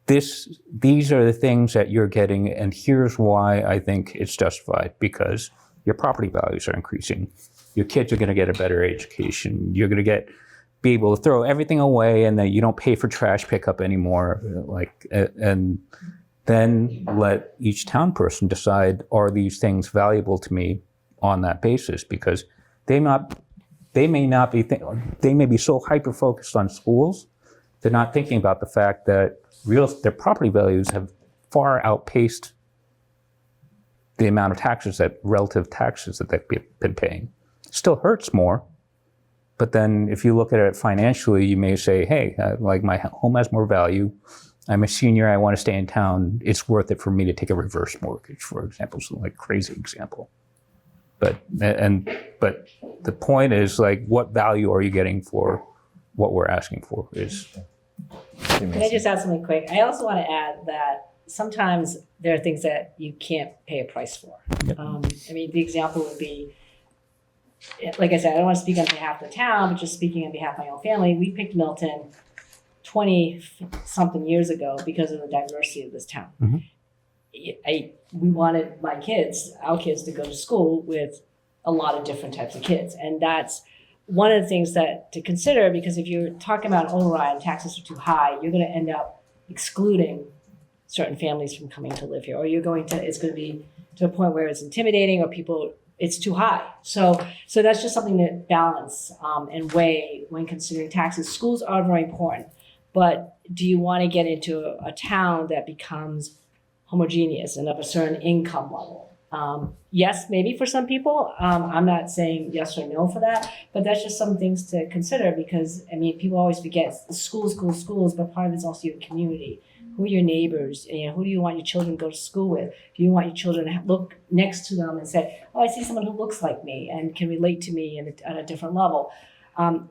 these are the things that you're getting, and here's why I think it's justified. Because your property values are increasing, your kids are going to get a better education, you're going to be able to throw everything away, and that you don't pay for trash pickup anymore. And then let each town person decide, are these things valuable to me on that basis? Because they may be so hyper focused on schools, they're not thinking about the fact that their property values have far outpaced the amount of relative taxes that they've been paying. Still hurts more, but then if you look at it financially, you may say, hey, like my home has more value. I'm a senior, I want to stay in town. It's worth it for me to take a reverse mortgage, for example, so like crazy example. But the point is, like, what value are you getting for what we're asking for? Can I just add something quick? I also want to add that sometimes there are things that you can't pay a price for. Yep. The example would be, like I said, I don't want to speak on behalf of the town, but just speaking on behalf of my own family, we picked Milton 20-something years ago because of the diversity of this town. Mm-hmm. We wanted our kids to go to school with a lot of different types of kids. And that's one of the things to consider, because if you're talking about an override and taxes are too high, you're going to end up excluding certain families from coming to live here, or it's going to be to a point where it's intimidating, or it's too high. So that's just something to balance and weigh when considering taxes. Schools are very important, but do you want to get into a town that becomes homogeneous and of a certain income level? Yes, maybe for some people. I'm not saying yes or no for that, but that's just some things to consider, because people always forget schools, but part of it's also your community. Who are your neighbors? Who do you want your children to go to school with? Do you want your children to look next to them and say, oh, I see someone who looks like me and can relate to me at a different level?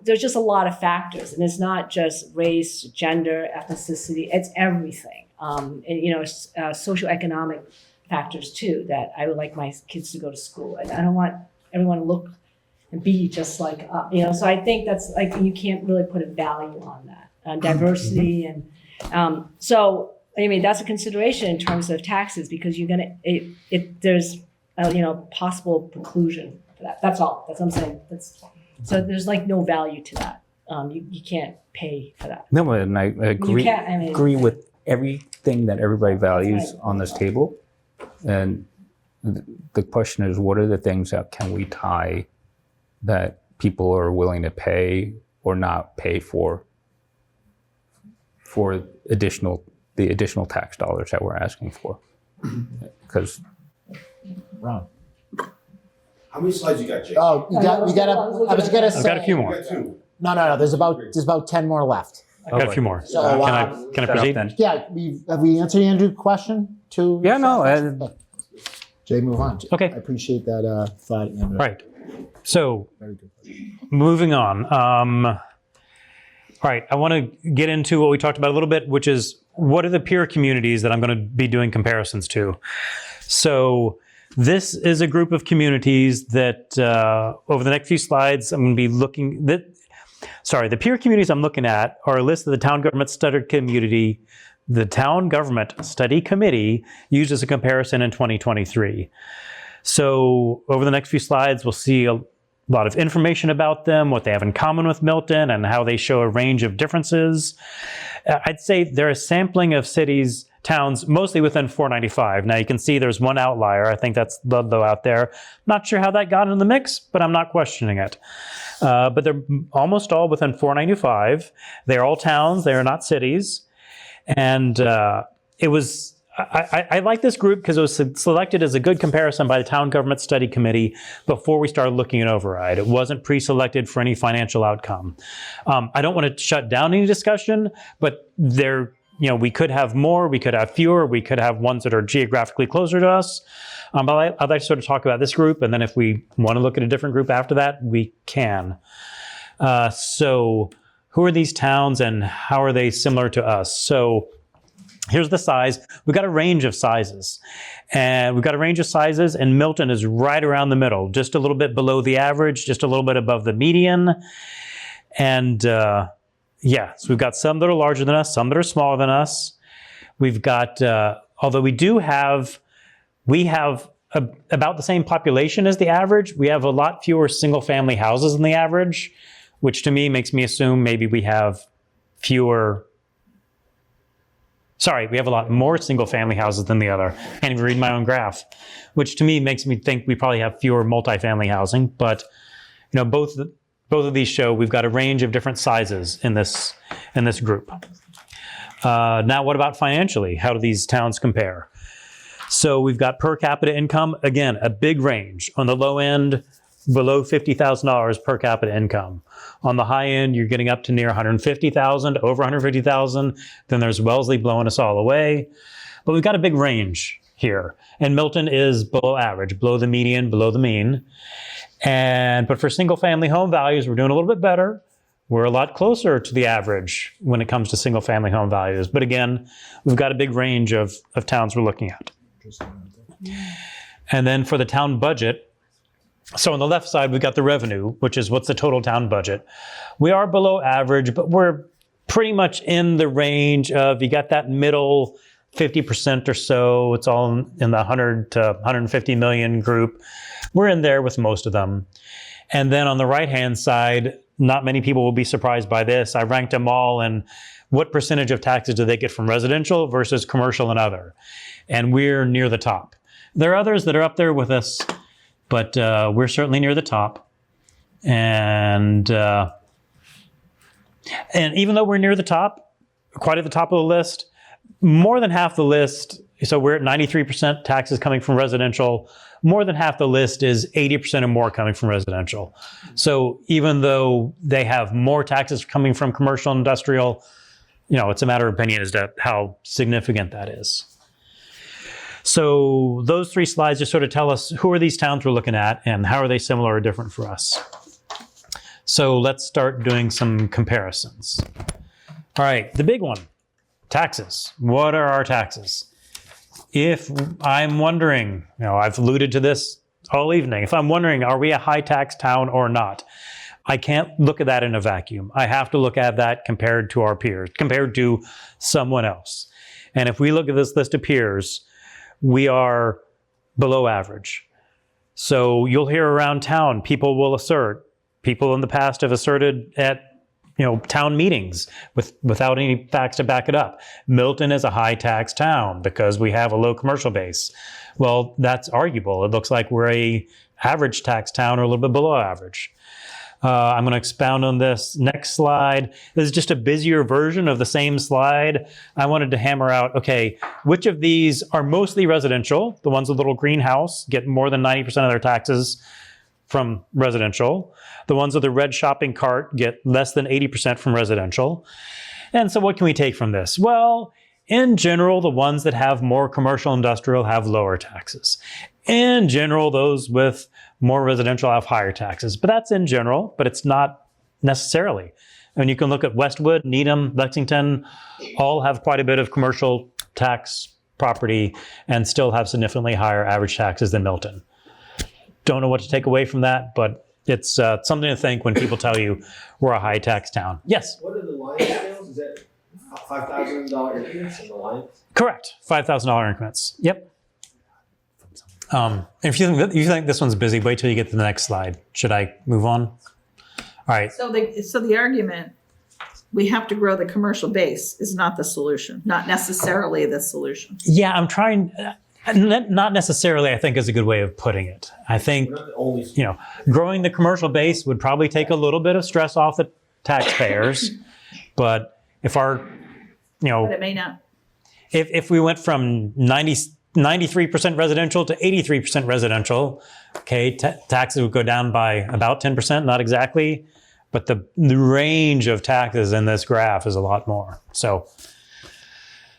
There's just a lot of factors, and it's not just race, gender, ethnicity, it's everything. Socioeconomic factors too, that I would like my kids to go to school. And I don't want everyone to look and be just like, so I think that's like, you can't really put a value on that, diversity. And that's a consideration in terms of taxes, because there's possible preclusion for that. That's all, that's what I'm saying. So there's like no value to that. You can't pay for that. No, and I agree with everything that everybody values on this table. And the question is, what are the things that can we tie that people are willing to pay or not pay for the additional tax dollars that we're asking for? Because Ron. How many slides you got, Jake? Oh, I've got a few more. No. There's about 10 more left. I've got a few more. So, can I proceed? Then? Yeah, have we answered Andrew's question too? Yeah, no. Jay, move on. Okay. I appreciate that thought, Andrew. Right. So, Very good. moving on. All right, I want to get into what we talked about a little bit, which is what are the peer communities that I'm going to be doing comparisons to. So this is a group of communities that over the next few slides, I'm going to be looking the peer communities I'm looking at are a list of the town government study community, the town government study committee used as a comparison in 2023. So over the next few slides, we'll see a lot of information about them, what they have in common with Milton, and how they show a range of differences. I'd say they're a sampling of cities, towns, mostly within 495. Now you can see there's one outlier. I think that's Ludlow out there. Not sure how that got in the mix, but I'm not questioning it. But they're almost all within 495. They're all towns. They are not cities. And it was, I like this group because it was selected as a good comparison by the Town Government Study Committee before we started looking at override. It wasn't pre-selected for any financial outcome. I don't want to shut down any discussion, but we could have more, we could have fewer, we could have ones that are geographically closer to us. But I'd like to sort of talk about this group, and then if we want to look at a different group after that, we can. So who are these towns and how are they similar to us? So here's the size. We've got a range of sizes. And Milton is right around the middle, just a little bit below the average, just a little bit above the median. And so we've got some that are larger than us, some that are smaller than us. We've got, although we have about the same population as the average, we have a lot fewer single family houses than the average, which to me makes me assume maybe we have we have a lot more single family houses than the other. I can't even read my own graph, which to me makes me think we probably have fewer multifamily housing. But both of these show we've got a range of different sizes in this group. Now, what about financially? How do these towns compare? So we've got per capita income, again, a big range. On the low end, below $50,000 per capita income. On the high end, you're getting up to near 150,000, over 150,000. Then there's Wellesley blowing us all away. But we've got a big range here. And Milton is below average, below the median, below the mean. But for single family home values, we're doing a little bit better. We're a lot closer to the average when it comes to single family home values. But again, we've got a big range of towns we're looking at. And then for the town budget, so on the left side, we've got the revenue, which is what's the total town budget. We are below average, but we're pretty much in the range of, you got that middle 50% or so. It's all in the 100 to 150 million group. We're in there with most of them. And then on the right-hand side, not many people will be surprised by this. I ranked them all and what percentage of taxes do they get from residential versus commercial and other. And we're near the top. There are others that are up there with us, but we're certainly near the top. And even though we're near the top, quite at the top of the list, more than half the list, so we're at 93% taxes coming from residential, more than half the list is 80% or more coming from residential. So even though they have more taxes coming from commercial and industrial, it's a matter of opinion as to how significant that is. So those three slides just sort of tell us who are these towns we're looking at and how are they similar or different for us. So let's start doing some comparisons. All right, the big one, taxes. What are our taxes? If I'm wondering, I've alluded to this all evening. If I'm wondering, are we a high tax town or not? I can't look at that in a vacuum. I have to look at that compared to our peers, compared to someone else. And if we look at this list of peers, we are below average. So you'll hear around town, people will assert, people in the past have asserted at town meetings without any facts to back it up. Milton is a high tax town because we have a low commercial base. Well, that's arguable. It looks like we're a average tax town or a little bit below average. I'm going to expound on this next slide. This is just a busier version of the same slide. I wanted to hammer out, okay, which of these are mostly residential? The ones with a little greenhouse get more than 90% of their taxes from residential. The ones with the red shopping cart get less than 80% from residential. And so what can we take from this? Well, in general, the ones that have more commercial industrial have lower taxes. In general, those with more residential have higher taxes. But that's in general, but it's not necessarily. And you can look at Westwood, Needham, Lexington, all have quite a bit of commercial tax property and still have significantly higher average taxes than Milton. Don't know what to take away from that, but it's something to think when people tell you we're a high tax town. Yes? What are the Lions sales? Is that $5,000 increments in the Lions? Correct. $5,000 increments. Yep. If you think this one's busy, wait till you get to the next slide. Should I move on? All right. So the argument, we have to grow the commercial base is not the solution, not necessarily the solution. Yeah, I'm trying. Not necessarily, I think, is a good way of putting it. I think, growing the commercial base would probably take a little bit of stress off the taxpayers. But if But it may not. if we went from 93% residential to 83% residential, okay, taxes would go down by about 10%, not exactly, but the range of taxes in this graph is a lot more. So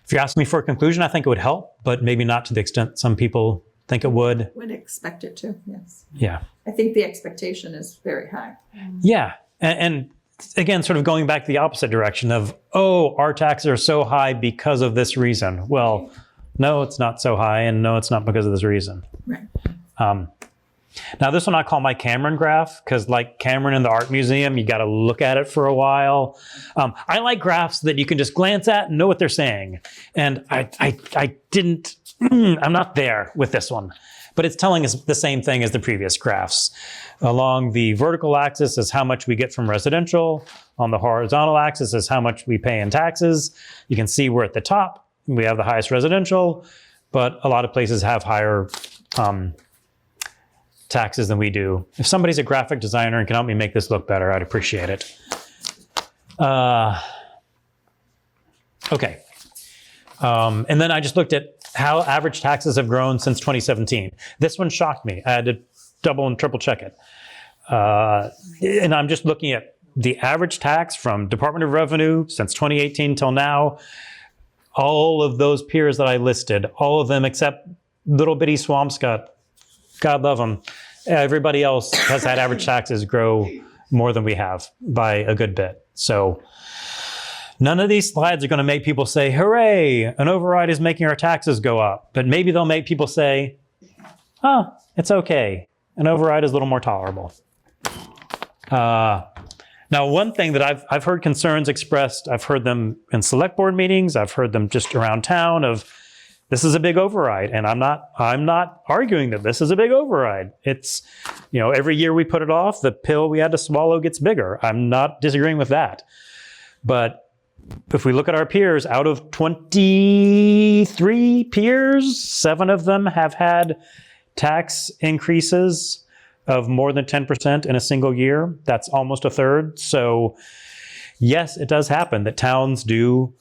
if you ask me for a conclusion, I think it would help, but maybe not to the extent some people think it would. Would expect it to, yes. Yeah. I think the expectation is very high. Yeah. And again, sort of going back to the opposite direction of, oh, our taxes are so high because of this reason. Well, no, it's not so high, and no, it's not because of this reason. Right. Now, this one I call my Cameron graph, because like Cameron in the art museum, you got to look at it for a while. I like graphs that you can just glance at and know what they're saying. And I didn't, I'm not there with this one. But it's telling us the same thing as the previous graphs. Along the vertical axis is how much we get from residential. On the horizontal axis is how much we pay in taxes. You can see we're at the top. We have the highest residential, but a lot of places have higher taxes than we do. If somebody's a graphic designer and can help me make this look better, I'd appreciate it. Okay. And then I just looked at how average taxes have grown since 2017. This one shocked me. I had to double and triple check it. And I'm just looking at the average tax from Department of Revenue since 2018 till now. All of those peers that I listed, all of them except little bitty Swampscott, God love them. Everybody else has had average taxes grow more than we have by a good bit. So none of these slides are going to make people say, hooray, an override is making our taxes go up. But maybe they'll make people say, oh, it's okay. An override is a little more tolerable. Now, one thing that I've heard concerns expressed, I've heard them in select board meetings, I've heard them just around town of, this is a big override. And I'm not arguing that this is a big override. It's, every year we put it off, the pill we had to swallow gets bigger. I'm not disagreeing with that. But if we look at our peers, out of 23 peers, 7 of them have had tax increases of more than 10% in a single year. That's almost a third. So yes, it does happen that towns do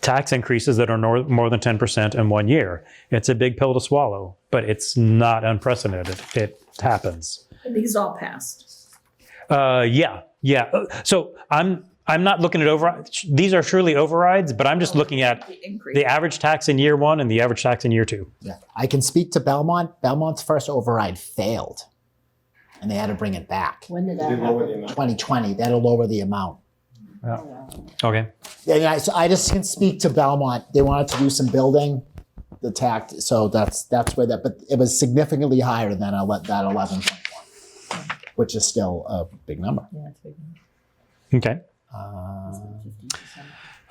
tax increases that are more than 10% in 1 year. It's a big pill to swallow, but it's not unprecedented. It happens. And these all passed. Yeah. So I'm not looking at overrides. These are surely overrides, but I'm just looking at the average tax in year 1 and the average tax in year 2. Yeah, I can speak to Belmont. Belmont's first override failed, and they had to bring it back. When did that happen? 2020. That'll lower the amount. Yeah. Okay. Yeah, so I just can speak to Belmont. They wanted to do some building, the tax. So that's where that. But it was significantly higher than that 11.1, which is still a big number. Yeah, it's big. Okay.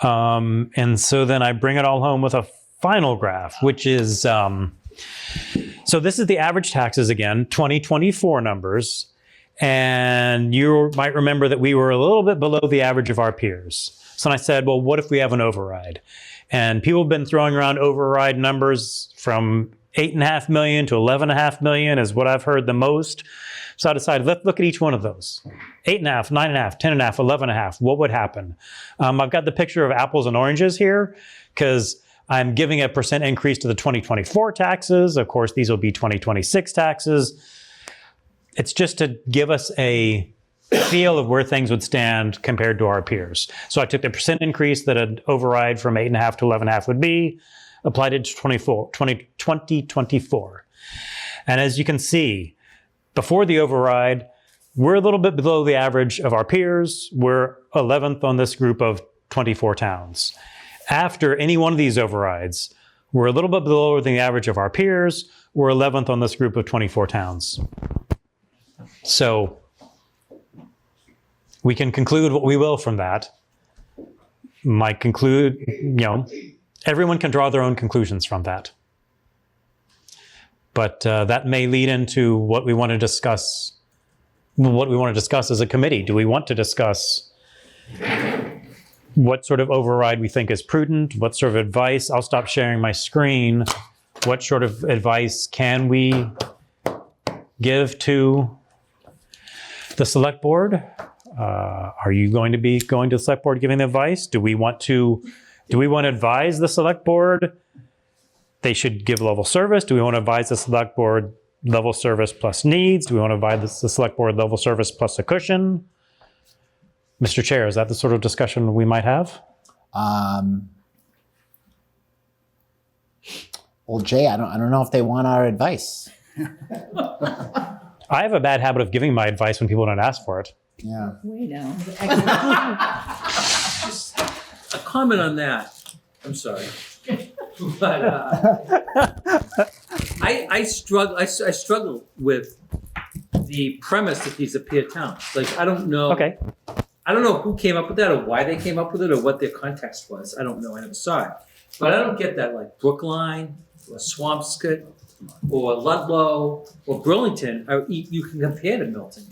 And so then I bring it all home with a final graph, which is, so this is the average taxes again, 2024 numbers. And you might remember that we were a little bit below the average of our peers. So I said, well, what if we have an override? And people have been throwing around override numbers from 8.5 million to 11.5 million is what I've heard the most. So I decided, let's look at each one of those. 8.5, 9.5, 10.5, 11.5. What would happen? I've got the picture of apples and oranges here because I'm giving a percent increase to the 2024 taxes. Of course, these will be 2026 taxes. It's just to give us a feel of where things would stand compared to our peers. So I took the percent increase that an override from 8.5 to 11.5 would be, applied it to 2024. And as you can see, before the override, we're a little bit below the average of our peers. We're 11th on this group of 24 towns. After any one of these overrides, we're a little bit below the average of our peers. We're 11th on this group of 24 towns. So we can conclude what we will from that. Everyone can draw their own conclusions from that. But that may lead into what we want to discuss. What we want to discuss as a committee. Do we want to discuss what sort of override we think is prudent? What sort of advice? I'll stop sharing my screen. What sort of advice can we give to the select board? Are you going to be going to the select board giving the advice? Do we want to advise the select board they should give level service? Do we want to advise the select board level service plus needs? Do we want to advise the select board level service plus a cushion? Mr. Chair, is that the sort of discussion we might have? Well, Jay, I don't know if they want our advice. I have a bad habit of giving my advice when people don't ask for it. Yeah. We know. Just a comment on that. I'm sorry. But I struggle with the premise that these are peer towns. Like, I don't know. Okay. I don't know who came up with that or why they came up with it or what their context was. I don't know. I never saw it. But I don't get that, like Brookline or Swampscott or Ludlow or Burlington, you can compare to Milton,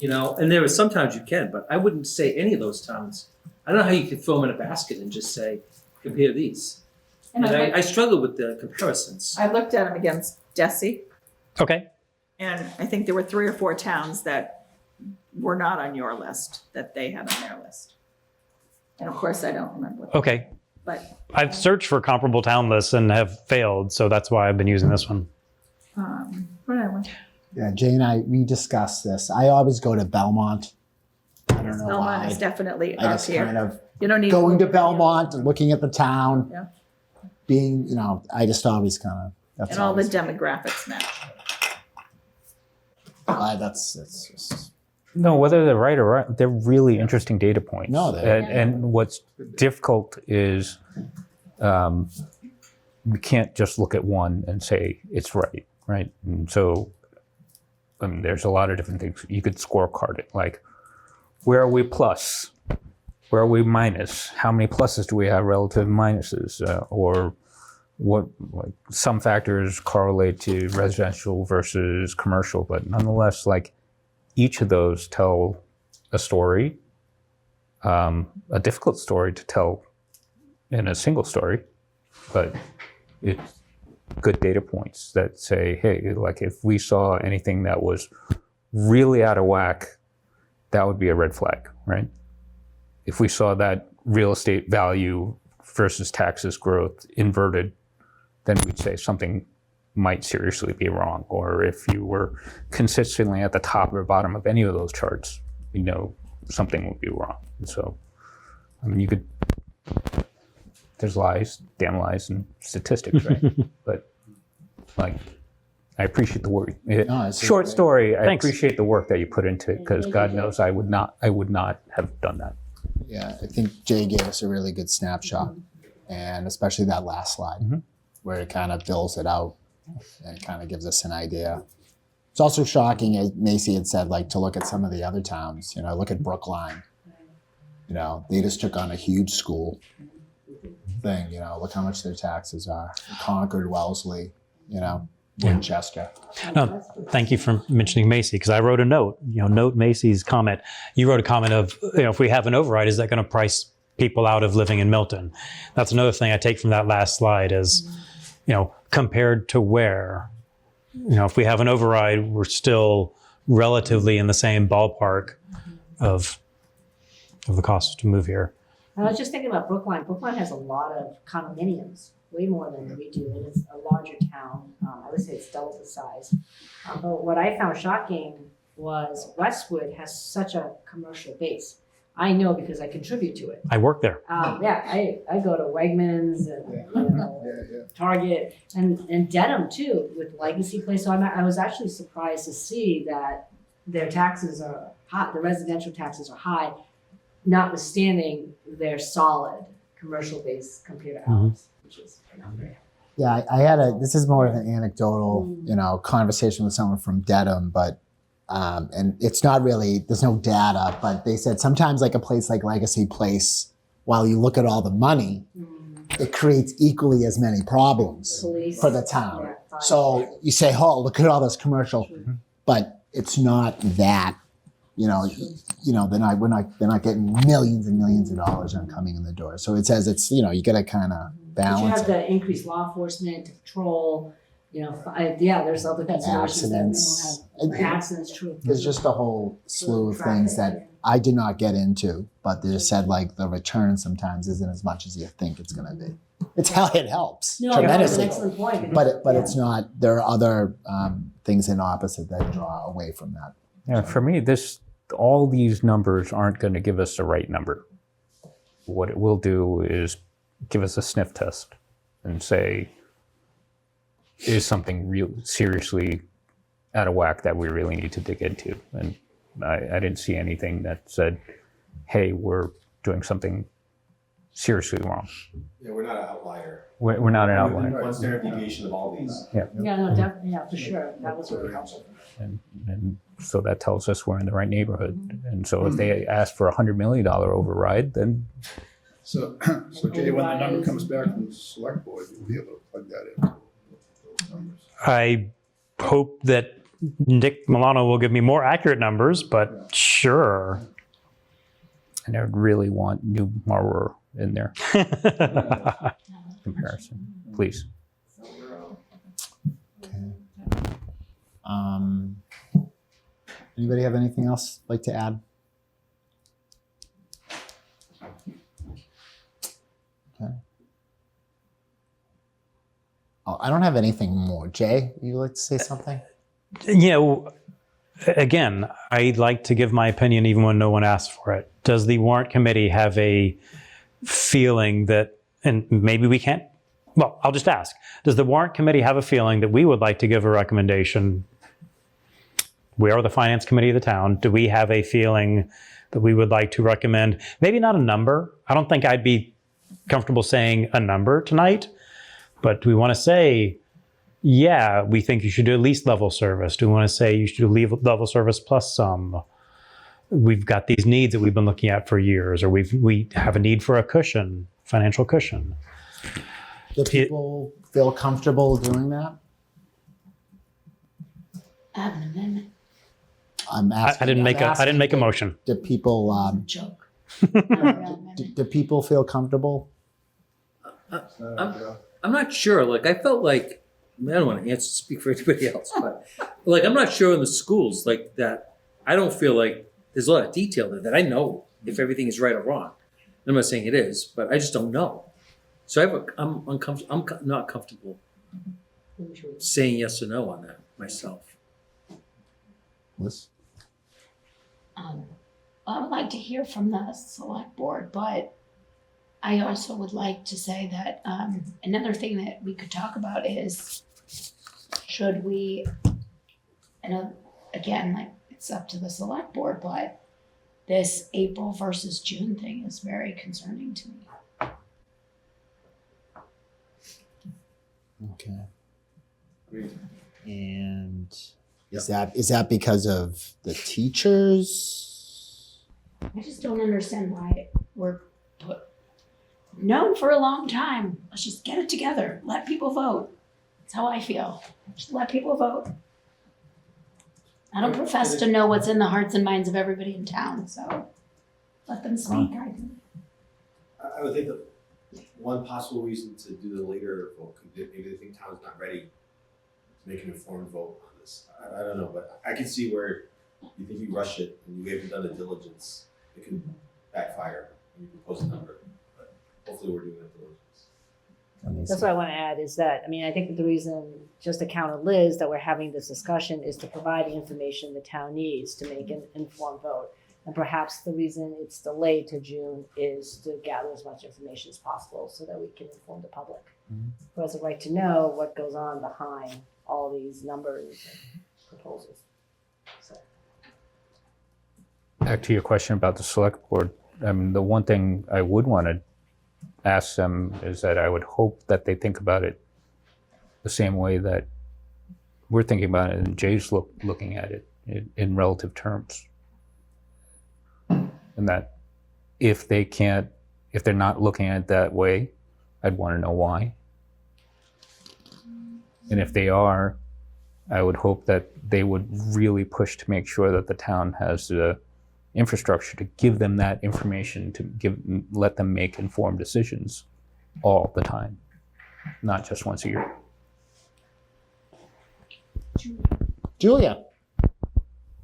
and there are sometimes you can, but I wouldn't say any of those towns. I don't know how you could throw them in a basket and just say, compare these. And I struggle with the comparisons. I looked at them against DESI, Okay. and I think there were 3 or 4 towns that were not on your list that they had on their list. And of course, I don't remember. Okay. But I've searched for comparable town lists and have failed, so that's why I've been using this one. whatever. Yeah, Jay and we discussed this. I always go to Belmont. I don't know Belmont why. is definitely I up just here. kind of You don't need going to Belmont and looking at the town. Yeah. Being, I just always kind of. And all the demographics match. That's just. No, whether they're right or wrong, they're really interesting data points. No, they're- and what's difficult is we can't just look at one and say it's right? And so there's a lot of different things. You could scorecard it, like where are we plus? Where are we minus? How many pluses do we have relative to minuses? Or what? Like some factors correlate to residential versus commercial, but nonetheless, like each of those tell a story, a difficult story to tell in a single story, but it's good data points that say, hey, like if we saw anything that was really out of whack, that would be a red flag, right? If we saw that real estate value versus taxes growth inverted, then we'd say something might seriously be wrong. Or if you were consistently at the top or bottom of any of those charts, something would be wrong. And so, you could, there's lies, damn lies, and statistics, right? But like, I appreciate the work. Short story, I Thanks. appreciate the work that you put into it, because God knows I would not have done that. Yeah, I think Jay gave us a really good snapshot, and especially that last slide where it kind of bills it out and kind of gives us an idea. It's also shocking, as Macy had said, like to look at some of the other towns. Look at Brookline. They just took on a huge school thing. Look how much their taxes are. Concord, Wellesley, Winchester. No, thank you for mentioning Macy, because I wrote a note. Note Macy's comment. You wrote a comment of, if we have an override, is that going to price people out of living in Milton? That's another thing I take from that last slide is, compared to where, if we have an override, we're still relatively in the same ballpark of the cost to move here. I was just thinking about Brookline. Brookline has a lot of condominiums, way more than we do, and it's a larger town. I would say it's double the size. But what I found shocking was Westwood has such a commercial base. I know because I contribute to it. I work there. I go to Wegmans and Target and Dedham too, with Legacy Place. So I was actually surprised to see that their taxes are high, the residential taxes are high, notwithstanding they're solid, commercial based compared to ours, which is great. Yeah, this is more of an anecdotal, conversation with someone from Dedham, but, and it's not really, there's no data, but they said sometimes like a place like Legacy Place, while you look at all the money, it creates equally as many problems Police. for the town. Yeah, fine. So you say, oh, look at all this commercial, but it's not that, they're not getting millions and millions of dollars on coming in the door. So it says it's, you gotta kind of But you balance have it. the increased law enforcement to patrol, there's other considerations that Accidents. we don't have. Accidents, true. There's just a whole slew of things that I did not get into, but they just said like the return sometimes isn't as much as you think it's gonna be. It's how it helps No, that's an tremendously. excellent point. But it's not, there are other things in opposite that draw away from that. Yeah, for me, all these numbers aren't going to give us the right number. What it will do is give us a sniff test and say, is something real seriously out of whack that we really need to dig into? And I didn't see anything that said, hey, we're doing something seriously wrong. Yeah, we're not an outlier. We're not an We're outlier. one standard deviation of all these. Yeah, no, definitely, yeah, for sure. That was really helpful. And so that tells us we're in the right neighborhood. And so if they ask for a $100 million override, then So Jay, when the number comes back from the select board, you'll be able to plug that in. Those numbers. I hope that Nick Milano will give me more accurate numbers, but sure. and I would really want New Marlboro in there comparison, please. Anybody have anything else like to add? Okay. Oh, I don't have anything more. Jay, you like to say something? Again, I'd like to give my opinion even when no one asks for it. Does the warrant committee have a feeling that, and maybe we can't, well, I'll just ask. Does the warrant committee have a feeling that we would like to give a recommendation? We are the finance committee of the town. Do we have a feeling that we would like to recommend, maybe not a number? I don't think I'd be comfortable saying a number tonight, but do we want to say, yeah, we think you should do at least level service? Do we want to say you should do level service plus some? We've got these needs that we've been looking at for years, or we have a need for a cushion, financial cushion. Do people feel comfortable doing that? I have an amendment. I'm asking. I didn't make a motion. Do people Joke. do people feel comfortable? I'm not sure. Like, I felt like, I don't want to speak for anybody else, but like, I'm not sure in the schools like that. I don't feel like there's a lot of detail there that I know if everything is right or wrong. I'm not saying it is, but I just don't know. So I'm uncomfortable. I'm not comfortable saying yes or no on that myself. Liz? I would like to hear from the select board, but I also would like to say that another thing that we could talk about is, should we, again, like, it's up to the select board, but this April versus June thing is very concerning to me. Okay. And is that because of the teachers? I just don't understand why we're known for a long time. Let's just get it together. Let people vote. That's how I feel. Just let people vote. I don't profess to know what's in the hearts and minds of everybody in town, so let them speak. I would think that one possible reason to do the later vote could be maybe they think town's not ready to make an informed vote on this. I don't know, but I can see where you think you rush it and you haven't done the diligence. It can backfire when you propose a number, but hopefully we're doing that diligence. That's what I want to add is that, I think that the reason, just to counter Liz, that we're having this discussion is to provide the information the town needs to make an informed vote. And perhaps the reason it's delayed to June is to gather as much information as possible so that we can inform the public. Who has a right to know what goes on behind all these numbers and proposals. So. back to your question about the select board, the one thing I would want to ask them is that I would hope that they think about it the same way that we're thinking about it and Jay's looking at it in relative terms. And that if they're not looking at it that way, I'd want to know why. And if they are, I would hope that they would really push to make sure that the town has the infrastructure to give them that information, to let them make informed decisions all the time, not just once a year. Julia.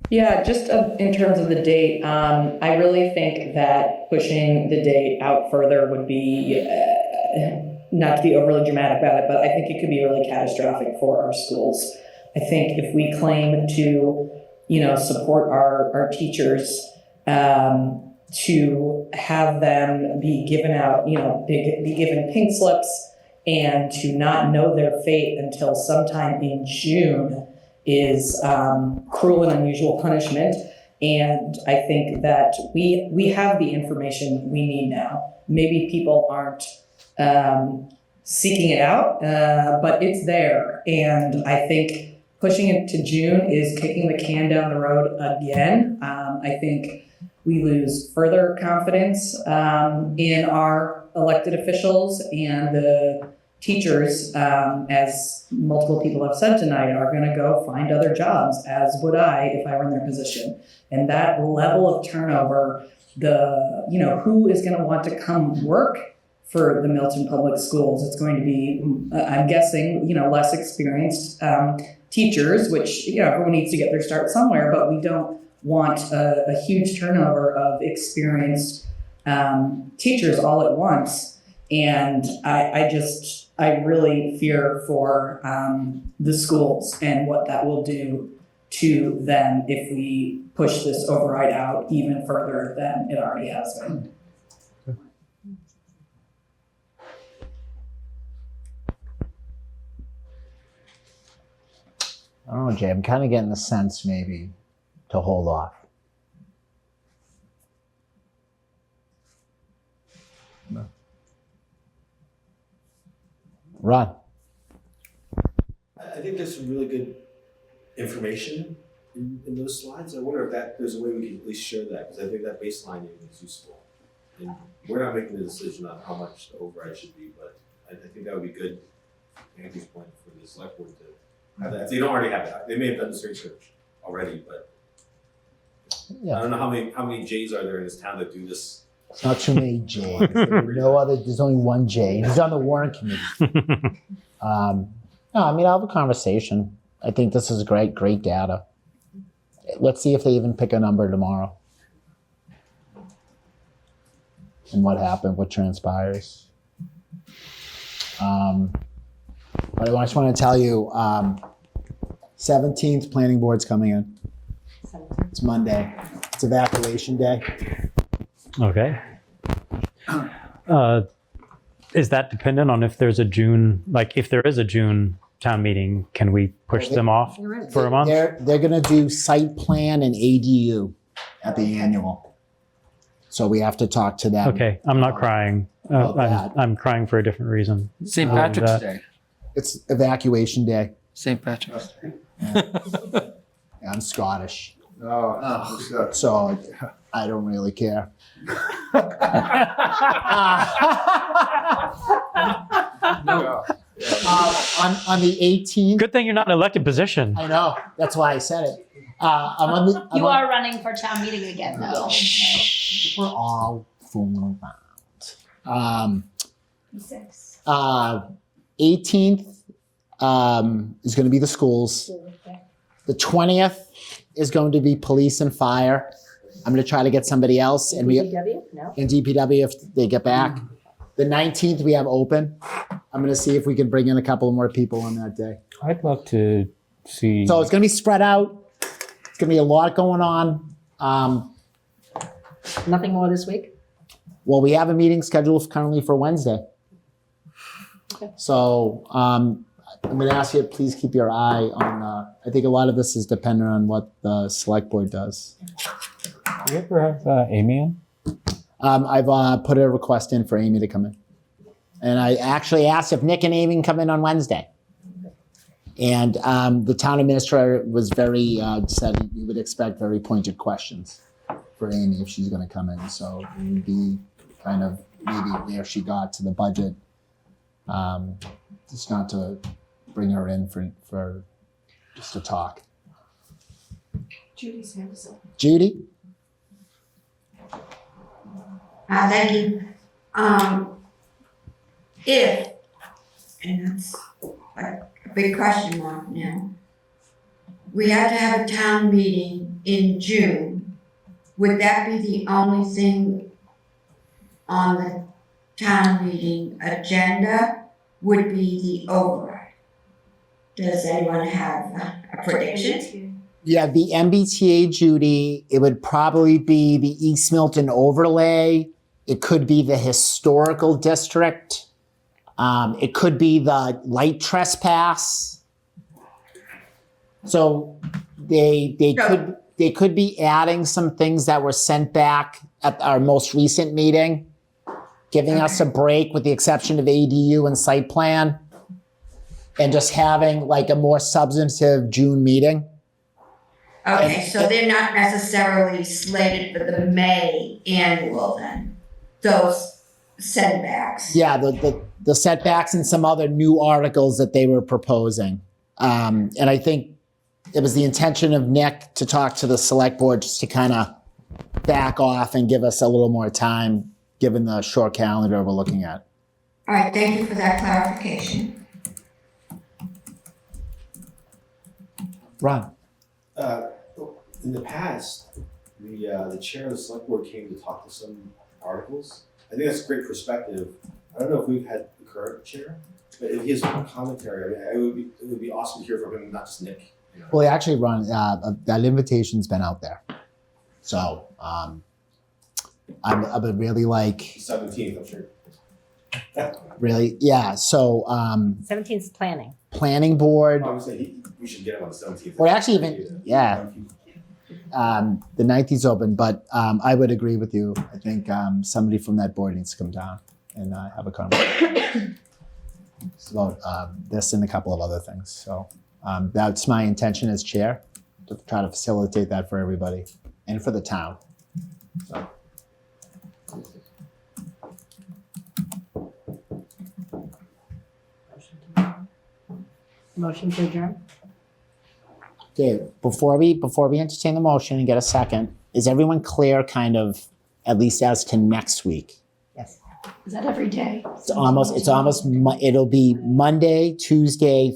Yeah, just in terms of the date, I really think that pushing the date out further would be, not to be overly dramatic about it, but I think it could be really catastrophic for our schools. I think if we claim to, support our teachers, to have them be given out, be given pink slips and to not know their fate until sometime in June is cruel and unusual punishment. And I think that we have the information we need now. Maybe people aren't seeking it out, but it's there. And I think pushing it to June is kicking the can down the road again. I think we lose further confidence in our elected officials, and the teachers, as multiple people have said tonight, are going to go find other jobs, as would I if I were in their position. And that level of turnover, who is going to want to come work for the Milton Public Schools? It's going to be, I'm guessing, less experienced teachers, which, everyone needs to get their start somewhere, but we don't want a huge turnover of experienced teachers all at once. And I really fear for the schools and what that will do to them if we push this override out even further than it already has been. I don't know, Jay. I'm kind of getting the sense maybe to hold off. No. Ron. I think there's some really good information in those slides. I wonder if there's a way we can at least share that, because I think that baseline is useful. And we're not making the decision on how much the override should be, but I think that would be good, Andy's point, for the select board to have that. If they don't already have it, they may have done this research already, but Yeah. I don't know how many J's are there in this town that do this. It's not too many J's. There's only one J. He's on the Warrant committee. No, I mean, I'll have a conversation. I think this is great data. Let's see if they even pick a number tomorrow. And what happened, what transpires. But I just want to tell you, 17th planning board's coming in. It's Monday. It's evacuation day. Okay. Is that dependent on if there's a June, if there is a June town meeting, can we push them off for a month? They're going to do site plan and ADU at the annual. So we have to talk to them. Okay, I'm not crying. I'm crying for a different reason. St. Patrick's Day. It's evacuation day. St. Patrick's Day. Yeah, I'm Scottish. Oh. So I don't really care. No. On the 18th. Good thing you're not in an elected position. I know. That's why I said it. You are running for town meeting again, though. We're all fooling around. 18th is going to be the schools. The 20th is going to be police and fire. I'm going to try to get somebody else. And DPW? No. And DPW if they get back. The 19th we have open. I'm going to see if we can bring in a couple more people on that day. I'd love to see. So it's going to be spread out. It's going to be a lot going on. Nothing more this week? Well, we have a meeting scheduled currently for Wednesday. Okay. So I'm going to ask you to please keep your eye on, I think a lot of this is dependent on what the select board does. Do you ever have Amy in? I've put a request in for Amy to come in. And I actually asked if Nick and Amy can come in on Wednesday. And the town administrator was very, said you would expect very pointed questions for Amy if she's going to come in. So it would be kind of maybe where she got to the budget. Just not to bring her in for just to talk. Judy's hand is up. Judy? Thank you. If, and that's like a big question mark now, we had to have a town meeting in June, would that be the only thing on the town meeting agenda? Would be the override? Does anyone have a prediction? Yeah, the MBTA, Judy, it would probably be the East Milton overlay. It could be the historical district. It could be the light trespass. So they could be adding some things that were sent back at our most recent meeting, giving us a break with the exception of ADU and site plan, and just having like a more substantive June meeting. Okay, so they're not necessarily slated for the May annual then, those setbacks? Yeah, the setbacks and some other new articles that they were proposing. And I think it was the intention of Nick to talk to the select board just to kind of back off and give us a little more time, given the short calendar we're looking at. All right, thank you for that clarification. Ron? In the past, the chair of the select board came to talk to some articles. I think that's a great perspective. I don't know if we've had the current chair, but if he has some commentary, I mean, it would be awesome to hear from him, not just Nick. You know? Well, actually, Ron, that invitation's been out there. So I would really like... 17th, I'm sure. Really? Yeah, so... 17th is planning. Planning board... Obviously, we should get him on the 17th. Or actually even, yeah. The 9th is open, but I would agree with you. I think somebody from that board needs to come down and have a conversation. It's about this and a couple of other things. So that's my intention as chair, to try to facilitate that for everybody and for the town. So. Motion to adjourn? Okay, before we entertain the motion and get a second, is everyone clear kind of, at least as to next week? Yes. Is that every day? It'll be Monday, Tuesday,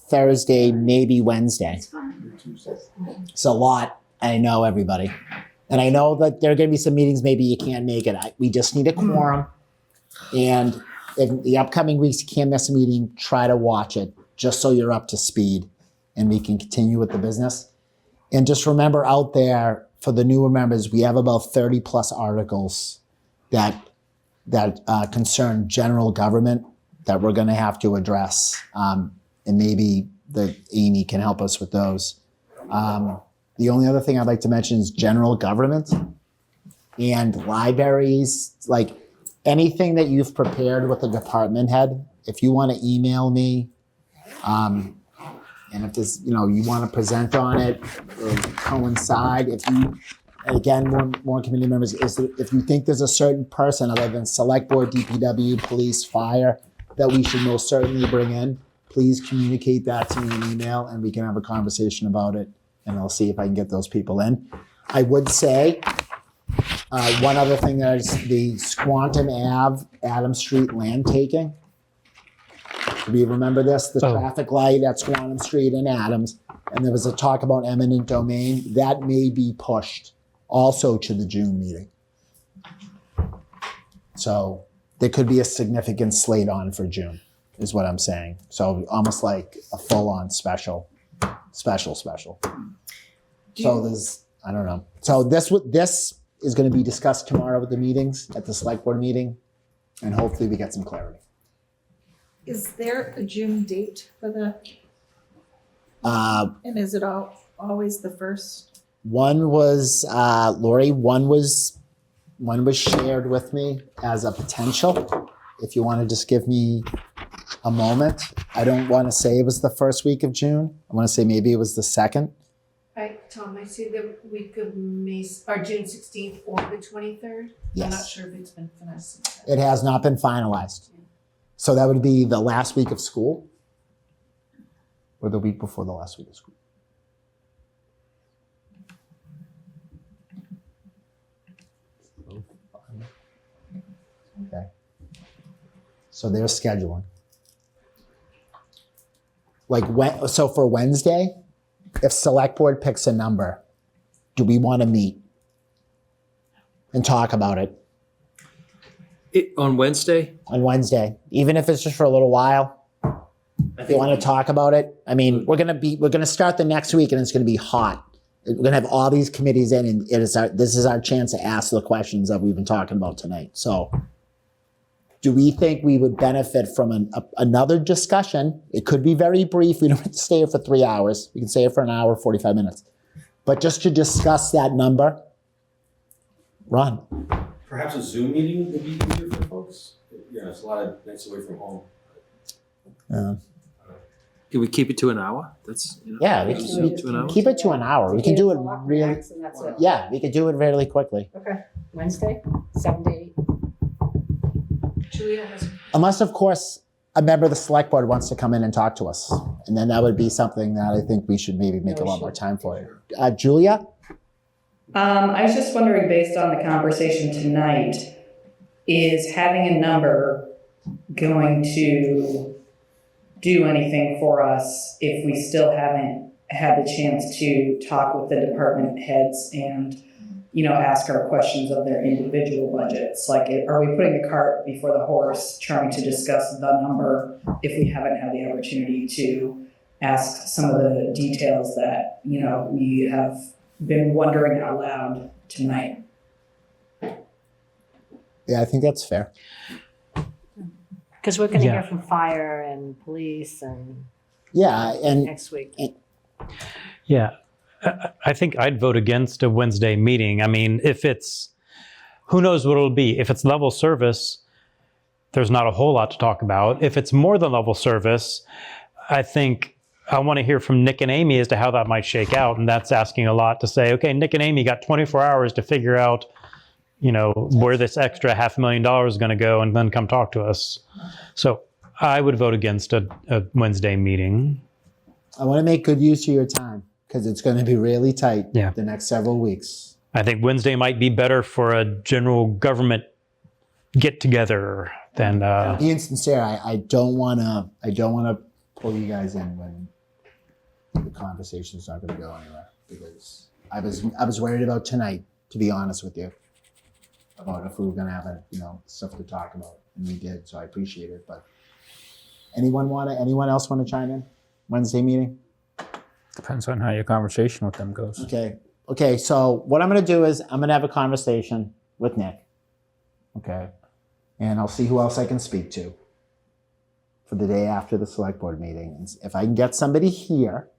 Thursday, maybe Wednesday. It's fine. It's a lot, I know, everybody. And I know that there are gonna be some meetings maybe you can't make it. We just need a quorum. And in the upcoming weeks, you can't miss a meeting, try to watch it, just so you're up to speed and we can continue with the business. And just remember out there, for the newer members, we have about 30 plus articles that concern general government that we're gonna have to address. And maybe Amy can help us with those. The only other thing I'd like to mention is general government and libraries, like anything that you've prepared with the department head. If you wanna email me, and if this, you want to present on it or coincide, if you, again, more committee members, if you think there's a certain person other than select board, DPW, police, fire, that we should most certainly bring in, please communicate that to me in email and we can have a conversation about it and I'll see if I can get those people in. I would say, one other thing, there's the Squantum Ave, Adams Street land taking. Do you remember this? The traffic light at Squantum Street and Adams. And there was a talk about eminent domain. That may be pushed also to the June meeting. So there could be a significant slate on for June, is what I'm saying. So almost like a full-on special. So there's, I don't know. So this is going to be discussed tomorrow at the meetings, at the select board meeting, and hopefully we get some clarity. Is there a June date for the, and is it always the first One was Lori. One was shared with me as a potential. If you want to just give me a moment, I don't want to say it was the first week of June. I want to say maybe it was the second. Right, Tom, I see the week of June 16th or the 23rd. Yes. I'm not sure if it's been finessed. It has not been finalized. So that would be the last week of school or the week before the last week of school. Okay. So they're scheduling. So for Wednesday, if select board picks a number, do we want to meet and talk about it? On Wednesday? On Wednesday, even if it's just for a little while. If you want to talk about it, I mean, we're gonna start the next week, and it's gonna be hot. We're gonna have all these committees in, and this is our chance to ask the questions that we've been talking about tonight. So, do we think we would benefit from another discussion? It could be very brief. We don't have to stay here for 3 hours. We can stay here for an hour, 45 minutes, but just to discuss that number. Ron. Perhaps a Zoom meeting would be easier for folks. Yeah, it's a lot of nights away from home. Can we keep it to an hour? That's Yeah, we Zoom to an hour? keep it to an hour. We can do it really. Max, and that's it. Yeah, we could do it really quickly. Okay, Wednesday, 7 to 8. Julia has. Unless, of course, a member of the select board wants to come in and talk to us. And then that would be something that I think we should maybe make a lot more time for. Julia? I was just wondering, based on the conversation tonight, is having a number going to do anything for us if we still haven't had the chance to talk with the department heads and, ask our questions of their individual budgets? Like, are we putting the cart before the horse, trying to discuss the number if we haven't had the opportunity to ask some of the details that, we have been wondering out loud tonight? Yeah, I think that's fair. Because we're gonna Yeah. hear from fire and police and Yeah, and next week. Yeah, I think I'd vote against a Wednesday meeting. I mean, who knows what it'll be. If it's level service, there's not a whole lot to talk about. If it's more than level service, I think I want to hear from Nick and Amy as to how that might shake out. And that's asking a lot to say, okay, Nick and Amy got 24 hours to figure out, where this extra $500,000 is going to go, and then come talk to us. So I would vote against a Wednesday meeting. I want to make good use of your time because it's going to be really tight the next several weeks. I think Wednesday might be better for a general government get together than. Being sincere, I don't want to pull you guys in when the conversation's not going to go anywhere, because I was worried about tonight, to be honest with you, about if we were going to have stuff to talk about, and we did, so I appreciate it. But anyone else want to chime in? Wednesday meeting? Depends on how your conversation with them goes. Okay, so what I'm going to do is I'm going to have a conversation with Nick. Okay. And I'll see who else I can speak to for the day after the select board meeting. And if I can get somebody here,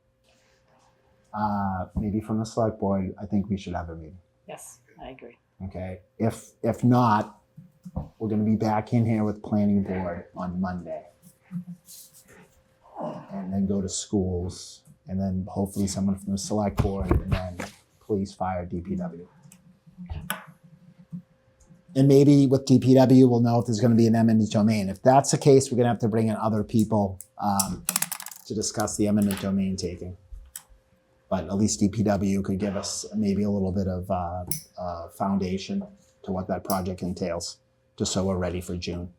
maybe from the select board, I think we should have a meeting. Yes, I agree. Okay. If not, we're going to be back in here with planning board on Monday. And then go to schools, and then hopefully someone from the select board, and then police, fire, DPW. And maybe with DPW, we'll know if there's going to be an eminent domain. If that's the case, we're going to have to bring in other people to discuss the eminent domain taking. But at least DPW could give us maybe a little bit of foundation to what that project entails, just so we're ready for June.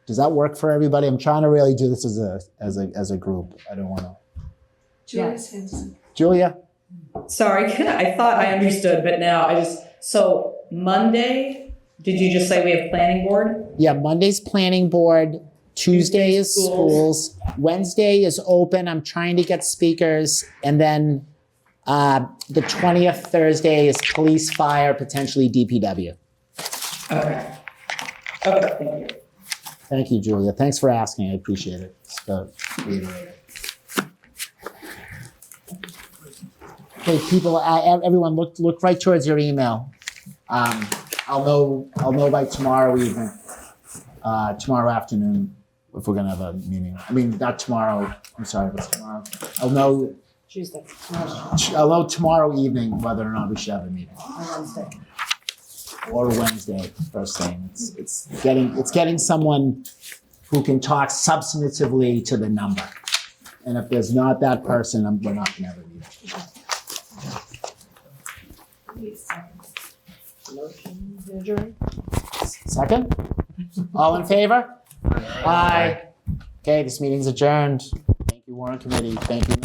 Does that work for everybody? I'm trying to really do this as a group. I don't want to. Julia's hands. Julia? Sorry, I thought I understood, but now so Monday, did you just say we have planning board? Yeah, Monday's planning board. Tuesday is schools. Wednesday is open. I'm trying to get speakers. And then the 20th, Thursday, is police, fire, potentially DPW. Okay. Okay, thank you. Thank you, Julia. Thanks for asking. I appreciate it. Just to reiterate it. Okay, people, everyone, look right towards your email. I'll know by tomorrow evening, tomorrow afternoon, if we're gonna have a meeting. I mean, not tomorrow. I'm sorry, what's tomorrow? I'll know Tuesday, tomorrow evening whether or not we should have a meeting. Wednesday. Or Wednesday, first thing. It's getting someone who can talk substantively to the number. And if there's not that person, we're not gonna have a meeting. Motion to adjourn. Second? All in favor? Aye. Okay, this meeting's adjourned. Thank you, Warrant Committee. Thank you,